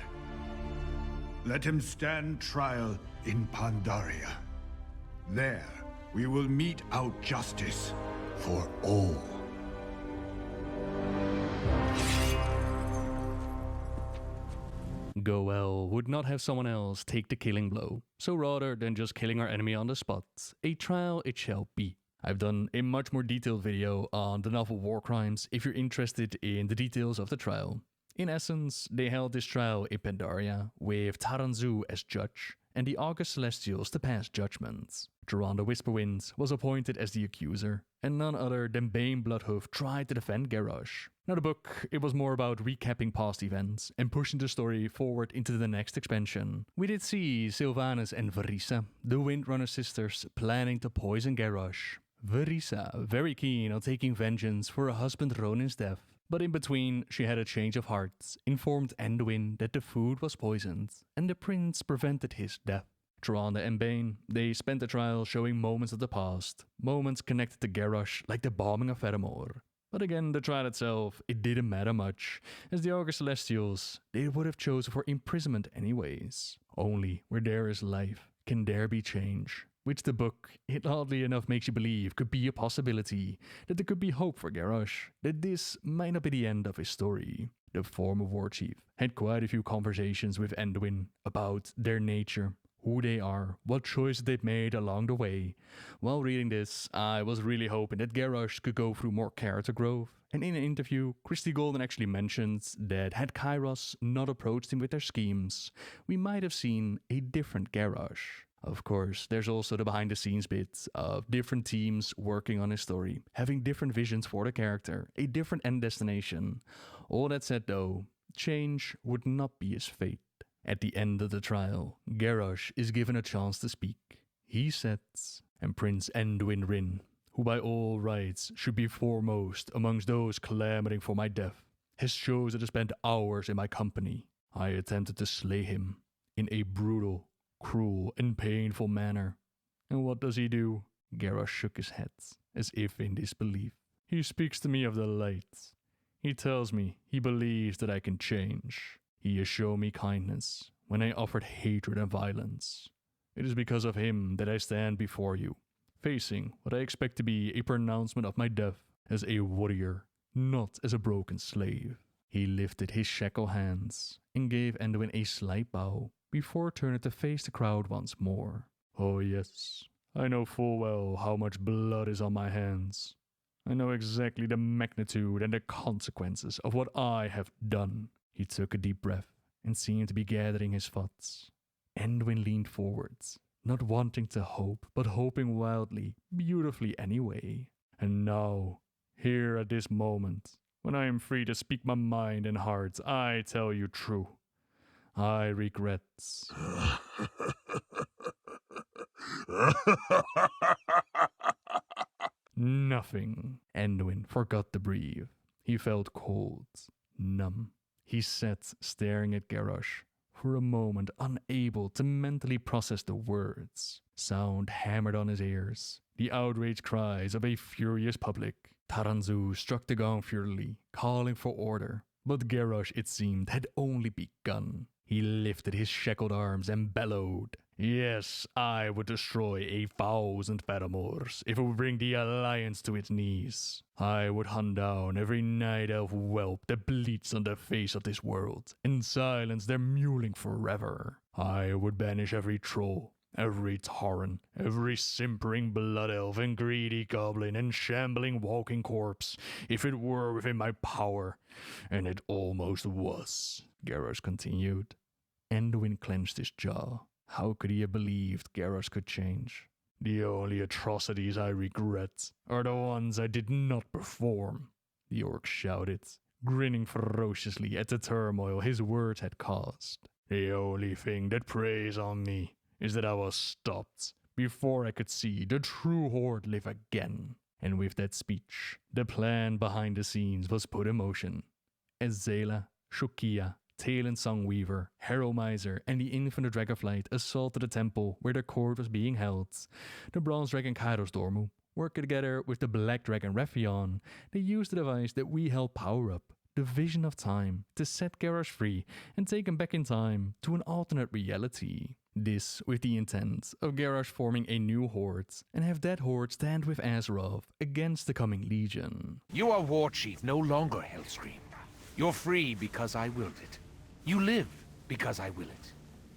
Let him stand trial in Pandaria. There, we will mete out justice for all. Goel would not have someone else take the killing blow, so rather than just killing our enemy on the spot, a trial it shall be. I've done a much more detailed video on the novel War Crimes if you're interested in the details of the trial. In essence, they held this trial in Pandaria, with Taranzu as judge, and the August Celestials to pass judgment. Durotan the Whisperwind was appointed as the accuser, and none other than Bane Bloodhoof tried to defend Garrosh. Now the book, it was more about recapping past events and pushing the story forward into the next expansion. We did see Sylvanas and Verisa, the Windrunner sisters, planning to poison Garrosh. Verisa, very keen on taking vengeance for her husband Ronin's death. But in between, she had a change of heart, informed Anduin that the food was poisoned, and the prince prevented his death. Durotan and Bane, they spent the trial showing moments of the past, moments connected to Garrosh like the bombing of Fedamore. But again, the trial itself, it didn't matter much, as the August Celestials, they would have chosen for imprisonment anyways. Only where there is life can there be change. Which the book, it oddly enough makes you believe could be a possibility, that there could be hope for Garrosh, that this might not be the end of his story. The former Warchief had quite a few conversations with Anduin about their nature, who they are, what choices they've made along the way. While reading this, I was really hoping that Garrosh could go through more character growth, and in an interview, Christy Gul'dan actually mentioned that had Kairos not approached him with their schemes, we might have seen a different Garrosh. Of course, there's also the behind-the-scenes bits of different teams working on his story, having different visions for the character, a different end destination. All that said though, change would not be his fate. At the end of the trial, Garrosh is given a chance to speak. He says, and Prince Anduin Rin, who by all rights should be foremost amongst those clamoring for my death, has chosen to spend hours in my company. I attempted to slay him in a brutal, cruel and painful manner. And what does he do? Garrosh shook his head, as if in disbelief. He speaks to me of the light. He tells me he believes that I can change. He has shown me kindness when I offered hatred and violence. It is because of him that I stand before you, facing what I expect to be a pronouncement of my death as a warrior, not as a broken slave. He lifted his shackled hands and gave Anduin a slight bow, before turning to face the crowd once more. Oh yes, I know full well how much blood is on my hands. I know exactly the magnitude and the consequences of what I have done. He took a deep breath and seemed to be gathering his thoughts. Anduin leaned forwards, not wanting to hope, but hoping wildly, beautifully anyway. And now, here at this moment, when I am free to speak my mind and heart, I tell you true. I regret. Nothing. Anduin forgot to breathe. He felt cold, numb. He sat staring at Garrosh, for a moment unable to mentally process the words. Sound hammered on his ears, the outraged cries of a furious public. Taranzu struck the gong furiously, calling for order, but Garrosh, it seemed, had only begun. He lifted his shackled arms and bellowed. Yes, I would destroy 1,000 paramours if it would bring the Alliance to its knees. I would hunt down every night elf whelp that bleats on the face of this world and silence their mewling forever. I would banish every troll, every tauren, every simpering blood elf and greedy goblin and shambling walking corpse if it were within my power, and it almost was, Garrosh continued. Anduin clenched his jaw. How could he have believed Garrosh could change? The only atrocities I regret are the ones I did not perform, the orc shouted, grinning ferociously at the turmoil his words had caused. The only thing that preys on me is that I was stopped before I could see the true horde live again. And with that speech, the plan behind the scenes was put in motion. As Zela, Shokia, Talon Songweaver, Harrowmiser, and the Infinite Dragonflight assaulted the temple where the court was being held, the Bronze Dragon Kairos Dormu, working together with the Black Dragon Rephion, they used the device that we held power up, the Vision of Time, to set Garrosh free and take him back in time to an alternate reality. This with the intent of Garrosh forming a new horde and have that horde stand with Azeroth against the coming Legion. You are Warchief, no longer Hellscream. You're free because I willed it. You live because I will it.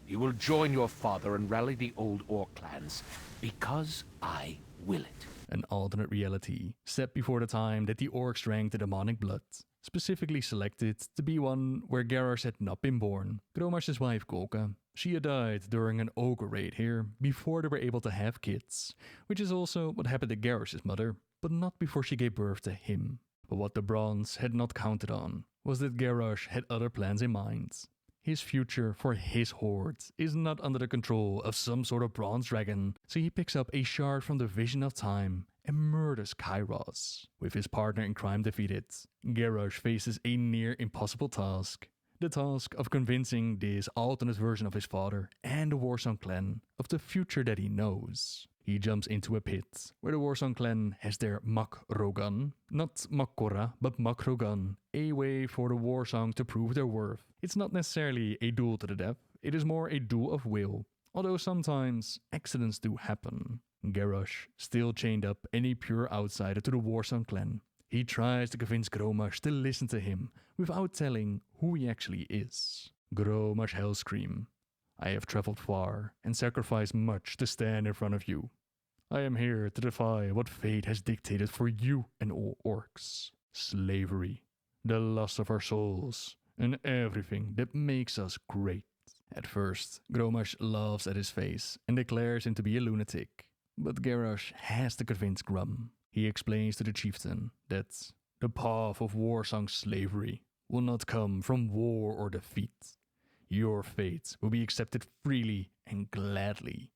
You will join your father and rally the old orc clans because I will it. An alternate reality set before the time that the orcs drank the demonic blood, specifically selected to be one where Garrosh had not been born. Grommash's wife Golka, she had died during an ogre raid here before they were able to have kids, which is also what happened to Garrosh's mother, but not before she gave birth to him. But what the Bronze had not counted on was that Garrosh had other plans in mind. His future for his horde is not under the control of some sort of bronze dragon, so he picks up a shard from the Vision of Time and murders Kairos. With his partner in crime defeated, Garrosh faces a near impossible task. The task of convincing this alternate version of his father and the Warsong clan of the future that he knows. He jumps into a pit where the Warsong clan has their Makrogun, not Makora, but Makrogun, a way for the Warsong to prove their worth. It's not necessarily a duel to the death, it is more a duel of will, although sometimes accidents do happen. Garrosh, still chained up and a pure outsider to the Warsong clan, he tries to convince Grommash to listen to him without telling who he actually is. Grommash Hellscream, I have traveled far and sacrificed much to stand in front of you. I am here to defy what fate has dictated for you and all orcs. Slavery, the loss of our souls, and everything that makes us great. At first, Grommash laughs at his face and declares him to be a lunatic. But Garrosh has to convince Grum. He explains to the chieftain that the path of Warsong slavery will not come from war or defeat. Your fate will be accepted freely and gladly,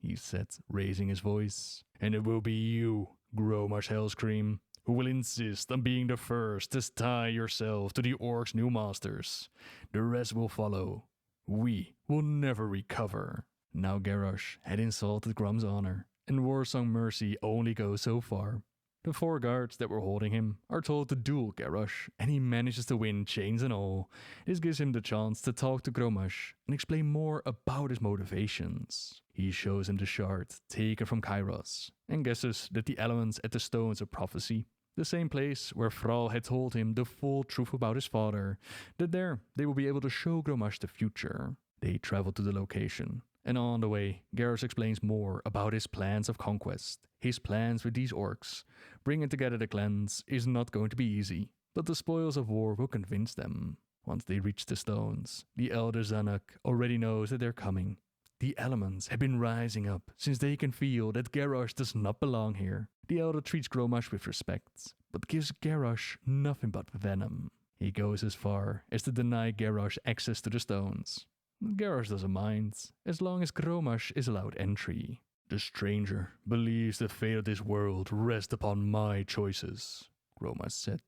he said, raising his voice. And it will be you, Grommash Hellscream, who will insist on being the first to tie yourself to the orcs' new masters. The rest will follow. We will never recover. Now Garrosh had insulted Grum's honor, and Warsong mercy only goes so far. The 4 guards that were holding him are told to duel Garrosh, and he manages to win chains and all. This gives him the chance to talk to Grommash and explain more about his motivations. He shows him the shard taken from Kairos, and guesses that the elements at the Stones of Prophecy, the same place where Thrall had told him the full truth about his father, that there they will be able to show Grommash the future. They travel to the location, and on the way, Garrosh explains more about his plans of conquest. His plans with these orcs. Bringing together the clans is not going to be easy, but the spoils of war will convince them. Once they reach the stones, the elder Zanuck already knows that they're coming. The elements have been rising up since they can feel that Garrosh does not belong here. The elder treats Grommash with respect, but gives Garrosh nothing but venom. He goes as far as to deny Garrosh access to the stones. Garrosh doesn't mind, as long as Grommash is allowed entry. The stranger believes the fate of this world rests upon my choices, Grommash said,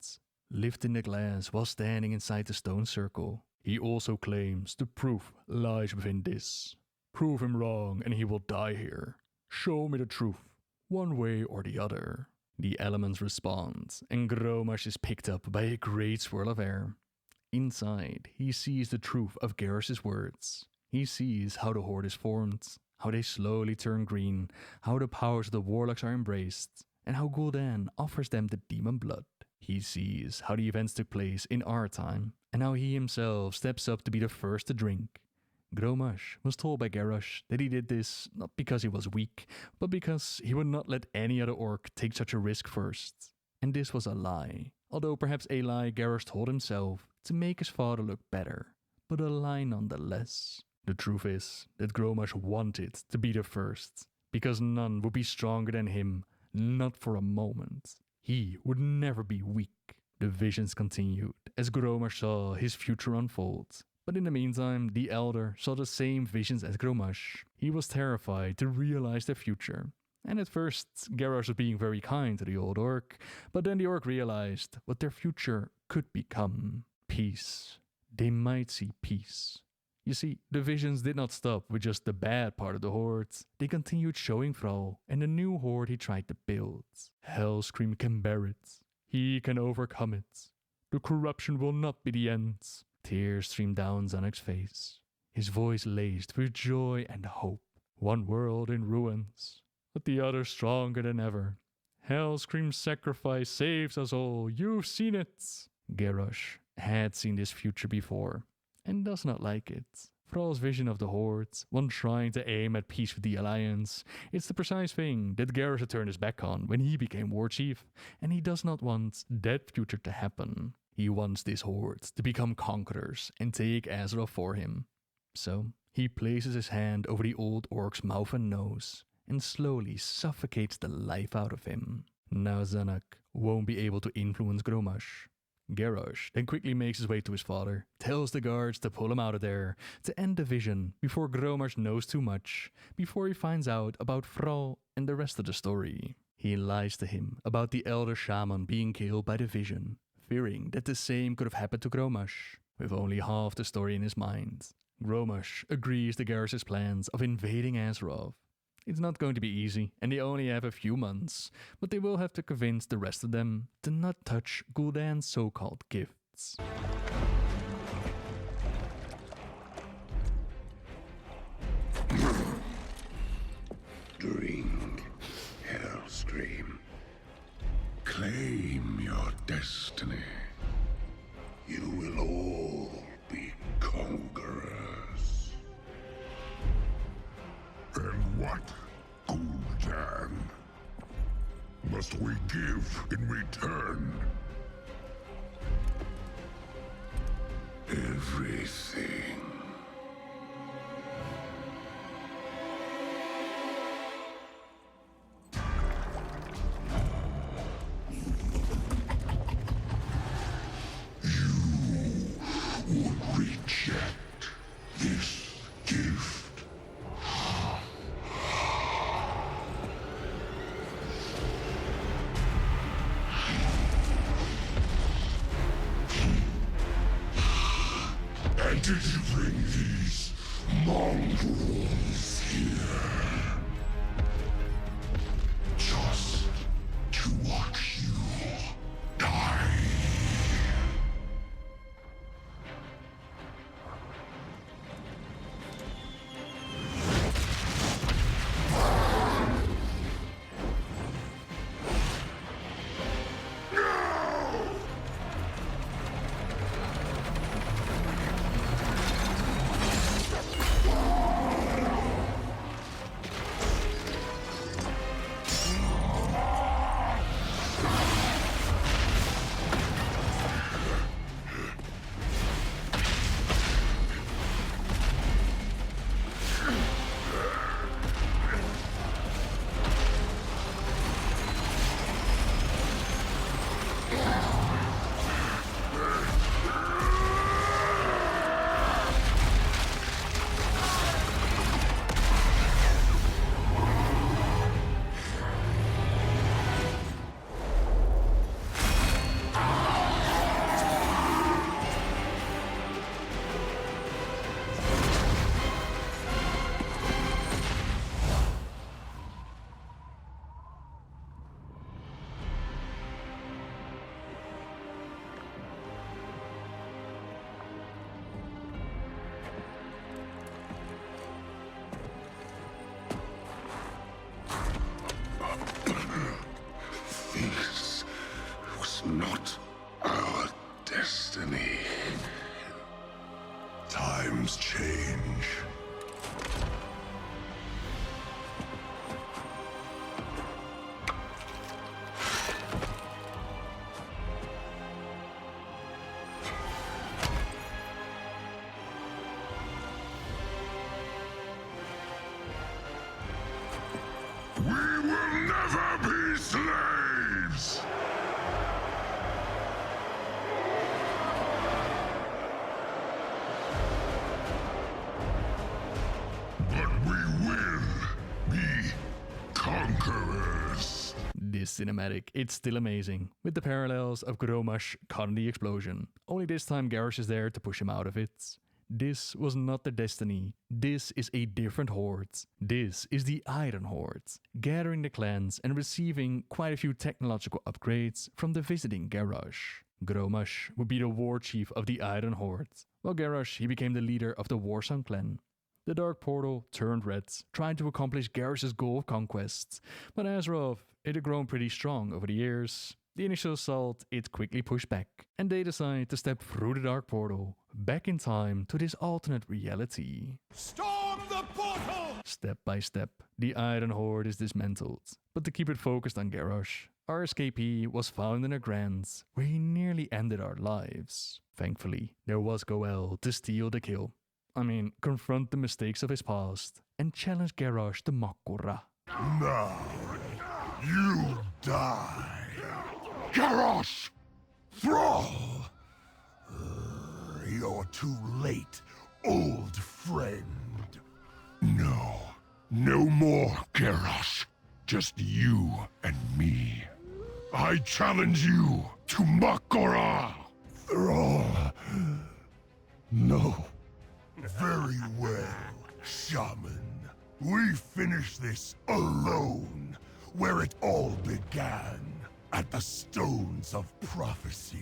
lifting the glass while standing inside the stone circle. He also claims the proof lies within this. Prove him wrong and he will die here. Show me the truth, one way or the other. The elements respond, and Grommash is picked up by a great swirl of air. Inside, he sees the truth of Garrosh's words. He sees how the Horde is formed, how they slowly turn green, how the powers of the warlocks are embraced, and how Gul'dan offers them the demon blood. He sees how the events took place in our time, and how he himself steps up to be the first to drink. Grommash was told by Garrosh that he did this not because he was weak, but because he would not let any other orc take such a risk first. And this was a lie, although perhaps a lie Garrosh told himself to make his father look better, but a lie nonetheless. The truth is that Grommash wanted to be the first, because none would be stronger than him, not for a moment. He would never be weak. The visions continued as Grommash saw his future unfold. But in the meantime, the Elder saw the same visions as Grommash. He was terrified to realize their future. And at first, Garrosh was being very kind to the old orc, but then the orc realized what their future could become. Peace. They might see peace. You see, the visions did not stop with just the bad part of the Horde. They continued showing Thrall and the new Horde he tried to build. Hellscream can bear it. He can overcome it. The corruption will not be the end. Tears streamed down Zanak's face, his voice laced with joy and hope. One world in ruins, but the other stronger than ever. Hellscream's sacrifice saves us all. You've seen it. Garrosh had seen this future before, and does not like it. Thrall's vision of the Horde, one trying to aim at peace with the Alliance, it's the precise thing that Garrosh had turned his back on when he became Warchief, and he does not want that future to happen. He wants this Horde to become conquerors and take Azeroth for him. So he places his hand over the old orc's mouth and nose, and slowly suffocates the life out of him. Now Zanak won't be able to influence Grommash. Garrosh then quickly makes his way to his father, tells the guards to pull him out of there, to end the vision before Grommash knows too much, before he finds out about Thrall and the rest of the story. He lies to him about the elder shaman being killed by the vision, fearing that the same could have happened to Grommash, with only half the story in his mind. Grommash agrees to Garrosh's plans of invading Azeroth. It's not going to be easy, and they only have a few months, but they will have to convince the rest of them to not touch Gul'dan's so-called gifts. Drink, Hellscream. Claim your destiny. You will all be conquerors. And what, Gul'dan, must we give in return? Everything. You would reject this gift. And did you bring these mongrels here just to watch you die? We will never be slaves! But we will be conquerors. This cinematic, it's still amazing, with the parallels of Grommash caught in the explosion. Only this time Garrosh is there to push him out of it. This was not their destiny. This is a different horde. This is the Iron Horde, gathering the clans and receiving quite a few technological upgrades from the visiting Garrosh. Grommash would be the war chief of the Iron Horde, while Garrosh he became the leader of the Warsong clan. The Dark Portal turned red, trying to accomplish Garrosh's goal of conquest, but Azeroth it had grown pretty strong over the years. The initial assault it quickly pushed back, and they decide to step through the Dark Portal, back in time to this alternate reality. Storm the portal! Step by step, the Iron Horde is dismantled, but to keep it focused on Garrosh, our escapee was found in a grant where he nearly ended our lives. Thankfully, there was Goel to steal the kill. Confront the mistakes of his past and challenge Garrosh to Mak'gora. Now, you die. Garrosh! Thrall! You're too late, old friend. No. No more, Garrosh. Just you and me. I challenge you to Mak'gora! Thrall. No. Very well, Shaman. We finish this alone, where it all began, at the Stones of Prophecy.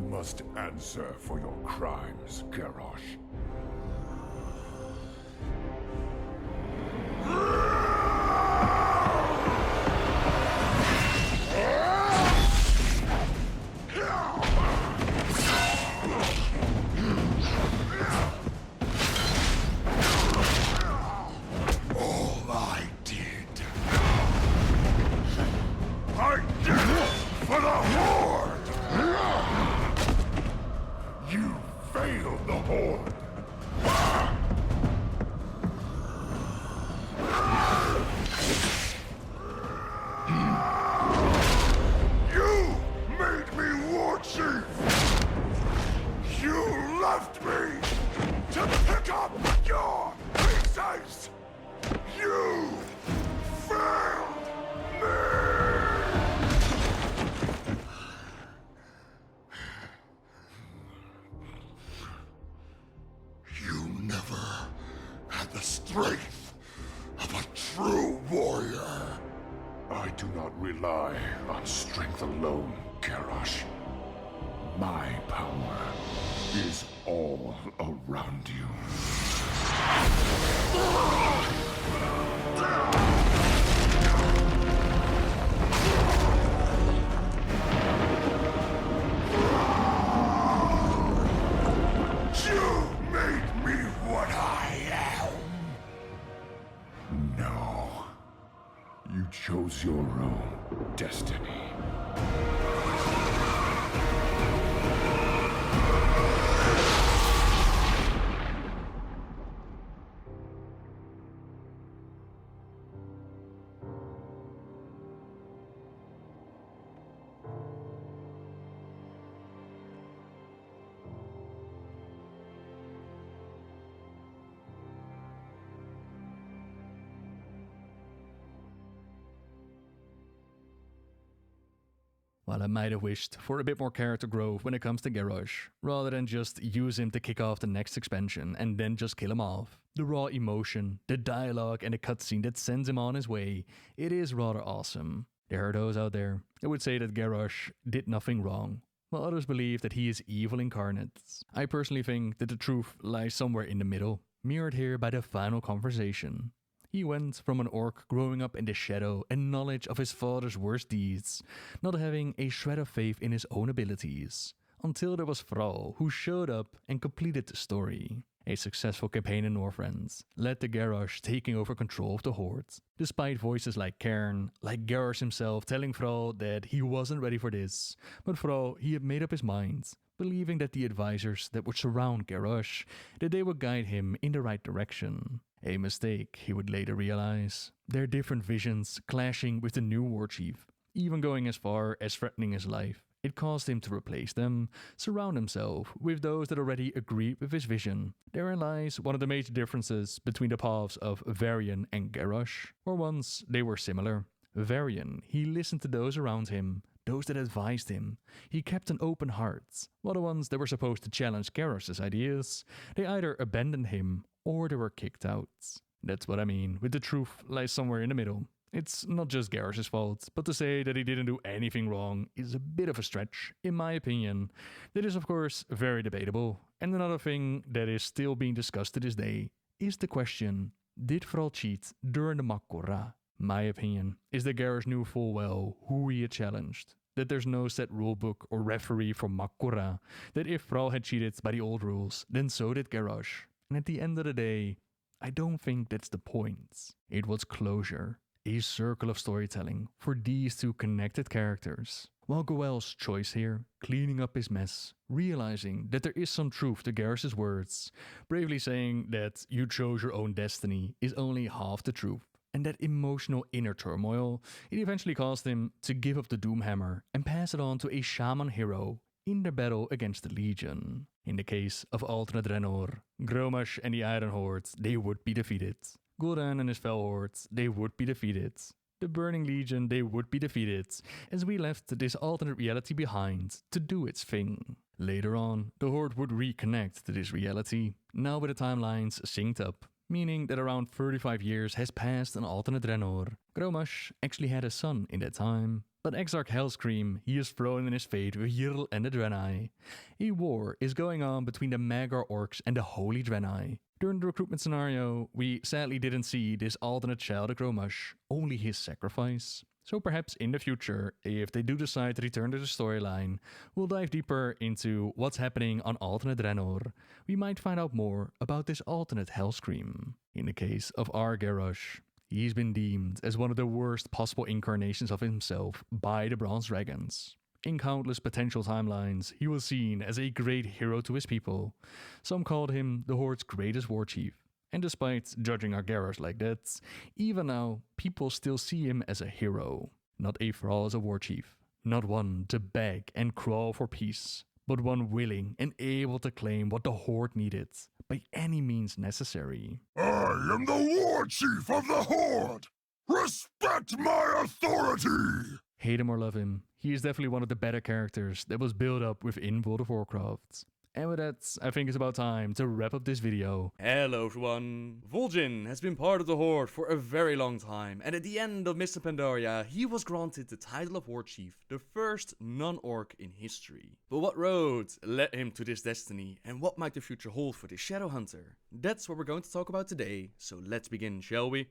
Must answer for your crimes, Garrosh. All I did for the Horde! You failed the Horde! You made me Warchief! You left me to pick up your pieces! You failed me! The strength of a true warrior. I do not rely on strength alone, Garrosh. My power is all around you. You made me what I am. No. You chose your own destiny. While I might have wished for a bit more character growth when it comes to Garrosh, rather than just use him to kick off the next expansion and then just kill him off. The raw emotion, the dialogue and the cutscene that sends him on his way, it is rather awesome. There are those out there that would say that Garrosh did nothing wrong, while others believe that he is evil incarnate. I personally think that the truth lies somewhere in the middle, mirrored here by the final conversation. He went from an orc growing up in the shadow and knowledge of his father's worst deeds, not having a shred of faith in his own abilities, until there was Thrall who showed up and completed the story. A successful campaign in Northrend led to Garrosh taking over control of the Horde, despite voices like Cairne, like Garrosh himself telling Thrall that he wasn't ready for this, but Thrall, he had made up his mind, believing that the advisors that would surround Garrosh, that they would guide him in the right direction. A mistake, he would later realize. Their different visions clashing with the new Warchief, even going as far as threatening his life. It caused him to replace them, surround himself with those that already agreed with his vision. Therein lies one of the major differences between the paths of Varian and Garrosh. For once, they were similar. Varian, he listened to those around him, those that advised him. He kept an open heart, while the ones that were supposed to challenge Garrosh's ideas, they either abandoned him or they were kicked out. That's what I mean with the truth lies somewhere in the middle. It's not just Garrosh's fault, but to say that he didn't do anything wrong is a bit of a stretch, in my opinion. That is of course very debatable, and another thing that is still being discussed to this day is the question, did Thrall cheat during the Mak'gora? My opinion is that Garrosh knew full well who he had challenged, that there's no set rulebook or referee for Mak'gora, that if Thrall had cheated by the old rules, then so did Garrosh. And at the end of the day, I don't think that's the point. It was closure. A circle of storytelling for these two connected characters. While Goel's choice here, cleaning up his mess, realizing that there is some truth to Garrosh's words, bravely saying that you chose your own destiny is only half the truth, and that emotional inner turmoil, it eventually caused him to give up the Doomhammer and pass it on to a shaman hero in their battle against the Legion. In the case of alternate Draenor, Grommash and the Iron Horde, they would be defeated. Gul'dan and his Fell Horde, they would be defeated. The Burning Legion, they would be defeated, as we left this alternate reality behind to do its thing. Later on, the Horde would reconnect to this reality, now with the timelines synced up, meaning that around 35 years has passed on alternate Draenor. Grommash actually had a son in that time, but Exarch Hellscream, he is thrown in his fate with Yrl and the Draenei. A war is going on between the Magyar orcs and the Holy Draenei. During the recruitment scenario, we sadly didn't see this alternate child of Grommash, only his sacrifice. So perhaps in the future, if they do decide to return to the storyline, we'll dive deeper into what's happening on alternate Draenor. We might find out more about this alternate Hellscream. In the case of our Garrosh, he's been deemed as one of the worst possible incarnations of himself by the Bronze Dragons. In countless potential timelines, he was seen as a great hero to his people. Some called him the Horde's greatest warchief. And despite judging our Garrosh like that, even now, people still see him as a hero. Not a thrall as a warchief. Not one to beg and crawl for peace, but one willing and able to claim what the Horde needed, by any means necessary. I am the Warchief of the Horde! Respect my authority! Hate him or love him, he is definitely one of the better characters that was built up within World of Warcraft. And with that, I think it's about time to wrap up this video. Hello everyone! Vol'jin has been part of the Horde for a very long time, and at the end of Mr. Pandaria, he was granted the title of Warchief, the first non-orc in history. But what road led him to this destiny, and what might the future hold for this Shadowhunter? That's what we're going to talk about today, so let's begin, shall we?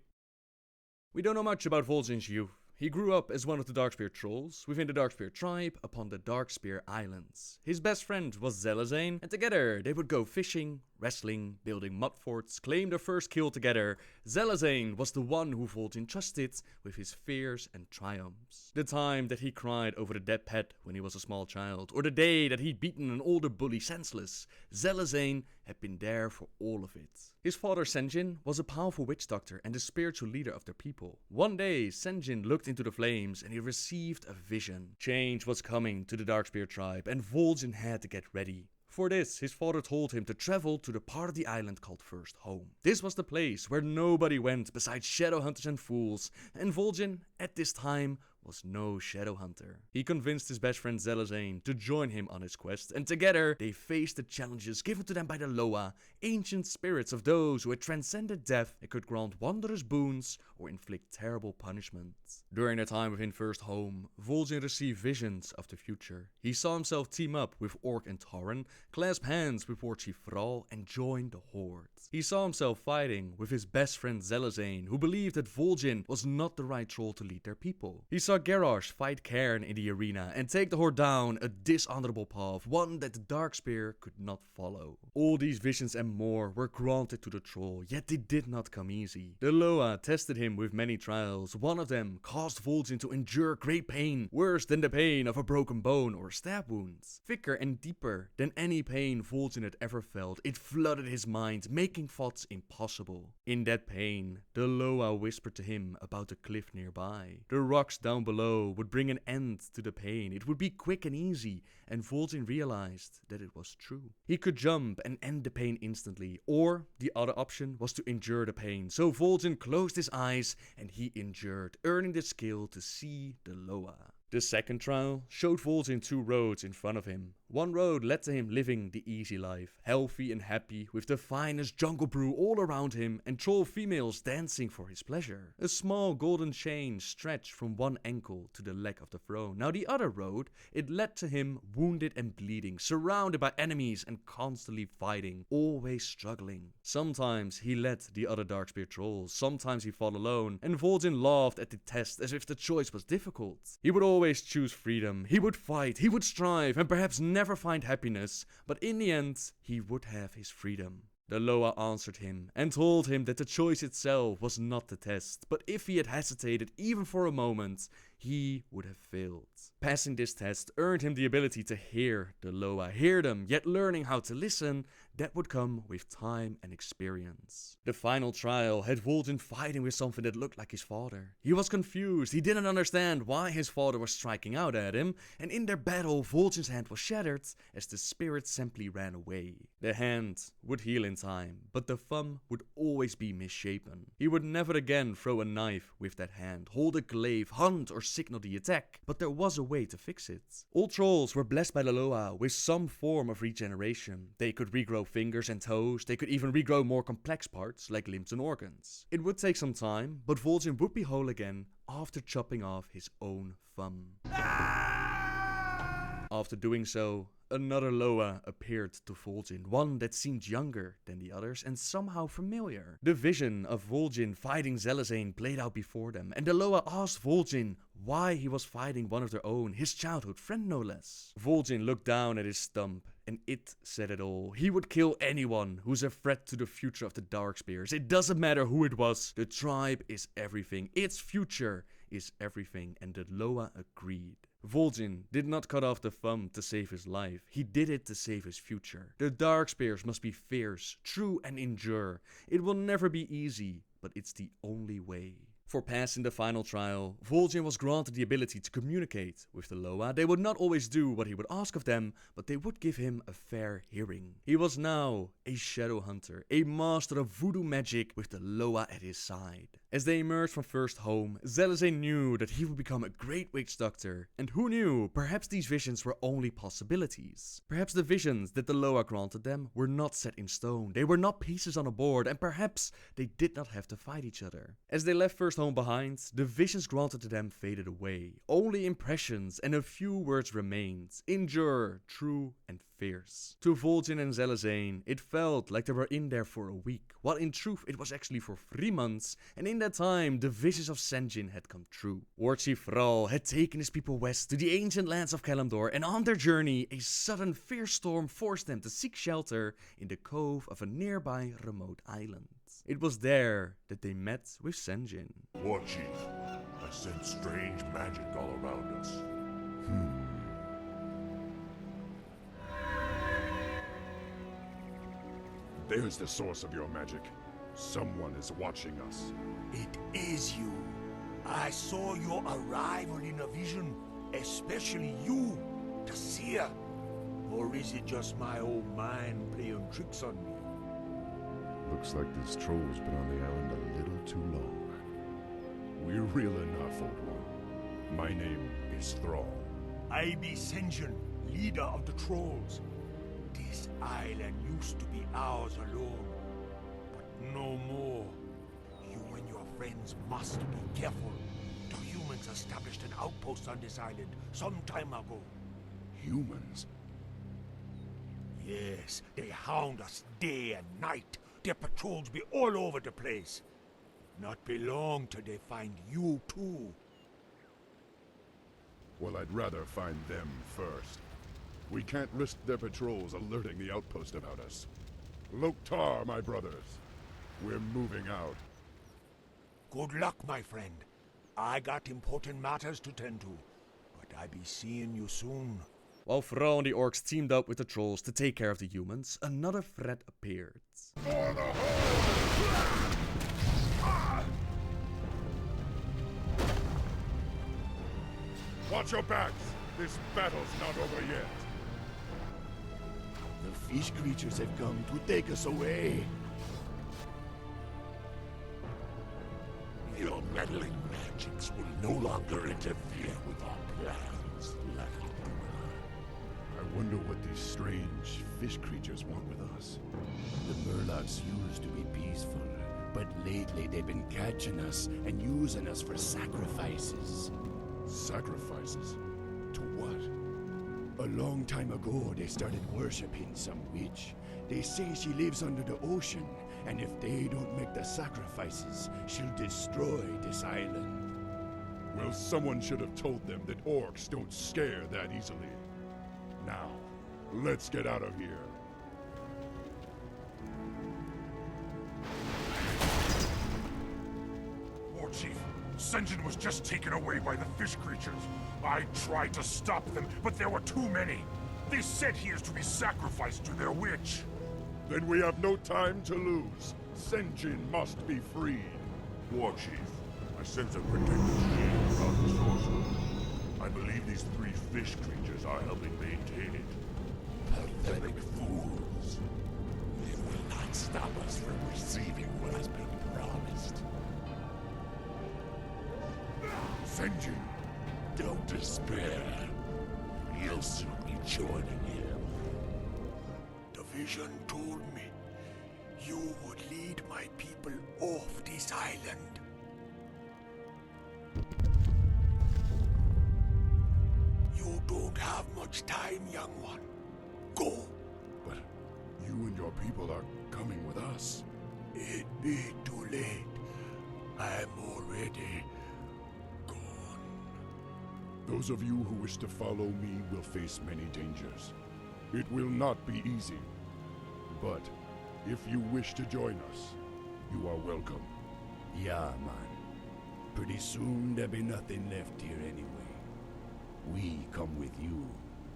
We don't know much about Vol'jin's youth. He grew up as one of the Darkspear trolls within the Darkspear tribe upon the Darkspear Islands. His best friend was Zelazane, and together they would go fishing, wrestling, building mud forts, claim their first kill together. Zelazane was the one who Vol'jin trusted with his fears and triumphs. The time that he cried over the dead pet when he was a small child, or the day that he'd beaten an older bully senseless, Zelazane had been there for all of it. His father Sen'jin was a powerful witch doctor and the spiritual leader of their people. One day, Sen'jin looked into the flames and he received a vision. Change was coming to the Darkspear tribe and Vol'jin had to get ready. For this, his father told him to travel to the part of the island called First Home. This was the place where nobody went besides Shadowhunters and fools, and Vol'jin, at this time, was no Shadowhunter. He convinced his best friend Zelazane to join him on his quest, and together they faced the challenges given to them by the Loa, ancient spirits of those who had transcended death and could grant wondrous boons or inflict terrible punishments. During their time within First Home, Vol'jin received visions of the future. He saw himself team up with Orc and Tauren, clasp hands with Warchief Thrall, and join the Horde. He saw himself fighting with his best friend Zelazane, who believed that Vol'jin was not the right troll to lead their people. He saw saw Garrosh fight Cairne in the arena and take the Horde down a dishonorable path, one that the Darkspear could not follow. All these visions and more were granted to the troll, yet they did not come easy. The Loa tested him with many trials. One of them caused Vol'jin to endure great pain, worse than the pain of a broken bone or stab wounds. Thicker and deeper than any pain Vol'jin had ever felt, it flooded his mind, making thoughts impossible. In that pain, the Loa whispered to him about the cliff nearby. The rocks down below would bring an end to the pain. It would be quick and easy, and Vol'jin realized that it was true. He could jump and end the pain instantly, or the other option was to endure the pain. So Vol'jin closed his eyes and he endured, earning the skill to see the Loa. The second trial showed Vol'jin two roads in front of him. One road led to him living the easy life, healthy and happy, with the finest jungle brew all around him and troll females dancing for his pleasure. A small golden chain stretched from one ankle to the leg of the throne. Now the other road, it led to him wounded and bleeding, surrounded by enemies and constantly fighting, always struggling. Sometimes he led the other Darkspear trolls, sometimes he fought alone, and Vol'jin laughed at the test as if the choice was difficult. He would always choose freedom, he would fight, he would strive, and perhaps never find happiness, but in the end, he would have his freedom. The Loa answered him and told him that the choice itself was not the test, but if he had hesitated even for a moment, he would have failed. Passing this test earned him the ability to hear the Loa, hear them, yet learning how to listen, that would come with time and experience. The final trial had Vol'jin fighting with something that looked like his father. He was confused, he didn't understand why his father was striking out at him, and in their battle Vol'jin's hand was shattered as the spirit simply ran away. The hand would heal in time, but the thumb would always be misshapen. He would never again throw a knife with that hand, hold a glaive, hunt or signal the attack, but there was a way to fix it. All trolls were blessed by the Loa with some form of regeneration. They could regrow fingers and toes, they could even regrow more complex parts like limbs and organs. It would take some time, but Vol'jin would be whole again after chopping off his own thumb. After doing so, another Loa appeared to Vol'jin, one that seemed younger than the others and somehow familiar. The vision of Vol'jin fighting Zelazane played out before them, and the Loa asked Vol'jin why he was fighting one of their own, his childhood friend no less. Vol'jin looked down at his stump, and it said it all. He would kill anyone who's a threat to the future of the Darkspears. It doesn't matter who it was, the tribe is everything, its future is everything, and the Loa agreed. Vol'jin did not cut off the thumb to save his life, he did it to save his future. The Darkspears must be fierce, true and endure. It will never be easy, but it's the only way. For passing the final trial, Vol'jin was granted the ability to communicate with the Loa. They would not always do what he would ask of them, but they would give him a fair hearing. He was now a shadow hunter, a master of voodoo magic with the Loa at his side. As they emerged from First Home, Zelazane knew that he would become a great witch doctor. And who knew, perhaps these visions were only possibilities. Perhaps the visions that the Loa granted them were not set in stone. They were not pieces on a board, and perhaps they did not have to fight each other. As they left First Home behind, the visions granted to them faded away. Only impressions and a few words remained. Endure, true and fierce. To Vol'jin and Zelazane, it felt like they were in there for a week, while in truth it was actually for 3 months, and in that time the visions of Sen'jin had come true. Warchief Thrall had taken his people west to the ancient lands of Kalimdor, and on their journey a sudden fierce storm forced them to seek shelter in the cove of a nearby remote island. It was there that they met with Sen'jin. Warchief, I sense strange magic all around us. There's the source of your magic. Someone is watching us. It is you. I saw your arrival in a vision, especially you, the seer. Or is it just my old mind playing tricks on me? Looks like this troll's been on the island a little too long. We're real enough, Old One. My name is Thrall. I be Sen'jin, leader of the trolls. This island used to be ours alone, but no more. You and your friends must be careful. The humans established an outpost on this island some time ago. Humans? Yes, they hound us day and night. Their patrols be all over the place. Not be long till they find you too. Well, I'd rather find them first. We can't risk their patrols alerting the outpost about us. Loktar, my brothers. We're moving out. Good luck, my friend. I got important matters to tend to, but I be seeing you soon. While Thrall and the orcs teamed up with the trolls to take care of the humans, another threat appeared. Watch your backs! This battle's not over yet. The fish creatures have come to take us away. Your meddling magics will no longer interfere with our plans, I wonder what these strange fish creatures want with us. The Murlocs used to be peaceful, but lately they've been catching us and using us for sacrifices. Sacrifices? To what? A long time ago, they started worshipping some witch. They say she lives under the ocean, and if they don't make the sacrifices, she'll destroy this island. Well, someone should have told them that orcs don't scare that easily. Now, let's get out of here. Warchief, Sen'jin was just taken away by the fish creatures. I tried to stop them, but there were too many. They said he is to be sacrificed to their witch. Then we have no time to lose. Sen'jin must be freed. Warchief, I sense a protective shield around the sorcerer. I believe these 3 fish creatures are helping maintain it. pathetic fools. It will not stop us from receiving what has been promised. Sen'jin! Don't despair. You'll soon be joining him. The vision told me you would lead my people off this island. You don't have much time, young one. Go. But you and your people are coming with us. It be too late. I'm already gone. Those of you who wish to follow me will face many dangers. It will not be easy. But if you wish to join us, you are welcome. Yeah, man. Pretty soon there'll be nothing left here anyway. We come with you.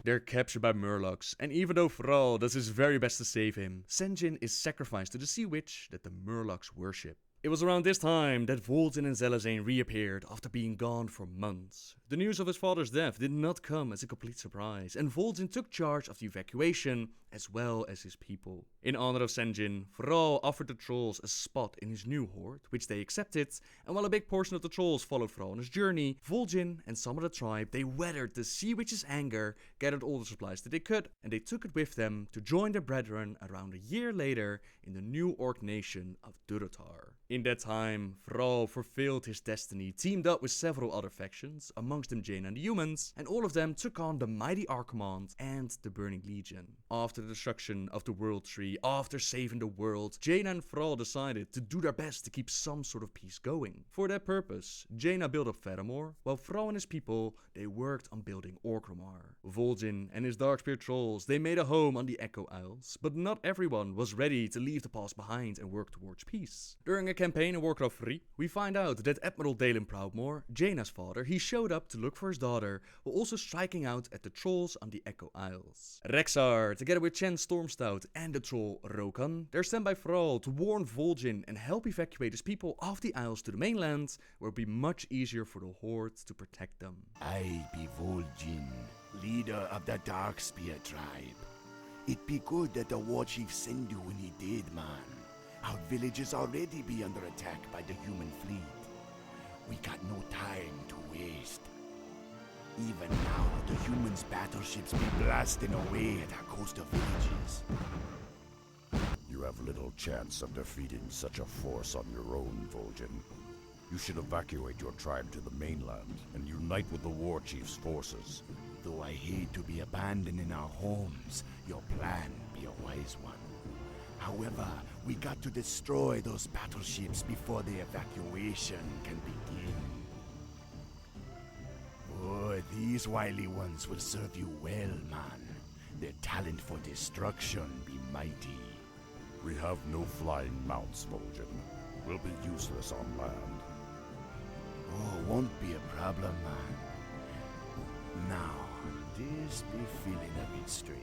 They're captured by Murlocs, and even though Thrall does his very best to save him, Sen'jin is sacrificed to the sea witch that the Murlocs worship. It was around this time that Vol'jin and Zelazane reappeared after being gone for months. The news of his father's death did not come as a complete surprise, and Vol'jin took charge of the evacuation as well as his people. In honor of Sen'jin, Thrall offered the trolls a spot in his new horde, which they accepted, and while a big portion of the trolls followed Thrall on his journey, Vol'jin and some of the tribe, they weathered the sea witch's anger, gathered all the supplies that they could, and they took it with them to join their brethren around a year later in the new orc nation of Durotan. In that time, Thrall fulfilled his destiny, teamed up with several other factions, amongst them Jaina and the humans, and all of them took on the mighty Archimand and the Burning Legion. After the destruction of the World Tree, after saving the world, Jaina and Thrall decided to do their best to keep some sort of peace going. For that purpose, Jaina built up Faramore, while Thrall and his people, they worked on building Orgrimmar. Vol'jin and his Darkspear trolls, they made a home on the Echo Isles, but not everyone was ready to leave the past behind and work towards peace. During a campaign in Warcraft 3, we find out that Admiral Dalen Proudmoore, Jaina's father, he showed up to look for his daughter, while also striking out at the trolls on the Echo Isles. Rexxar, together with Chen Stormstout and the troll Rokan, they're sent by Thrall to warn Vol'jin and help evacuate his people off the Isles to the mainland, where it would be much easier for the Horde to protect them. I be Vol'jin, leader of the Darkspear tribe. It be good that the Warchief send you when he did, man. Our villages already be under attack by the human fleet. We got no time to waste. Even now, the humans' battleships be blasting away at our coastal villages. You have little chance of defeating such a force on your own, Vol'jin. You should evacuate your tribe to the mainland and unite with the Warchief's forces. Though I hate to be abandoning our homes, your plan be a wise one. However, we got to destroy those battleships before the evacuation can begin. Oh, These wily ones will serve you well, man. Their talent for destruction be mighty. We have no flying mounts, Vol'jin. We'll be useless on land. Oh, won't be a problem, man. Now, this be feeling a bit strange.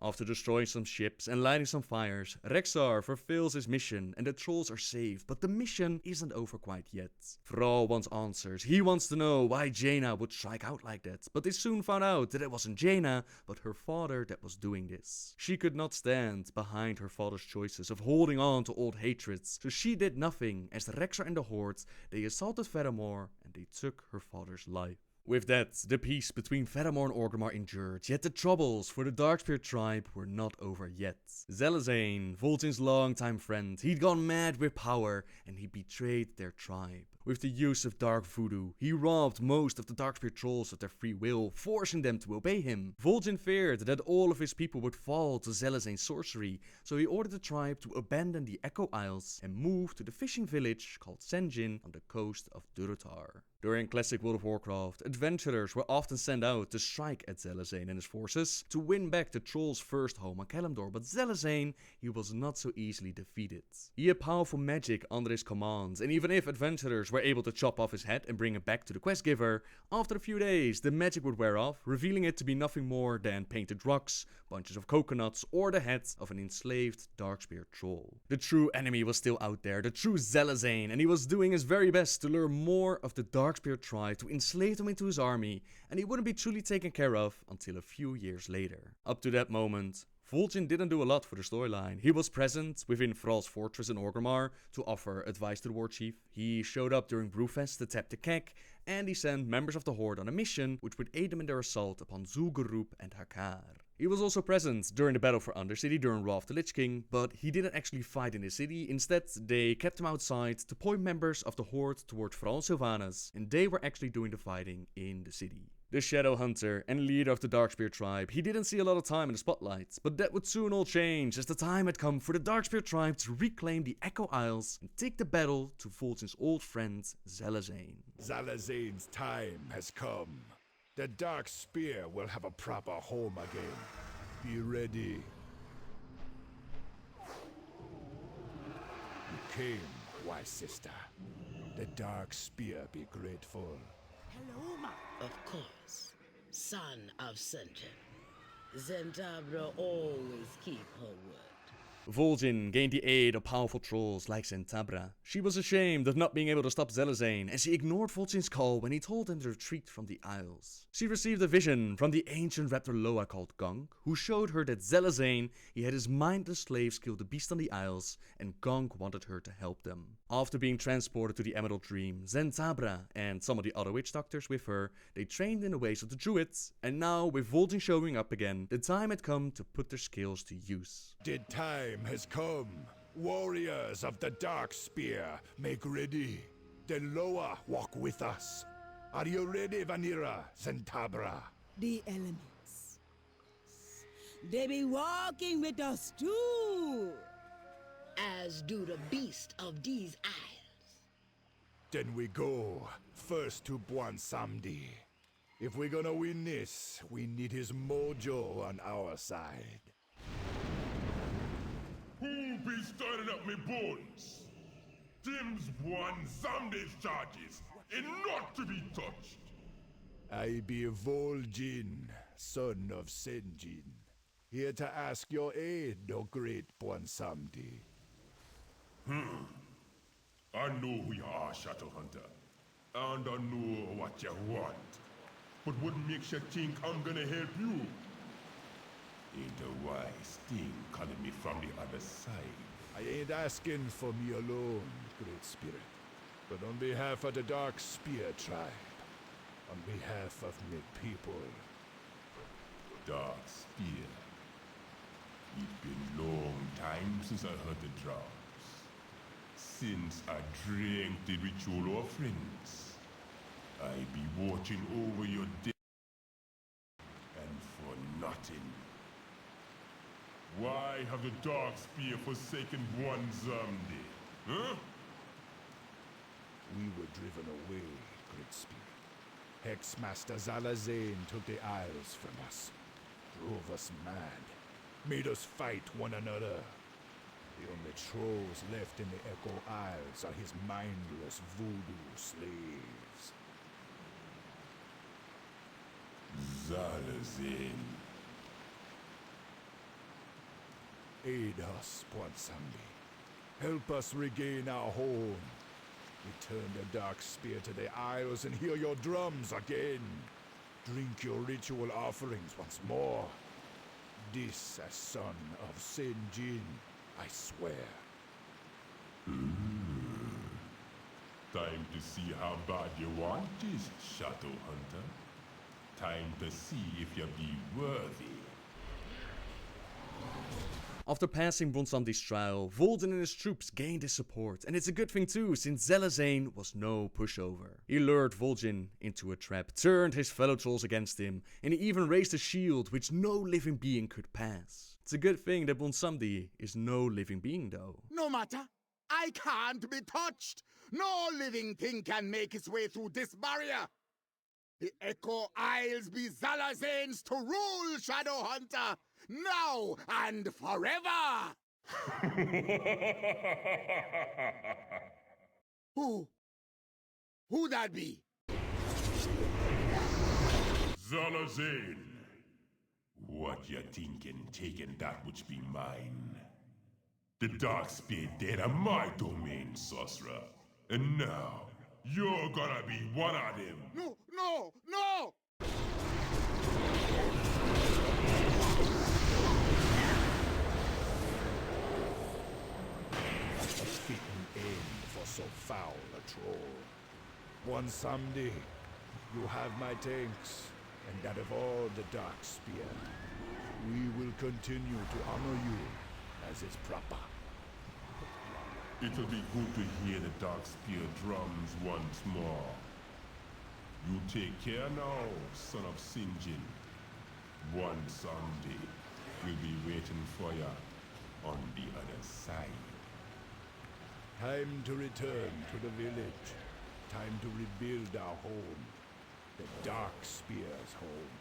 After destroying some ships and lighting some fires, Rexxar fulfills his mission and the trolls are saved, but the mission isn't over quite yet. Thrall wants answers. He wants to know why Jaina would strike out like that, but they soon found out that it wasn't Jaina, but her father that was doing this. She could not stand behind her father's choices of holding on to old hatreds, so she did nothing as the Rexxar and the Horde, they assaulted Fedamore and they took her father's life. With that, the peace between Fedamore and Orgrimmar endured, yet the troubles for the Darkspear tribe were not over yet. Zelazane, Vol'jin's longtime friend, he'd gone mad with power and he betrayed their tribe. With the use of dark voodoo, he robbed most of the Darkspear trolls of their free will, forcing them to obey him. Vol'jin feared that all of his people would fall to Zelazane's sorcery, so he ordered the tribe to abandon the Echo Isles and move to the fishing village called Sen'jin on the coast of Durotan. During classic World of Warcraft, adventurers were often sent out to strike at Zelazane and his forces to win back the trolls' first home on Kalimdor, but Zelazane, he was not so easily defeated. He had powerful magic under his commands, and even if adventurers were able to chop off his head and bring it back to the quest giver, after a few days the magic would wear off, revealing it to be nothing more than painted rocks, bunches of coconuts, or the head of an enslaved Darkspear troll. The true enemy was still out there, the true Zelazane, and he was doing his very best to lure more of the Darkspear tribe to enslave them into his army, and he wouldn't be truly taken care of until a few years later. Up to that moment, Vol'jin didn't do a lot for the storyline. He was present within Thrall's fortress in Orgrimmar to offer advice to the Warchief. He showed up during Brewfest to tap the keg, and he sent members of the Horde on a mission which would aid them in their assault upon Zul'Gurub and Hakar. He was also present during the battle for Undercity during Wrath of the Lich King, but he didn't actually fight in the city. Instead, they kept him outside to point members of the Horde toward Thrall and Sylvanas, and they were actually doing the fighting in the city. The Shadow Hunter and leader of the Darkspear tribe, he didn't see a lot of time in the spotlight, but that would soon all change as the time had come for the Darkspear tribe to reclaim the Echo Isles and take the battle to Vol'jin's old friend Zelazane. Zalazane's time has come. The Darkspear will have a proper home again. Be ready. You came, wise sister. The Darkspear be grateful. Hello, ma. Of course. Son of Sen'jin. Zentabra always keep her word. Vol'jin gained the aid of powerful trolls like Zentabra. She was ashamed of not being able to stop Zelazane, and she ignored Vol'jin's call when he told them to retreat from the Isles. She received a vision from the ancient raptor Loa called Gonk, who showed her that Zelazane, he had his mindless slaves kill the beast on the Isles, and Gonk wanted her to help them. After being transported to the Emerald Dream, Zentabra and some of the other witch doctors with her, they trained in the ways of the druids, and now with Vol'jin showing up again, the time had come to put their skills to use. The time has come. Warriors of the Darkspear, make ready. Then Loa walk with us. Are you ready, Vanira, Zentabra? The elements. They be walking with us too. As do the beast of these isles. Then we go. First to Bwansamdi. If we're gonna win this, we need his mojo on our side. Who be stirring up me bones? Tim's one Zamde's charges, and not to be touched. I be Vol'jin, son of Sen'jin. Here to ask your aid, O great Bwansamdi. I know who you are, Shadow Hunter. And I know what you want. But what makes you think I'm gonna help you? Ain't a wise thing calling me from the other side. I ain't asking for me alone, Great Spirit. But on behalf of the Darkspear tribe. On behalf of me people. Darkspear. It's been long time since I heard the drums. Since I drank the ritual offerings. I be watching over your death. And for nothing. Why have the Darkspear forsaken one Zamde? Huh? We were driven away, Great Spirit. Hexmaster Zalazane took the Isles from us, drove us mad, made us fight one another. The only trolls left in the Echo Isles are his mindless voodoo slaves. Zalazane. Aid us, Ponsandi. Help us regain our home. Return the Darkspear to the Isles and hear your drums again. Drink your ritual offerings once more. This as son of Sin Jin, I swear. Time to see how bad you want this, Shadow Hunter. Time to see if you be worthy. After passing Bronsamdi's trial, Vol'jin and his troops gained his support, and it's a good thing too, since Zalazane was no pushover. He lured Vol'jin into a trap, turned his fellow trolls against him, and he even raised a shield which no living being could pass. It's a good thing that Bronsamdi is no living being though. No matter, I can't be touched! No living thing can make its way through this barrier! The Echo Isles be Zalazane's to rule, Shadow Hunter! Now and forever! Who that be? Zalazane! What you thinking, taking that which be mine? The Darkspear dead are my domain, sorcerer. And now, you're gonna be one of them! No, no, no! A fitting end for so foul a troll. One someday, you have my thanks, and that of all the Darkspear. We will continue to honor you as is proper. It'll be good to hear the Darkspear drums once more. You take care now, son of Sinjin. One someday, we'll be waiting for ya on the other side. Time to return to the village. Time to rebuild our home. The Darkspear's home.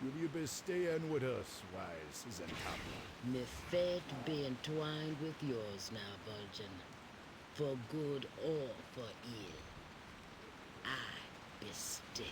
Will you be staying with us, wise Zentabla? May fate be entwined with yours now, Vol'jin. For good or for ill. I be staying.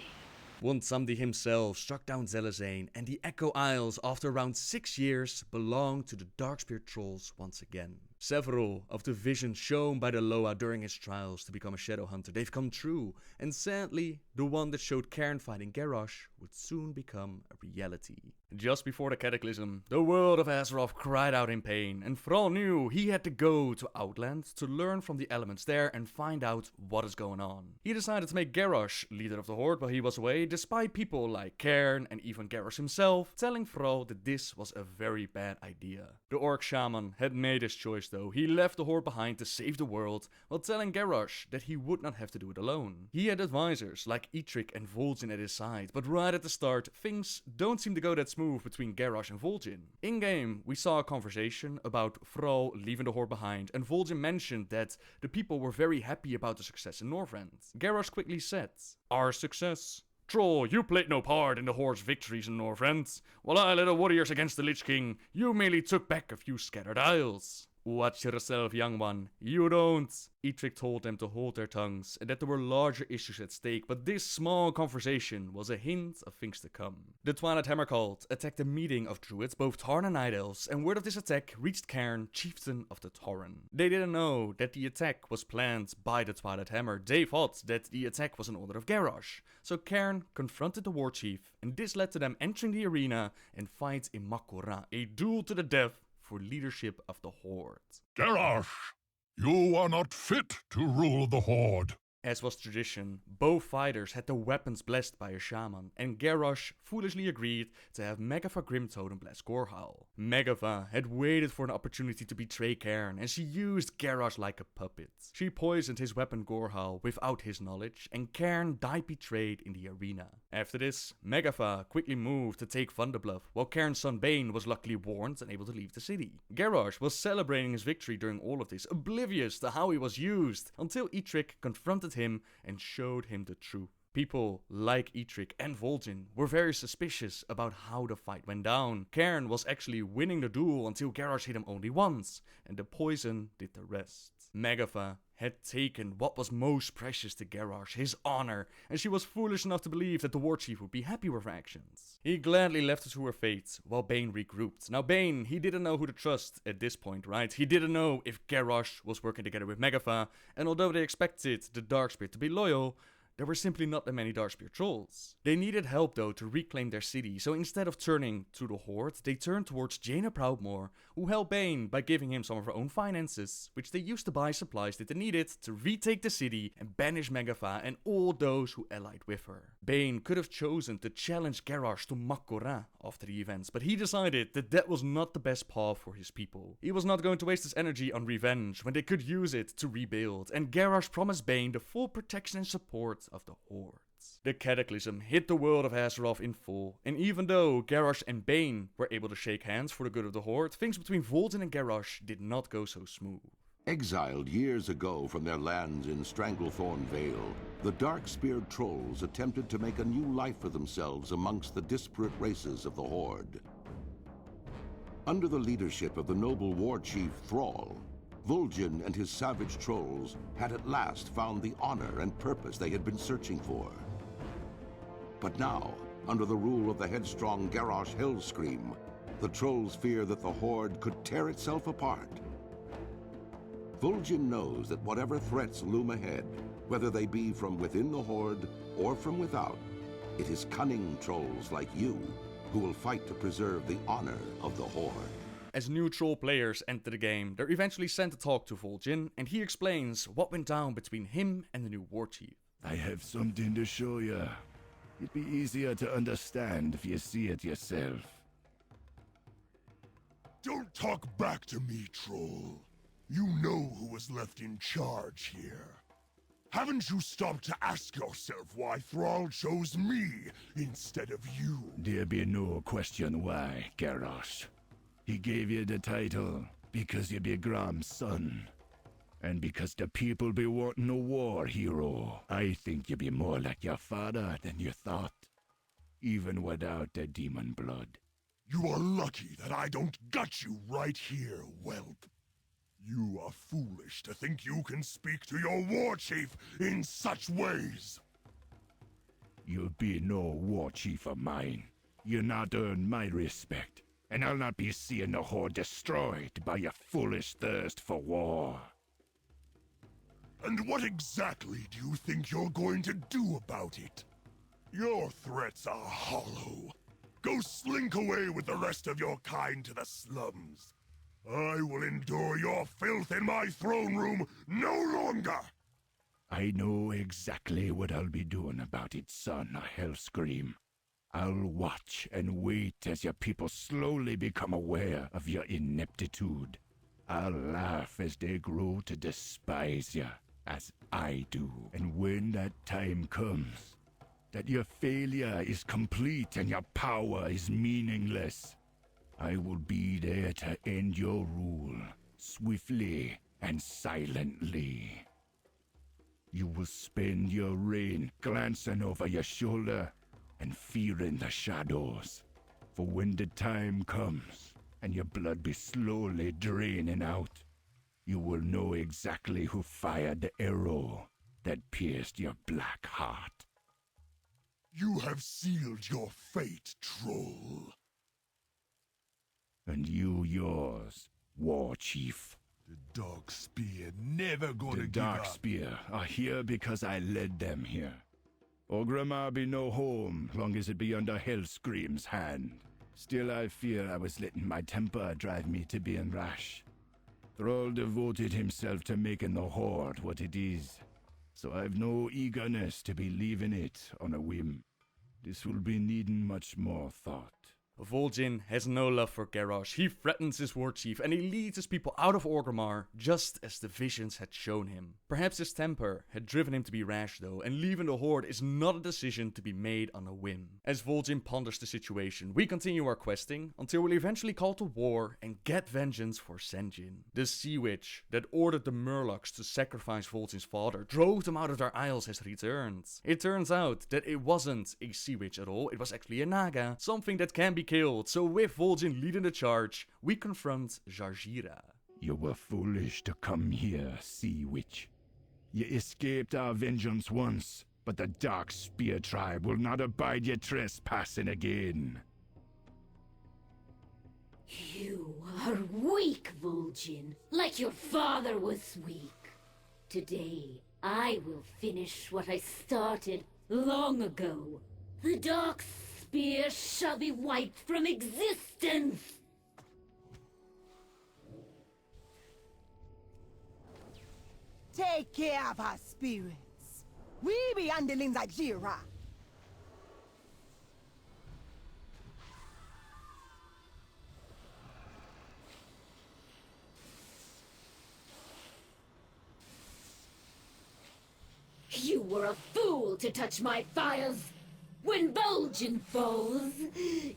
Bronsamdi himself struck down Zalazane, and the Echo Isles, after around 6 years, belonged to the Darkspear trolls once again. Several of the visions shown by the Loa during his trials to become a Shadow Hunter, they've come true, and sadly, the one that showed Cairne fighting Garrosh would soon become a reality. Just before the Cataclysm, the world of Azeroth cried out in pain, and Thrall knew he had to go to Outland to learn from the elements there and find out what is going on. He decided to make Garrosh leader of the Horde while he was away, despite people like Cairne and even Garrosh himself telling Thrall that this was a very bad idea. The Orc Shaman had made his choice though. He left the Horde behind to save the world, while telling Garrosh that he would not have to do it alone. He had advisors like Eitrigg and Vol'jin at his side, but right at the start, things don't seem to go that smooth between Garrosh and Vol'jin. In-game, we saw a conversation about Thrall leaving the Horde behind, and Vol'jin mentioned that the people were very happy about the success in Northrend. Garrosh quickly said, "Our success? Troll, you played no part in the Horde's victories in Northrend. While I led the warriors against the Lich King, you merely took back a few scattered isles." "Watch yourself, young one. You don't." Eitrigg told them to hold their tongues and that there were larger issues at stake, but this small conversation was a hint of things to come. The Twilight Hammer cult attacked a meeting of druids, both Tauren and Night Elves, and word of this attack reached Cairne, chieftain of the Tauren. They didn't know that the attack was planned by the Twilight Hammer. They thought that the attack was an order of Garrosh. So Cairne confronted the Warchief, and this led to them entering the arena and fight in Mak'gora, a duel to the death for leadership of the Horde. Garrosh, you are not fit to rule the Horde. As was tradition, both fighters had their weapons blessed by a shaman, and Garrosh foolishly agreed to have Megafa Grimtotem bless Gorhal. Megafa had waited for an opportunity to betray Cairne, and she used Garrosh like a puppet. She poisoned his weapon Gorhal without his knowledge, and Cairne died betrayed in the arena. After this, Megafa quickly moved to take Thunderbluff, while Cairne's son Bane was luckily warned and able to leave the city. Garrosh was celebrating his victory during all of this, oblivious to how he was used, until Eitrigg confronted him and showed him the truth. People like Eitrigg and Vol'jin were very suspicious about how the fight went down. Cairne was actually winning the duel until Garrosh hit him only once, and the poison did the rest. Megafa had taken what was most precious to Garrosh, his honor, and she was foolish enough to believe that the Warchief would be happy with her actions. He gladly left her to her fate, while Bane regrouped. Now Bane, he didn't know who to trust at this point, right? He didn't know if Garrosh was working together with Megafa, and although they expected the Darkspear to be loyal, there were simply not that many Darkspear trolls. They needed help though to reclaim their city, so instead of turning to the Horde, they turned towards Jaina Proudmoore, who helped Bane by giving him some of her own finances, which they used to buy supplies that they needed to retake the city and banish Megafa and all those who allied with her. Bane could have chosen to challenge Garrosh to Mak'gora after the events, but he decided that that was not the best path for his people. He was not going to waste his energy on revenge when they could use it to rebuild, and Garrosh promised Bane the full protection and support of the Hordes. The Cataclysm hit the world of Azeroth in full, and even though Garrosh and Bane were able to shake hands for the good of the Horde, things between Vol'jin and Garrosh did not go so smooth. Exiled years ago from their lands in Stranglethorn Vale, the dark-speared trolls attempted to make a new life for themselves amongst the disparate races of the Horde. Under the leadership of the noble Warchief Thrall, Vol'jin and his savage trolls had at last found the honor and purpose they had been searching for. But now, under the rule of the headstrong Garrosh Hellscream, the trolls fear that the Horde could tear itself apart. Vol'jin knows that whatever threats loom ahead, whether they be from within the Horde or from without, it is cunning trolls like you who will fight to preserve the honor of the Horde. As new troll players enter the game, they're eventually sent to talk to Vol'jin, and he explains what went down between him and the new Warchief. I have something to show you. It'd be easier to understand if you see it yourself. Don't talk back to me, troll. You know who was left in charge here. Haven't you stopped to ask yourself why Thrall chose me instead of you? There be no question why, Garrosh. He gave you the title because you be Grom's son. And because the people be wanting a war hero. I think you be more like your father than you thought. Even without the demon blood. You are lucky that I don't gut you right here, whelp. You are foolish to think you can speak to your Warchief in such ways. You'll be no Warchief of mine. You'll not earn my respect. And I'll not be seeing the Horde destroyed by your foolish thirst for war. And what exactly do you think you're going to do about it? Your threats are hollow. Go slink away with the rest of your kind to the slums. I will endure your filth in my throne room no longer! I know exactly what I'll be doing about it, son of Hellscream. I'll watch and wait as your people slowly become aware of your ineptitude. I'll laugh as they grow to despise you, as I do. And when that time comes, that your failure is complete and your power is meaningless, I will be there to end your rule, swiftly and silently. You will spend your reign glancing over your shoulder and fearing the shadows. For when the time comes, and your blood be slowly draining out, you will know exactly who fired the arrow that pierced your black heart. You have sealed your fate, troll. And you yours, Warchief. The Darkspear never gonna give up. The Darkspear are here because I led them here. Orgrimmar be no home, long as it be under Hellscream's hand. Still I fear I was letting my temper drive me to being rash. Thrall devoted himself to making the Horde what it is. so I've no eagerness to be leaving it on a whim. This will be needing much more thought. Vol'jin has no love for Garrosh. He threatens his warchief and he leads his people out of Orgrimmar, just as the visions had shown him. Perhaps his temper had driven him to be rash though, and leaving the Horde is not a decision to be made on a whim. As Vol'jin ponders the situation, we continue our questing until we'll eventually call to war and get vengeance for Sen'jin. The sea witch that ordered the Murlocs to sacrifice Vol'jin's father drove them out of their isles has returned. It turns out that it wasn't a sea witch at all, it was actually a Naga, something that can be killed. So with Vol'jin leading the charge, we confront Jarjira. You were foolish to come here, Sea Witch. You escaped our vengeance once, but the Darkspear tribe will not abide your trespassing again. You are weak, Vol'jin, like your father was weak. Today, I will finish what I started long ago. The Darkspear shall be wiped from existence! Take care of our spirits. We be handling Jarjira. You were a fool to touch my fires! When Vol'jin falls,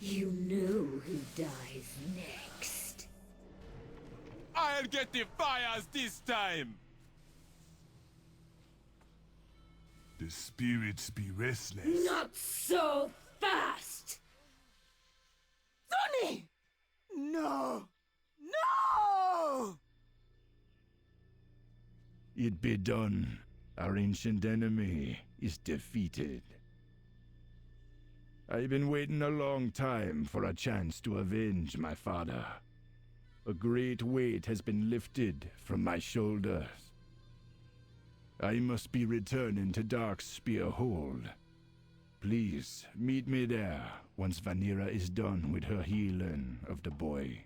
you know who dies next. I'll get the fires this time! The spirits be restless. Not so fast! Sonny! No! No! It be done. Our ancient enemy is defeated. I've been waiting a long time for a chance to avenge my father. A great weight has been lifted from my shoulders. I must be returning to Darkspear Hold. Please, meet me there once Vanira is done with her healing of the boy.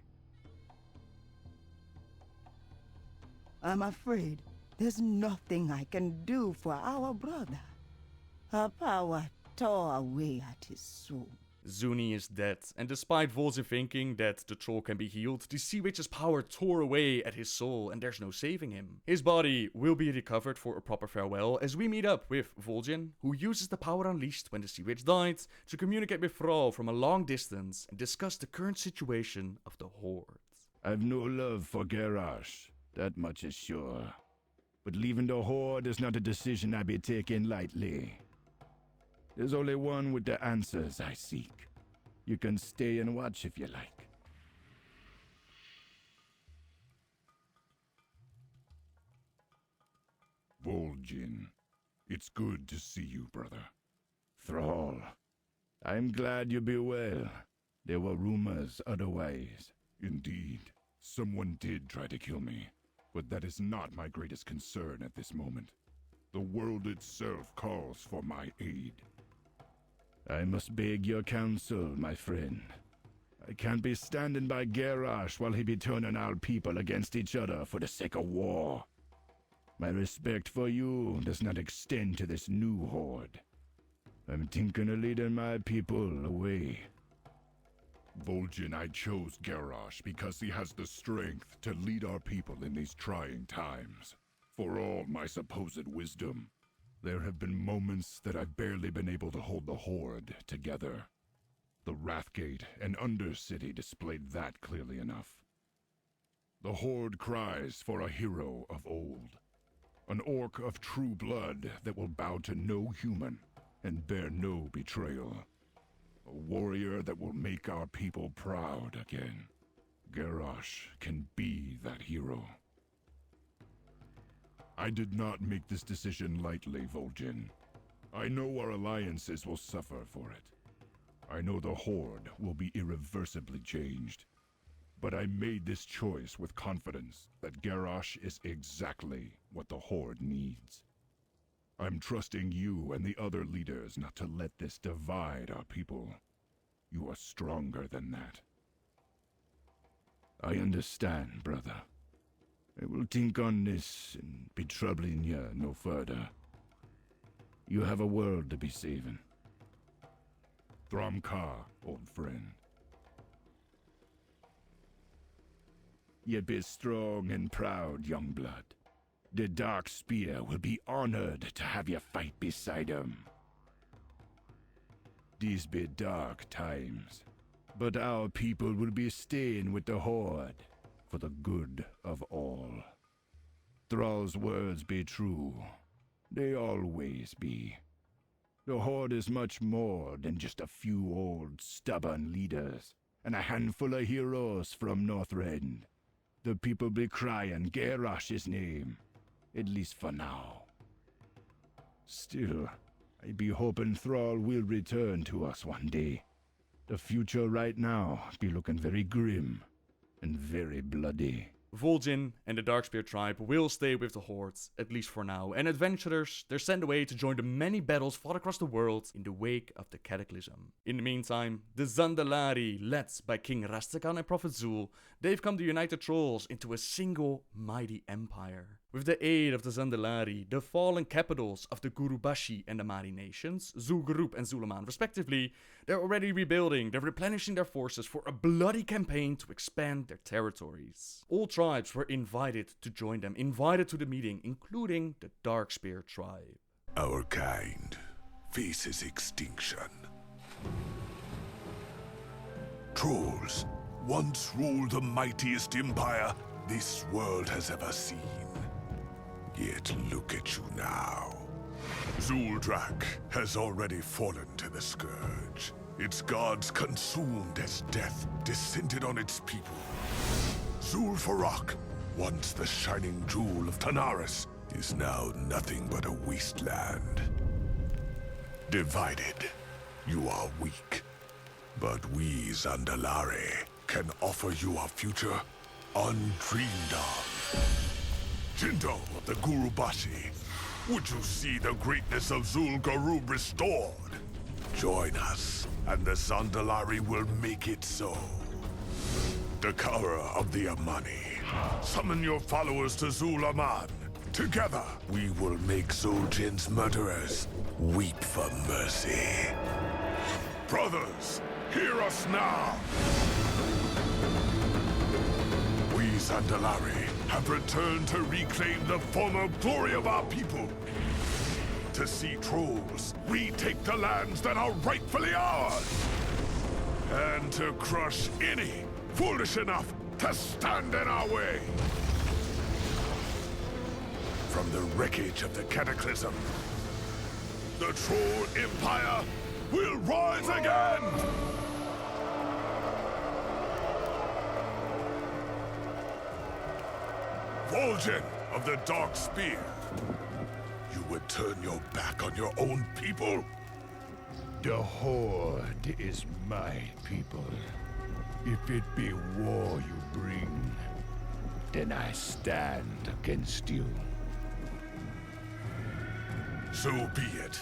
I'm afraid there's nothing I can do for our brother. Her power tore away at his soul. Zuni is dead, and despite Vol'jin thinking that the troll can be healed, the Sea Witch's power tore away at his soul and there's no saving him. His body will be recovered for a proper farewell as we meet up with Vol'jin, who uses the power unleashed when the Sea Witch died to communicate with Thrall from a long distance and discuss the current situation of the Horde. I've no love for Garrosh, that much is sure. But leaving the Horde is not a decision I be taking lightly. There's only one with the answers I seek. You can stay and watch if you like. Vol'jin, it's good to see you, brother. Thrall, I'm glad you be well. There were rumors otherwise. Indeed, someone did try to kill me, but that is not my greatest concern at this moment. The world itself calls for my aid. I must beg your counsel, my friend. I can't be standing by Garrosh while he be turning our people against each other for the sake of war. My respect for you does not extend to this new horde. I'm thinking of leading my people away. Vol'jin, I chose Garrosh because he has the strength to lead our people in these trying times. For all my supposed wisdom, there have been moments that I've barely been able to hold the Horde together. The Wrathgate and Undercity displayed that clearly enough. The Horde cries for a hero of old. An orc of true blood that will bow to no human and bear no betrayal. A warrior that will make our people proud again. Garrosh can be that hero. I did not make this decision lightly, Vol'jin. I know our alliances will suffer for it. I know the Horde will be irreversibly changed. But I made this choice with confidence that Garrosh is exactly what the Horde needs. I'm trusting you and the other leaders not to let this divide our people. You are stronger than that. I understand, brother. I will think on this and be troubling you no further. You have a world to be saving. Thromkar, old friend. Ye be strong and proud, young blood. The Darkspear will be honored to have you fight beside him. These be dark times, but our people will be staying with the Horde for the good of all. Thrall's words be true. They always be. The Horde is much more than just a few old, stubborn leaders and a handful of heroes from Northrend. The people be crying Garrosh's name, at least for now. Still, I be hoping Thrall will return to us one day. The future right now be looking very grim and very bloody. Vol'jin and the Darkspear tribe will stay with the Horde, at least for now, and adventurers, they're sent away to join the many battles fought across the world in the wake of the Cataclysm. In the meantime, the Zandalari, led by King Rastakhan and Prophet Zul, they've come to unite the trolls into a single mighty empire. With the aid of the Zandalari, the fallen capitals of the Gurubashi and the Mari nations, Zul'Gurub and Zulaman respectively, they're already rebuilding, they're replenishing their forces for a bloody campaign to expand their territories. All tribes were invited to join them, invited to the meeting, including the Darkspear tribe. Our kind faces extinction. Trolls once ruled the mightiest empire this world has ever seen. Yet look at you now. Zuldrak has already fallen to the Scourge. Its gods consumed as death descended on its people. Zul'Farrak, once the shining jewel of Tanaris, is now nothing but a wasteland. Divided, you are weak. But we, Zandalari, can offer you a future undreamed of. Jinto of the Gurubashi, would you see the greatness of Zul'Gurub restored? Join us, and the Zandalari will make it so. Dakara of the Amani, summon your followers to Zulaman. Together, we will make Zul'jin's murderers weep for mercy. Brothers, hear us now! We Zandalari have returned to reclaim the former glory of our people. To see trolls retake the lands that are rightfully ours. And to crush any foolish enough to stand in our way. From the wreckage of the Cataclysm, the Troll Empire will rise again! Vol'jin of the Darkspear, you would turn your back on your own people? The Horde is my people. If it be war you bring, then I stand against you. So be it,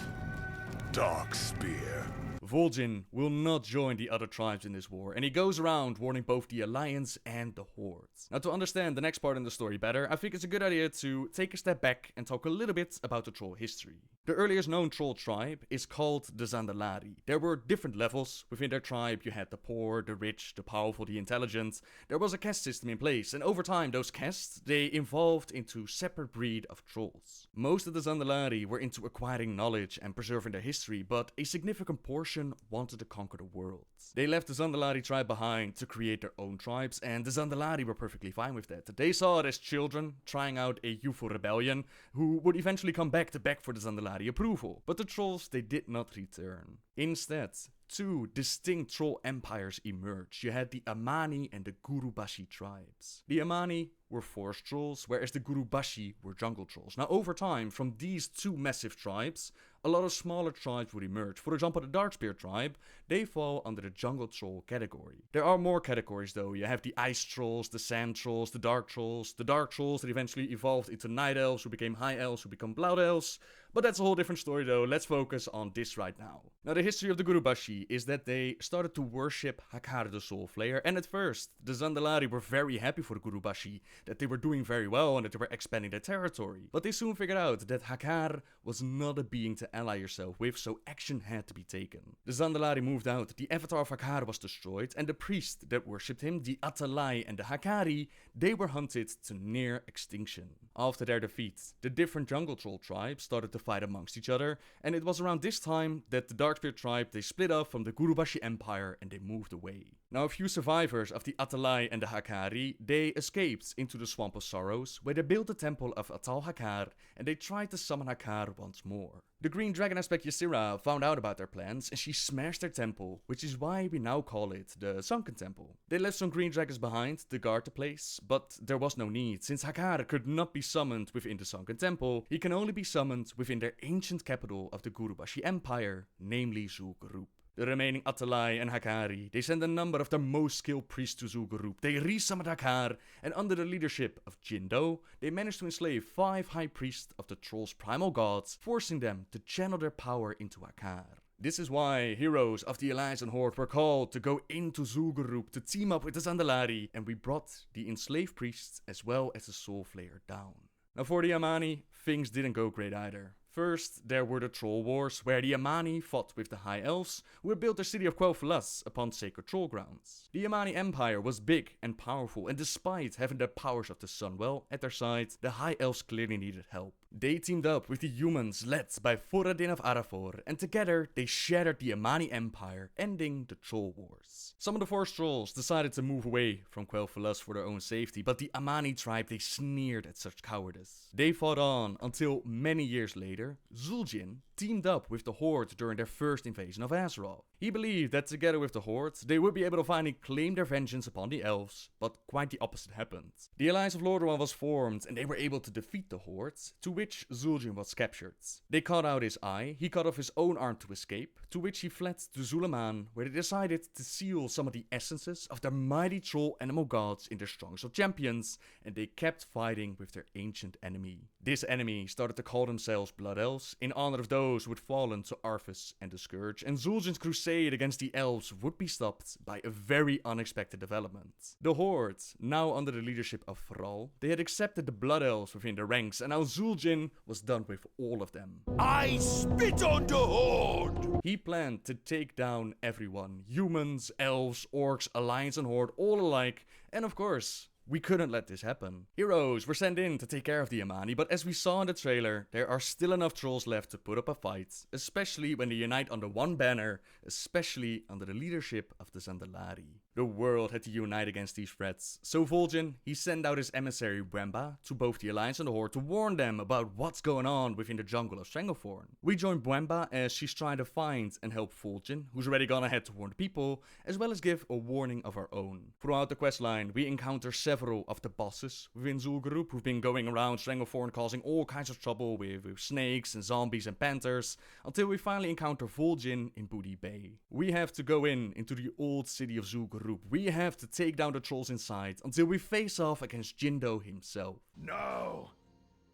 Darkspear. Vol'jin will not join the other tribes in this war, and he goes around warning both the Alliance and the Horde. Now, to understand the next part in the story better, I think it's a good idea to take a step back and talk a little bit about the troll history. The earliest known troll tribe is called the Zandalari. There were different levels within their tribe. You had the poor, the rich, the powerful, the intelligent. There was a caste system in place, and over time those castes, they evolved into separate breed of trolls. Most of the Zandalari were into acquiring knowledge and preserving their history, but a significant portion wanted to conquer the world. They left the Zandalari tribe behind to create their own tribes, and the Zandalari were perfectly fine with that. They saw it as children trying out a youthful rebellion who would eventually come back to beg for the Zandalari approval. But the trolls, they did not return. Instead, two distinct troll empires emerged. You had the Amani and the Gurubashi tribes. The Amani were forest trolls, whereas the Gurubashi were jungle trolls. Now, over time, from these two massive tribes, a lot of smaller tribes would emerge. For example, the Darkspear tribe, they fall under the jungle troll category. There are more categories though. You have the ice trolls, the sand trolls, the dark trolls that eventually evolved into night elves, who became high elves, who become blood elves. But that's a whole different story though, let's focus on this right now. Now the history of the Gurubashi is that they started to worship Hakkar the Soul Flayer, and at first the Zandalari were very happy for the Gurubashi, that they were doing very well and that they were expanding their territory. But they soon figured out that Hakkar was not a being to ally yourself with, so action had to be taken. The Zandalari moved out, the avatar of Hakkar was destroyed, and the priest that worshipped him, the Atalai and the Hakkari, they were hunted to near extinction. After their defeat, the different jungle troll tribes started to fight amongst each other, and it was around this time that the Darkspear tribe, they split off from the Gurubashi Empire and they moved away. Now a few survivors of the Atalai and the Hakkari, they escaped into the Swamp of Sorrows, where they built the temple of Atal Hakkar, and they tried to summon Hakkar once more. The green dragon aspect Ysera found out about their plans and she smashed their temple, which is why we now call it the Sunken Temple. They left some green dragons behind to guard the place, but there was no need, since Hakkar could not be summoned within the Sunken Temple, he can only be summoned within their ancient capital of the Gurubashi Empire, namely Zul'Gurub. The remaining Atalai and Hakkari, they sent a number of their most skilled priests to Zul'Gurub. They resummoned Hakkar, and under the leadership of Jindo, they managed to enslave 5 high priests of the Trolls' primal gods, forcing them to channel their power into Hakkar. This is why heroes of the Alliance and Horde were called to go into Zul'Gurub to team up with the Zandalari, and we brought the enslaved priests as well as the Soul Flayer down. Now for the Amani, things didn't go great either. First, there were the Troll Wars, where the Amani fought with the High Elves, who had built their city of Quel'Thalas upon sacred troll grounds. The Amani Empire was big and powerful, and despite having the powers of the Sunwell at their side, the High Elves clearly needed help. They teamed up with the humans led by Thoradin of Arathor, and together they shattered the Amani Empire, ending the Troll Wars. Some of the Forest Trolls decided to move away from Quel'Thalas for their own safety, but the Amani tribe, they sneered at such cowardice. They fought on until many years later, Vol'jin teamed up with the Horde during their first invasion of Azeroth. He believed that together with the Horde, they would be able to finally claim their vengeance upon the Elves, but quite the opposite happened. The Alliance of Lordaeron was formed, and they were able to defeat the Horde, to which Vol'jin was captured. They cut out his eye, he cut off his own arm to escape, to which he fled to Zul'Aman, where they decided to seal some of the essences of their mighty troll animal gods in their strongest of champions, and they kept fighting with their ancient enemy. This enemy started to call themselves Blood Elves, in honor of those who had fallen to Arthas and the Scourge, and Zul'jin's crusade against the Elves would be stopped by a very unexpected development. The Horde, now under the leadership of Thrall, they had accepted the Blood Elves within their ranks, and now Zul'jin was done with all of them. I spit on the Horde! He planned to take down everyone, humans, elves, orcs, Alliance and Horde, all alike, and of course, we couldn't let this happen. Heroes were sent in to take care of the Amani, but as we saw in the trailer, there are still enough trolls left to put up a fight, especially when they unite under one banner, especially under the leadership of the Zandalari. The world had to unite against these threats, so Vol'jin, he sent out his emissary Bwemba to both the Alliance and the Horde to warn them about what's going on within the jungle of Stranglethorn. We joined Bwemba as she's trying to find and help Vol'jin, who's already gone ahead to warn the people, as well as give a warning of our own. Throughout the questline, we encounter several of the bosses within Zul'Gurub who've been going around Stranglethorn causing all kinds of trouble with snakes and zombies and panthers, until we finally encounter Vol'jin in Booty Bay. We have to go into the old city of Zul'Gurub. We have to take down the trolls inside until we face off against Jindo himself. Now,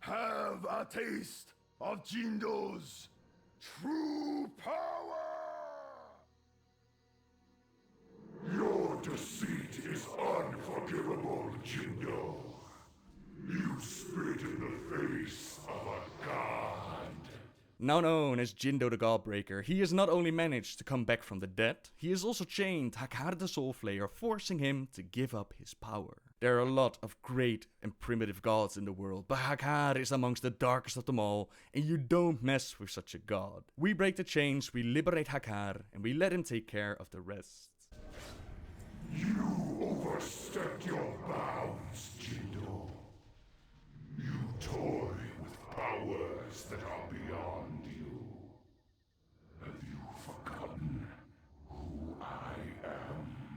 have a taste of Jindo's true power! Your deceit is unforgivable, Jindo. You spit in the face of a god. Now known as Jindo the Godbreaker, he has not only managed to come back from the dead, he has also chained Hakkar the Soul Flayer, forcing him to give up his power. There are a lot of great and primitive gods in the world, but Hakkar is amongst the darkest of them all, and you don't mess with such a god. We break the chains, we liberate Hakkar, and we let him take care of the rest. You overstepped your bounds, Jindo. You toy with powers that are beyond you. Have you forgotten who I am?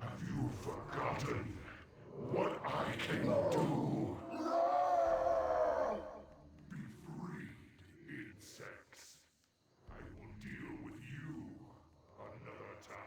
Have you forgotten what I can do? Be freed, insects. I will deal with you another time.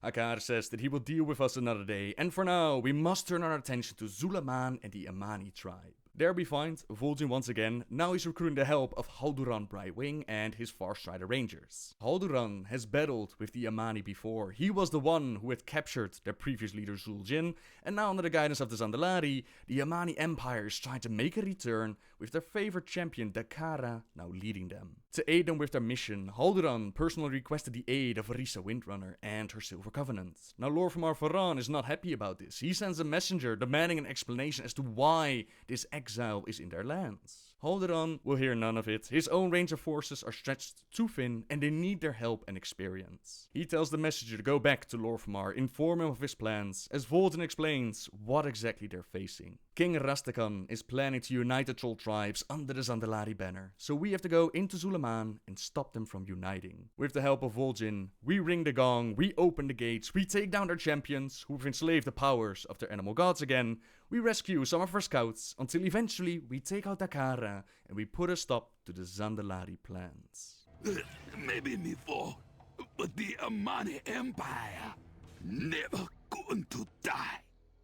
Hakkar says that he will deal with us another day, and for now, we must turn our attention to Zul'Aman and the Amani tribe. There we find Vol'jin once again. Now he's recruiting the help of Halduran Brightwing and his Farstrider Rangers. Halduran has battled with the Amani before. He was the one who had captured their previous leader Zul'jin, and now under the guidance of the Zandalari, the Amani Empire is trying to make a return with their favorite champion Dakara now leading them. To aid them with their mission, Halduran personally requested the aid of Risa Windrunner and her Silver Covenant. Now Lor'Vemar Faran is not happy about this. He sends a messenger demanding an explanation as to why this exile is in their lands. Halduran will hear none of it. His own range of forces are stretched too thin and they need their help and experience. He tells the messenger to go back to Lor'Vemar, inform him of his plans, as Vol'jin explains what exactly they're facing. King Rastakhan is planning to unite the troll tribes under the Zandalari banner, so we have to go into Zulaman and stop them from uniting. With the help of Vol'jin, we ring the gong, we open the gates, we take down their champions, who have enslaved the powers of their animal gods again, we rescue some of our scouts, until eventually we take out Dakara and we put a stop to the Zandalari plans. Maybe me fall, but the Amani Empire never going to die.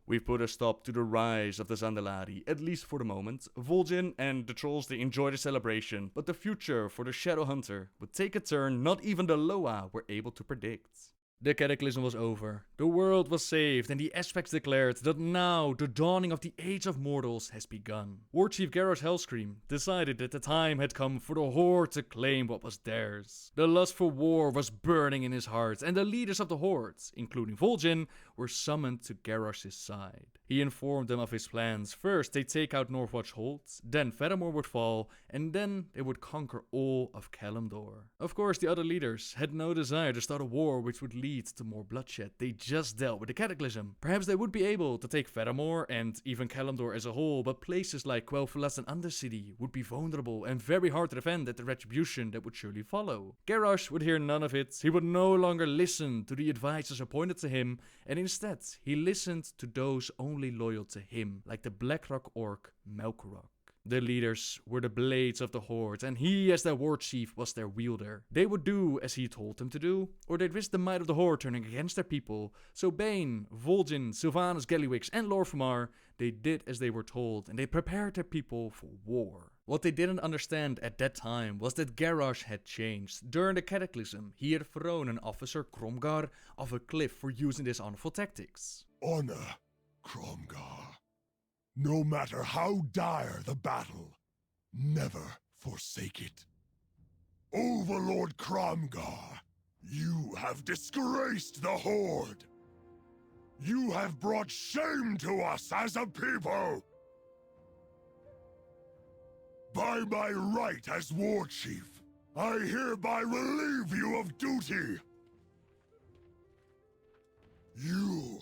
We've put a stop to the rise of the Zandalari, at least for the moment. Vol'jin and the trolls, they enjoy the celebration, but the future for the Shadow Hunter would take a turn not even the Loa were able to predict. The cataclysm was over, the world was saved, and the aspects declared that now the dawning of the Age of Mortals has begun. Warchief Garrosh Hellscream decided that the time had come for the Horde to claim what was theirs. The lust for war was burning in his heart, and the leaders of the Horde, including Vol'jin, were summoned to Garrosh's side. He informed them of his plans. First, they'd take out Northwatch Hold, then Fedamore would fall, and then they would conquer all of Kalimdor. Of course, the other leaders had no desire to start a war which would lead to more bloodshed. They just dealt with the cataclysm. Perhaps they would be able to take Fedamore and even Kalimdor as a whole, but places like Quel'Thalas and Undercity would be vulnerable and very hard to defend at the retribution that would surely follow. Garrosh would hear none of it. He would no longer listen to the advisors appointed to him, and instead he listened to those only loyal to him, like the Blackrock orc Melkurok. The leaders were the blades of the Horde, and he as their war chief was their wielder. They would do as he told them to do, or they'd risk the might of the Horde turning against their people. So Bane, Vol'jin, Sylvanas Gallywix and Lor'Vemar, they did as they were told, and they prepared their people for war. What they didn't understand at that time was that Garrosh had changed. During the cataclysm, he had thrown an officer, Cromgar, off a cliff for using dishonorable tactics. Honor, Cromgar. No matter how dire the battle, never forsake it. Overlord Cromgar, you have disgraced the Horde. You have brought shame to us as a people. By my right as War Chief, I hereby relieve you of duty. You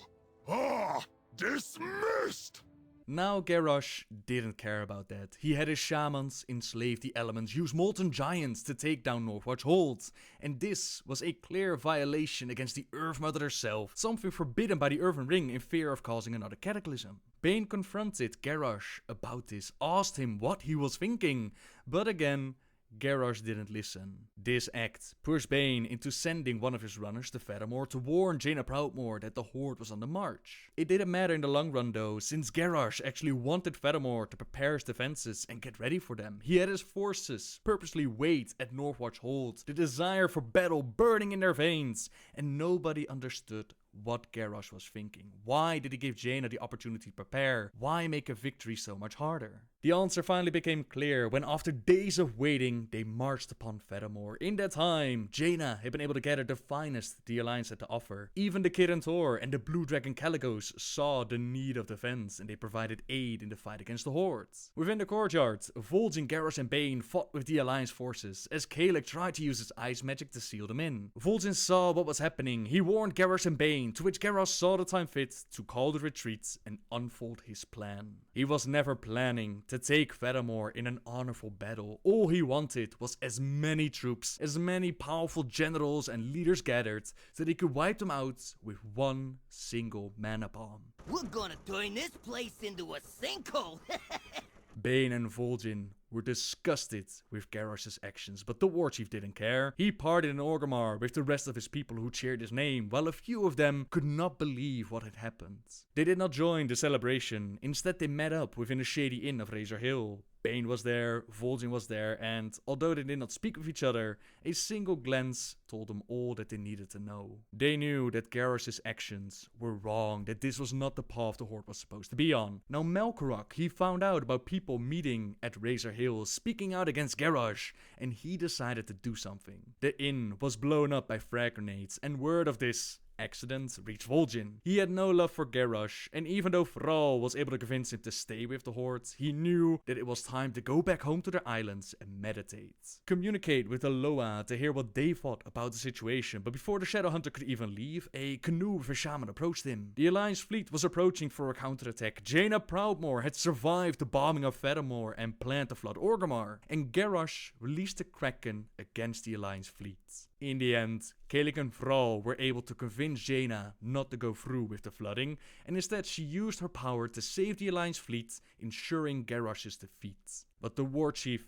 are dismissed! Now Garrosh didn't care about that. He had his shamans enslave the elements, use molten giants to take down Northwatch Hold, and this was a clear violation against the Earth Mother herself, something forbidden by the Earthen Ring in fear of causing another cataclysm. Bane confronted Garrosh about this, asked him what he was thinking, but again, Garrosh didn't listen. This act pushed Bane into sending one of his runners to Fedamore to warn Jaina Proudmoore that the Horde was on the march. It didn't matter in the long run though, since Garrosh actually wanted Fedamore to prepare his defenses and get ready for them. He had his forces purposely wait at Northwatch Hold, the desire for battle burning in their veins, and nobody understood what Garrosh was thinking. Why did he give Jaina the opportunity to prepare? Why make a victory so much harder? The answer finally became clear when after days of waiting, they marched upon Fedamore. In that time, Jaina had been able to gather the finest the Alliance had to offer. Even the Kirin Tor and the Blue Dragon Caligos saw the need of defense, and they provided aid in the fight against the Horde. Within the courtyard, Vol'jin, Garrosh and Bane fought with the Alliance forces, as Kalec tried to use his ice magic to seal them in. Vol'jin saw what was happening. He warned Garrosh and Bane, to which Garrosh saw the time fit to call the retreat and unfold his plan. He was never planning to take Fedamore in an honorable battle. All he wanted was as many troops, as many powerful generals and leaders gathered, so that he could wipe them out with one single mana bomb. We're gonna turn this place into a sinkhole! Bane and Vol'jin were disgusted with Garrosh's actions, but the Warchief didn't care. He partied in Orgrimmar with the rest of his people who cheered his name, while a few of them could not believe what had happened. They did not join the celebration, instead they met up within a shady inn of Razor Hill. Bane was there, Vol'jin was there, and although they did not speak with each other, a single glance told them all that they needed to know. They knew that Garrosh's actions were wrong, that this was not the path the Horde was supposed to be on. Now Melkorok, he found out about people meeting at Razor Hill, speaking out against Garrosh, and he decided to do something. The inn was blown up by frag grenades, and word of this accident reached Vol'jin. He had no love for Garrosh, and even though Thrall was able to convince him to stay with the Horde, he knew that it was time to go back home to their islands and meditate. Communicate with the Loa to hear what they thought about the situation, but before the Shadowhunter could even leave, a canoe with a shaman approached him. The Alliance fleet was approaching for a counterattack. Jaina Proudmoore had survived the bombing of Fettermore and planned to flood Orgrimmar, and Garrosh released the Kraken against the Alliance fleet. In the end, Kalik and Thrall were able to convince Jaina not to go through with the flooding, and instead she used her power to save the Alliance fleet, ensuring Garrosh's defeat. But the Warchief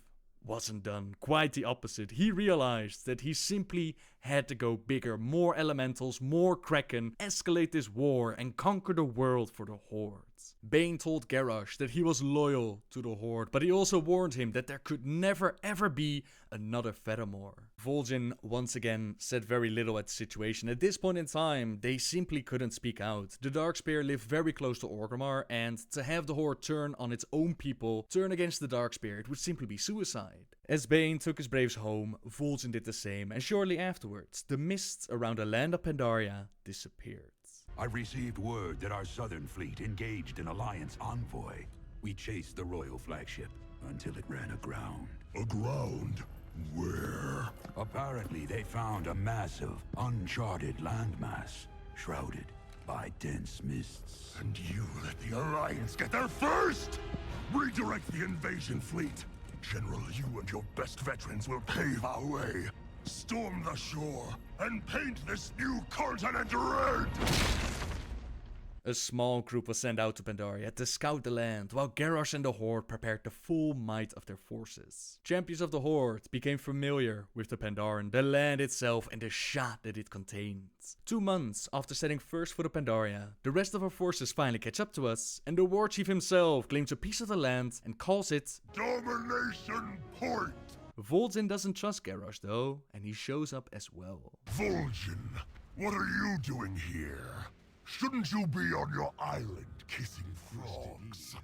wasn't done. Quite the opposite. He realized that he simply had to go bigger, more elementals, more Kraken, escalate this war, and conquer the world for the Horde. Bane told Garrosh that he was loyal to the Horde, but he also warned him that there could never ever be another Fettermore. Vol'jin once again said very little at the situation. At this point in time, they simply couldn't speak out. The Darkspear lived very close to Orgrimmar, and to have the Horde turn on its own people, turn against the Darkspear, it would simply be suicide. As Bane took his braves home, Vol'jin did the same, and shortly afterwards, the mists around the land of Pandaria disappeared. I received word that our southern fleet engaged an Alliance envoy. We chased the royal flagship until it ran aground. Aground? Where? Apparently they found a massive, uncharted landmass, shrouded by dense mists. And you let the Alliance get there first? Redirect the invasion fleet. General, you and your best veterans will pave our way. Storm the shore and paint this new continent red! A small group was sent out to Pandaria to scout the land, while Garrosh and the Horde prepared the full might of their forces. Champions of the Horde became familiar with the Pandaren, the land itself, and the shot that it contained. 2 months after setting first foot of Pandaria, the rest of our forces finally catch up to us, and the Warchief himself claims a piece of the land and calls it Domination Point! Vol'jin doesn't trust Garrosh though, and he shows up as well. Vol'jin, what are you doing here? Shouldn't you be on your island kissing frogs?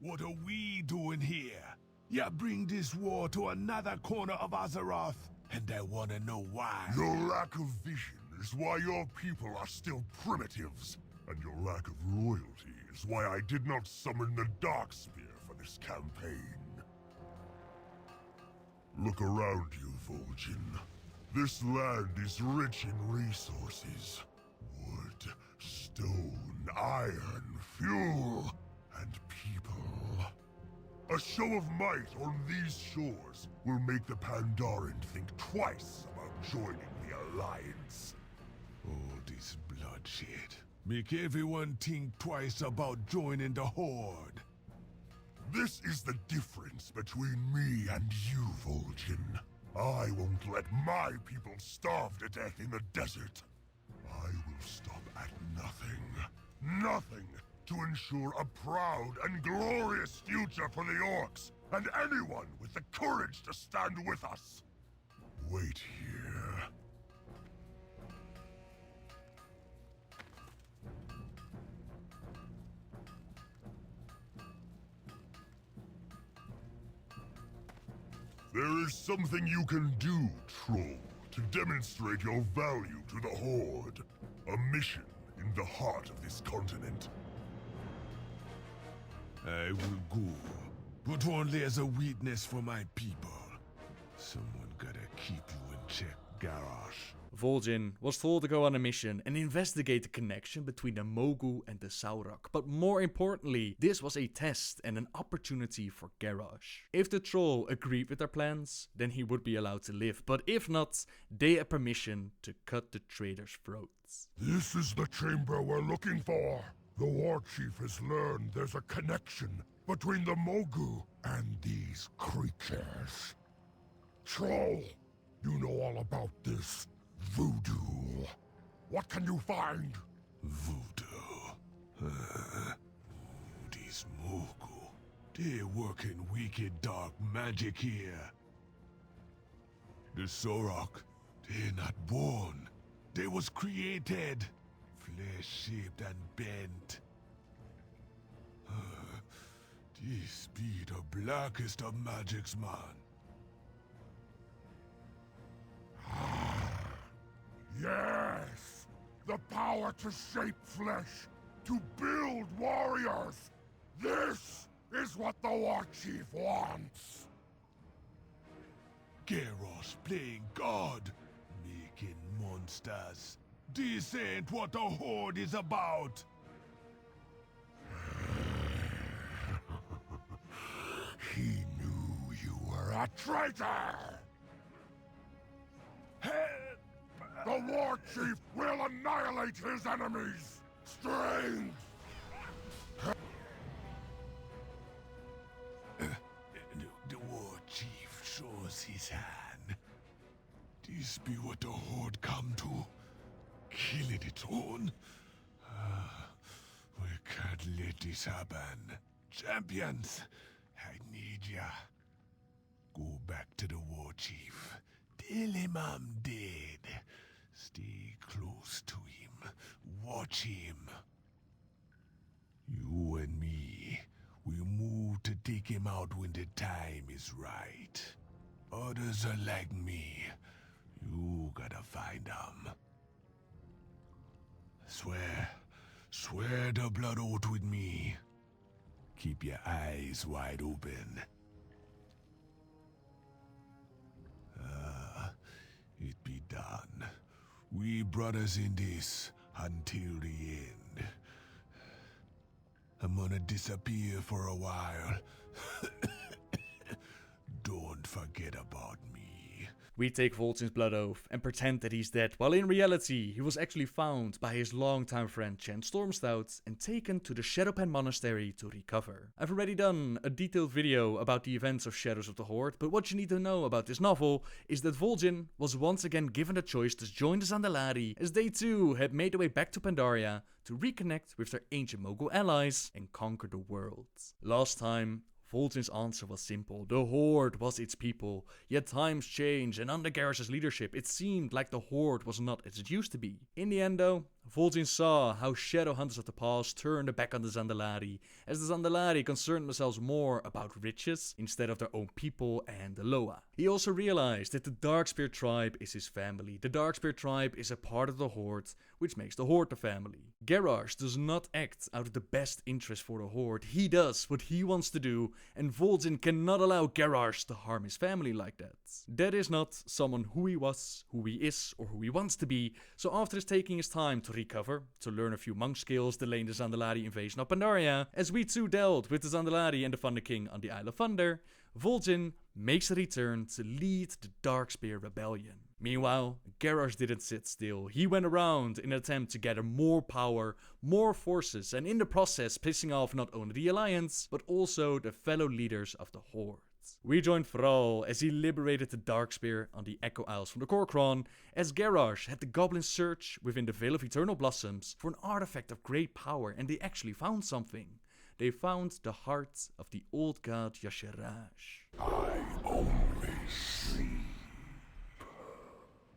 What are we doing here? You bring this war to another corner of Azeroth, and I wanna know why. Your lack of vision is why your people are still primitives, and your lack of loyalty is why I did not summon the Darkspear for this campaign. Look around you, Vol'jin. This land is rich in resources. Wood, stone, iron, fuel, and people. A show of might on these shores will make the Pandaren think twice about joining the Alliance. Oh, this bloodshed. Make everyone think twice about joining the Horde. This is the difference between me and you, Vol'jin. I won't let my people starve to death in the desert. I will stop at nothing. Nothing to ensure a proud and glorious future for the Orcs and anyone with the courage to stand with us. Wait here. There is something you can do, Troll, to demonstrate your value to the Horde. A mission in the heart of this continent. I will go, but only as a witness for my people. Someone gotta keep you in check, Garrosh. Vol'jin was told to go on a mission and investigate the connection between the Mogu and the Saurok, but more importantly, this was a test and an opportunity for Garrosh. If the troll agreed with their plans, then he would be allowed to live, but if not, they had permission to cut the traitors' throats. This is the chamber we're looking for. The Warchief has learned there's a connection between the Mogu and these creatures. Troll, you know all about this voodoo. What can you find? Voodoo. These Mogu. They're working wicked dark magic here. The Sorok, they're not born. They was created. Flesh-shaped and bent. These be the blackest of magics, man. Yes! The power to shape flesh, to build warriors! This is what the Warchief wants! Garrosh playing God, making monsters. This ain't what the Horde is about! He knew you were a traitor! The Warchief will annihilate his enemies! Strength! The Warchief shows his hand. This be what the Horde come to? Killing its own? We can't let this happen. Champions, I need ya. Go back to the Warchief. Tell him I'm dead. Stay close to him. Watch him. You and me, we move to take him out when the time is right. Others are like me. You gotta find them. Swear the blood oath with me. Keep your eyes wide open. It be done. We brothers in this until the end. I'm gonna disappear for a while. Don't forget about me. We take Vol'jin's blood oath and pretend that he's dead, while in reality he was actually found by his longtime friend Chen Stormstout and taken to the Shadowpen Monastery to recover. I've already done a detailed video about the events of Shadows of the Horde, but what you need to know about this novel is that Vol'jin was once again given the choice to join the Zandalari, as they too had made their way back to Pandaria to reconnect with their ancient Mogul allies and conquer the world. Last time, Vol'jin's answer was simple. The Horde was its people, yet times change, and under Garrosh's leadership it seemed like the Horde was not as it used to be. In the end though, Vol'jin saw how shadow hunters of the past turned their back on the Zandalari, as the Zandalari concerned themselves more about riches instead of their own people and the Loa. He also realized that the Darkspear tribe is his family. The Darkspear tribe is a part of the Horde, which makes the Horde the family. Garrosh does not act out of the best interest for the Horde. He does what he wants to do, and Vol'jin cannot allow Garrosh to harm his family like that. That is not someone who he was, who he is, or who he wants to be, so after taking his time to recover, to learn a few monk skills delaying the Zandalari invasion of Pandaria, as we too dealt with the Zandalari and the Thunder King on the Isle of Thunder, Vol'jin makes a return to lead the Darkspear rebellion. Meanwhile, Garrosh didn't sit still. He went around in an attempt to gather more power, more forces, and in the process pissing off not only the Alliance, but also the fellow leaders of the Horde. We joined Thrall as he liberated the Darkspear on the Echo Isles from the Kor'kron, as Garrosh had the goblins search within the Veil of Eternal Blossoms for an artifact of great power, and they actually found something. They found the heart of the old god Y'Shaarj. I only sleep.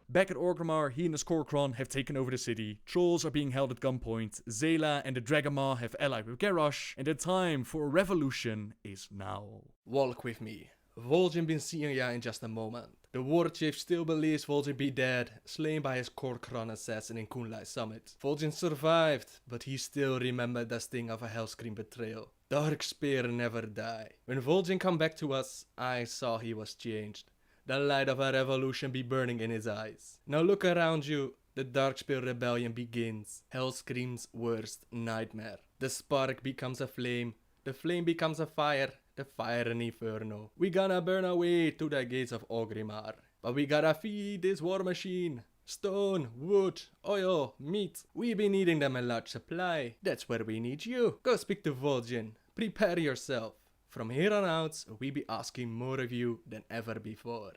Back at Orgrimmar, he and his Kor'kron have taken over the city, trolls are being held at gunpoint, Zayla and the Dragonmaw have allied with Garrosh, and the time for a revolution is now. Walk with me. Vol'jin been seeing ya in just a moment. The Warchief still believes Vol'jin be dead, slain by his Kor'kron assassin in Kunlai Summit. Vol'jin survived, but he still remembered the sting of a Hellscream betrayal. Darkspear never die. When Vol'jin come back to us, I saw he was changed. The light of a revolution be burning in his eyes. Now look around you. The Darkspear rebellion begins. Hellscream's worst nightmare. The spark becomes a flame. The flame becomes a fire. The fire an inferno. We gonna burn our way to the gates of Orgrimmar. But we gotta feed this war machine. Stone, wood, oil, meat. We be needing them in large supply. That's where we need you. Go speak to Vol'jin. Prepare yourself. From here on out, we be asking more of you than ever before.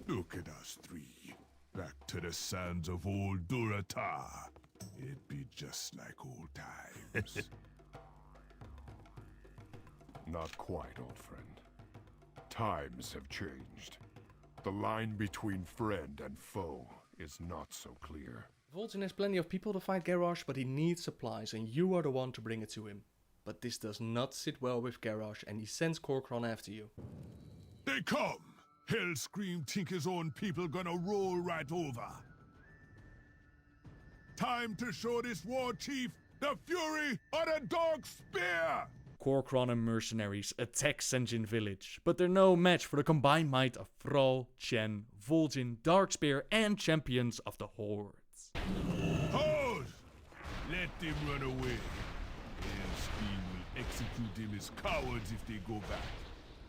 Look at us three, back to the sands of old Durotan. It'd be just like old times. Not quite, old friend. Times have changed. The line between friend and foe is not so clear. Vol'jin has plenty of people to fight Garrosh, but he needs supplies, and you are the one to bring it to him. But this does not sit well with Garrosh, and he sends Kor'kron after you. They come! Hellscream think his own people gonna roll right over. Time to show this Warchief the fury of the Darkspear! Kor'kron and mercenaries attack Sen'jin village, but they're no match for the combined might of Thrall, Chen, Vol'jin, Darkspear, and champions of the Hordes. Hold! Let them run away. Hellscream will execute them as cowards if they go back.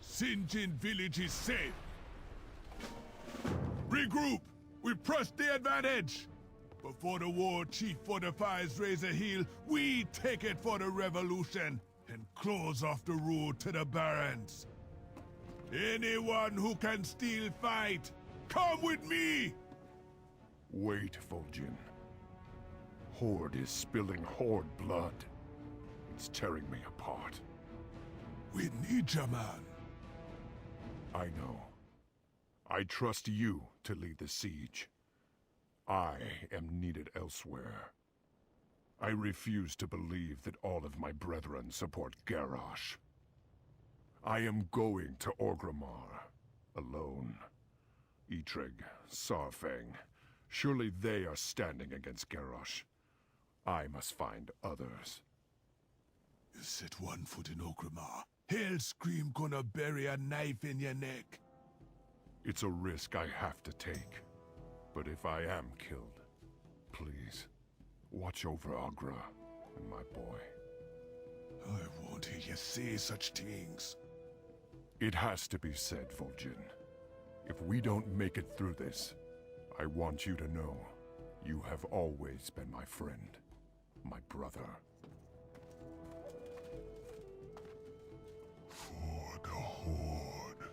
Sen'jin village is safe. Regroup! We press the advantage! Before the Warchief fortifies Razor Hill, we take it for the revolution and close off the road to the Barrens. Anyone who can still fight, come with me! Wait, Vol'jin. Horde is spilling Horde blood. It's tearing me apart. We need you, man. I know. I trust you to lead the siege. I am needed elsewhere. I refuse to believe that all of my brethren support Garrosh. I am going to Orgrimmar, alone. Eitrigg, Saurfang, surely they are standing against Garrosh. I must find others. You set one foot in Orgrimmar, Hellscream gonna bury a knife in your neck. It's a risk I have to take. But if I am killed, please, watch over Agra and my boy. I won't hear you say such things. It has to be said, Vol'jin. If we don't make it through this, I want you to know you have always been my friend, my brother. For the Horde.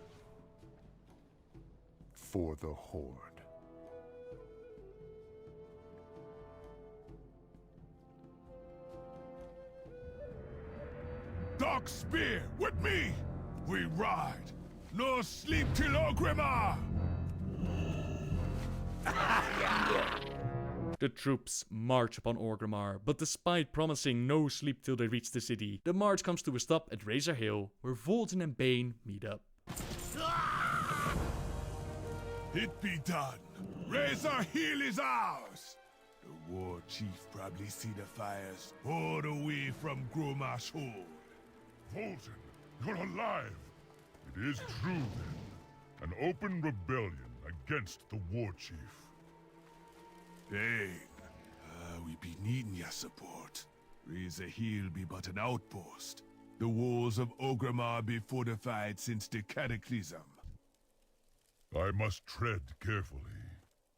For the Horde. Darkspear, with me! We ride! No sleep till Orgrimmar! The troops march upon Orgrimmar, but despite promising no sleep till they reach the city, the march comes to a stop at Razor Hill, where Vol'jin and Bane meet up. It be done. Razor Hill is ours! The Warchief probably see the fires all the way from Grommash Hellscream. Vol'jin, you're alive! It is true, then. An open rebellion against the Warchief. Dang. We be needing your support. Razor Hill be but an outpost. The walls of Orgrimmar be fortified since the Cataclysm. I must tread carefully.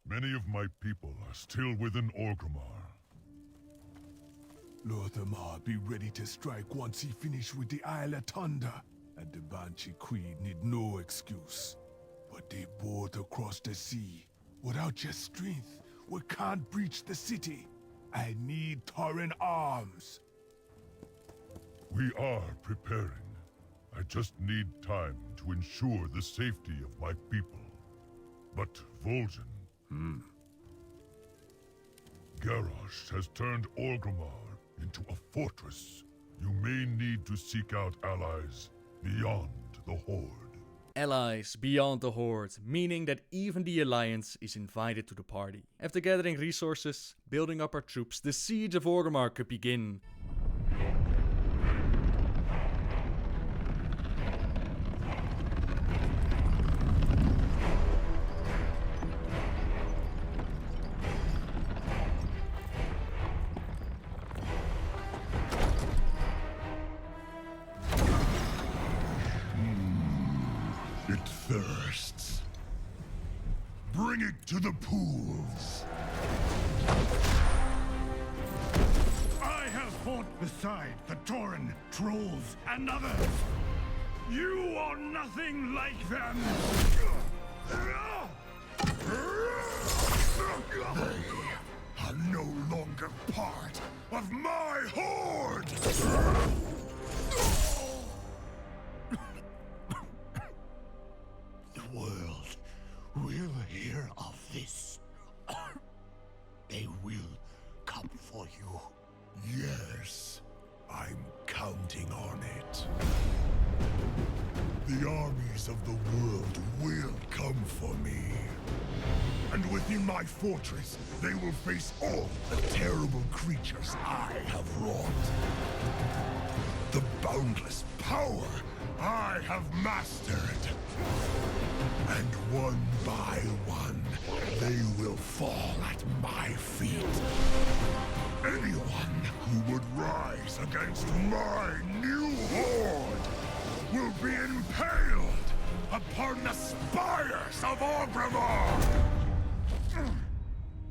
Many of my people are still within Orgrimmar. Lor'themar be ready to strike once he finish with the Isle of Thunder, and the Banshee Queen need no excuse. But they both across the sea. Without your strength, we can't breach the city. I need Tauren arms. We are preparing. I just need time to ensure the safety of my people. But Vol'jin... Garrosh has turned Orgrimmar into a fortress. You may need to seek out allies beyond the Horde. Allies beyond the Horde, meaning that even the Alliance is invited to the party. After gathering resources, building up our troops, the Siege of Orgrimmar could begin. It thirsts. Bring it to the pools. I have fought Beside the Tauren, trolls, and others, you are nothing like them! They are no longer part of my horde! The world will hear of this. They will come for you. Yes, I'm counting on it. The armies of the world will come for me. And within my fortress, they will face all the terrible creatures I have wrought. The boundless power I have mastered. And one by one, they will fall at my feet. Anyone who would rise against my new horde will be impaled upon the spires of Orgrimmar!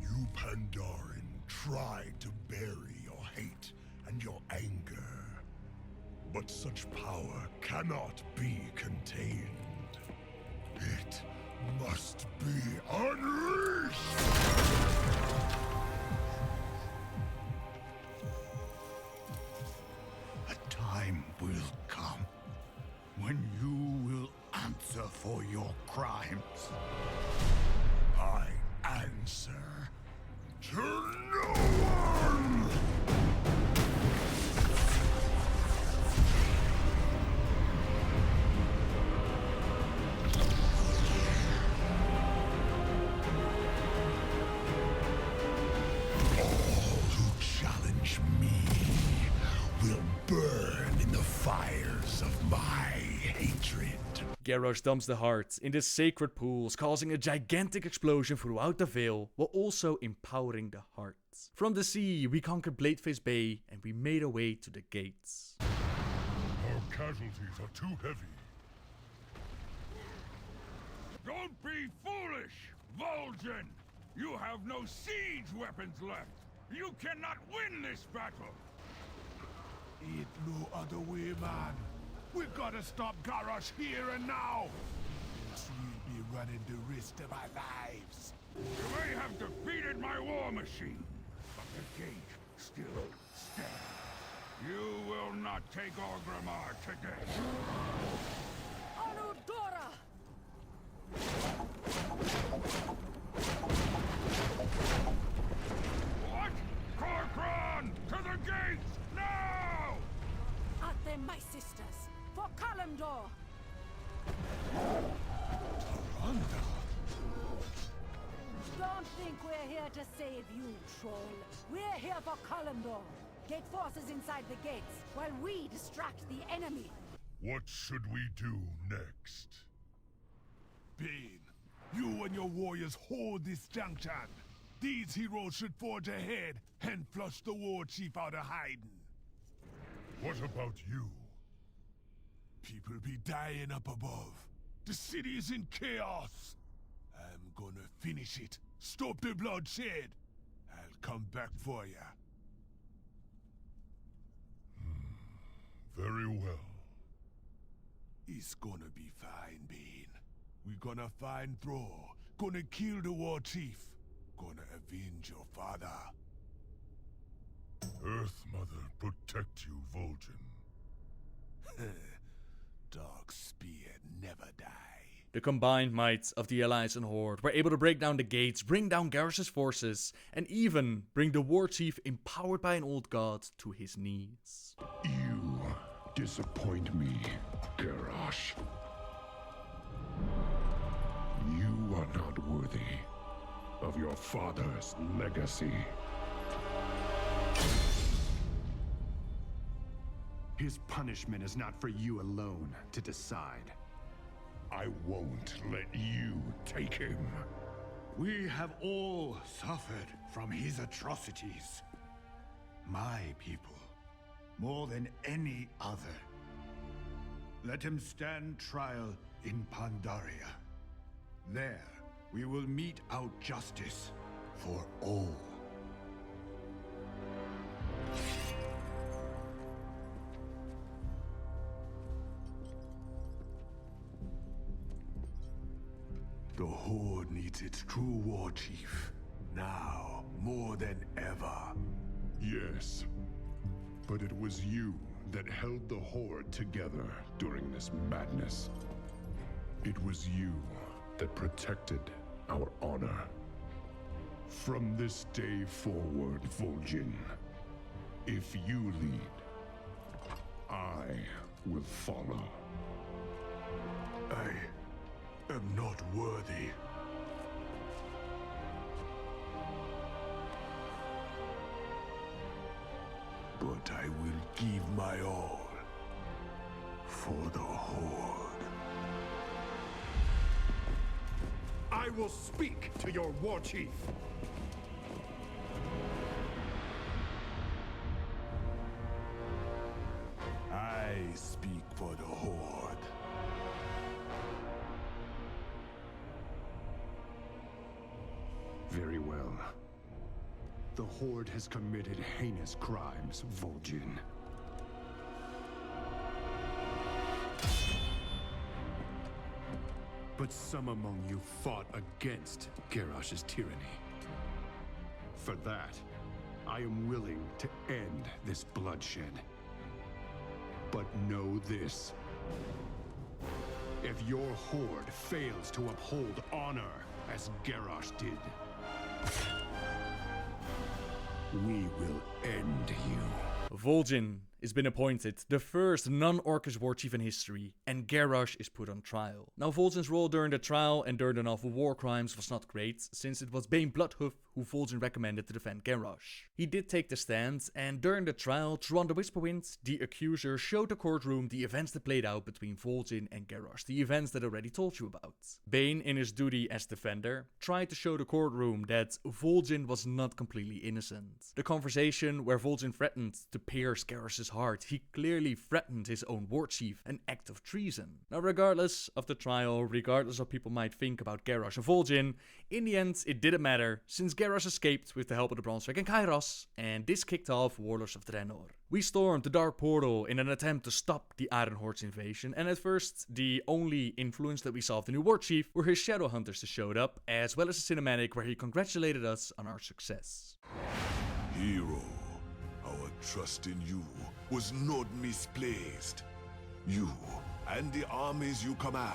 You Pandaren tried to bury your hate and your anger. But such power cannot be contained. It must be unleashed! A time will come when you will answer for your crimes. I answer to no one! All who challenge me will burn in the fires of my hatred. Garrosh dumps the hearts in the sacred pools, causing a gigantic explosion throughout the Vale, while also empowering the hearts. From the sea, we conquered Bladefist Bay, and we made our way to the gates. Our casualties are too heavy. Don't be foolish, Vol'jin! You have no siege weapons left! You cannot win this battle! Ain't no other way, man. We gotta stop Garrosh here and now! Else we'll be running the rest of our lives. You may have defeated my war machine, but the gate still stands. You will not take Orgrimmar today. Anudora! What? Kor'kron! To the gates! Now! At them, my sisters! For Kalimdor! Don't think we're here to save you, troll. We're here for Kalimdor. Get forces inside the gates, while we distract the enemy. What should we do next? Bane, you and your warriors hold this junction. These heroes should forge ahead and flush the Warchief out of hiding. What about you? People be dying up above. The city is in chaos. I'm gonna finish it. Stop the bloodshed. I'll come back for ya. Very well. It's gonna be fine, Bane. We're gonna find Thrall. Gonna kill the Warchief. Gonna avenge your father. Earth Mother, protect you, Vol'jin. Darkspear never die. The combined might of the Alliance and Horde were able to break down the gates, bring down Garrosh's forces, and even bring the Warchief, empowered by an old god, to his knees. You disappoint me, Garrosh. You are not worthy of your father's legacy. His punishment is not for you alone to decide. I won't let you take him. We have all suffered from his atrocities. My people, more than any other. Let him stand trial in Pandaria. There, we will mete out justice for all. The Horde needs its true Warchief. Now, more than ever. Yes. But it was you that held the Horde together during this madness. It was you that protected our honor. From this day forward, Vol'jin, if you lead, I will follow. I am not worthy. But I will give my all for the Horde. I will speak to your Warchief! I speak for the Horde. Very well. The Horde has committed heinous crimes, Vol'jin. But some among you fought against Garrosh's tyranny. For that, I am willing to end this bloodshed. But know this. If your Horde fails to uphold honor as Garrosh did, we will end you. Vol'jin has been appointed the first non-Orcish Warchief in history, and Garrosh is put on trial. Now, Vol'jin's role during the trial and during the novel War Crimes was not great, since it was Bane Bloodhoof who Vol'jin recommended to defend Garrosh. He did take the stand, and during the trial, Thrawn the Whisperwind, the accuser, showed the courtroom the events that played out between Vol'jin and Garrosh, the events that I already told you about. Bane, in his duty as defender, tried to show the courtroom that Vol'jin was not completely innocent. The conversation where Vol'jin threatened to pierce Garrosh's heart, he clearly threatened his own warchief, an act of treason. Now, regardless of the trial, regardless of what people might think about Garrosh and Vol'jin, in the end it didn't matter, since Garrosh escaped with the help of the Bronze Dragon Kairos, and this kicked off Warlords of Draenor. We stormed the Dark Portal in an attempt to stop the Iron Horde's invasion, and at first, the only influence that we saw of the new Warchief were his Shadow Hunters that showed up, as well as a cinematic where he congratulated us on our success. Hero, our trust in you was not misplaced. You and the armies you command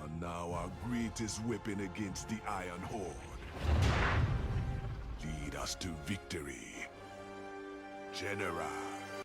are now our greatest weapon against the Iron Horde. Lead us to victory, General.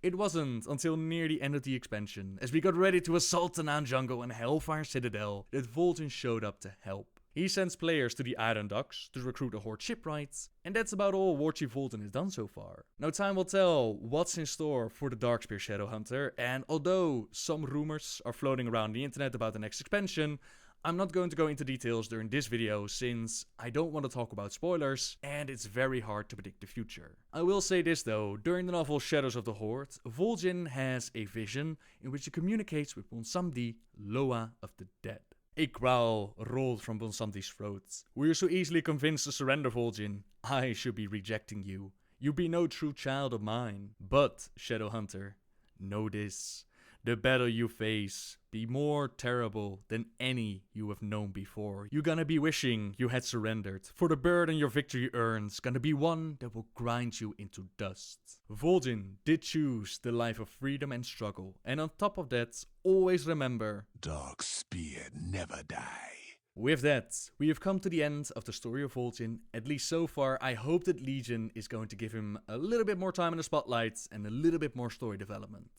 It wasn't until near the end of the expansion, as we got ready to assault the Nan Jungle and Hellfire Citadel, that Vol'jin showed up to help. He sends players to the Iron Docks to recruit the Horde shipwrights, and that's about all Warchief Vol'jin has done so far. Now, time will tell what's in store for the Darkspear Shadowhunter, and although some rumors are floating around the internet about the next expansion, I'm not going to go into details during this video, since I don't want to talk about spoilers, and it's very hard to predict the future. I will say this though, during the novel Shadows of the Horde, Vol'jin has a vision in which he communicates with Bonsamdi, Loa of the Dead. A growl rolled from Bonsamdi's throat. "We are so easily convinced to surrender, Vol'jin. I should be rejecting you. You be no true child of mine. But, Shadowhunter, know this. The battle you face be more terrible than any you have known before. You're gonna be wishing you had surrendered, for the burden your victory earns gonna be one that will grind you into dust." Vol'jin did choose the life of freedom and struggle, and on top of that, always remember, Darkspear never die. With that, we have come to the end of the story of Vol'jin. At least so far, I hope that Legion is going to give him a little bit more time in the spotlight and a little bit more story development.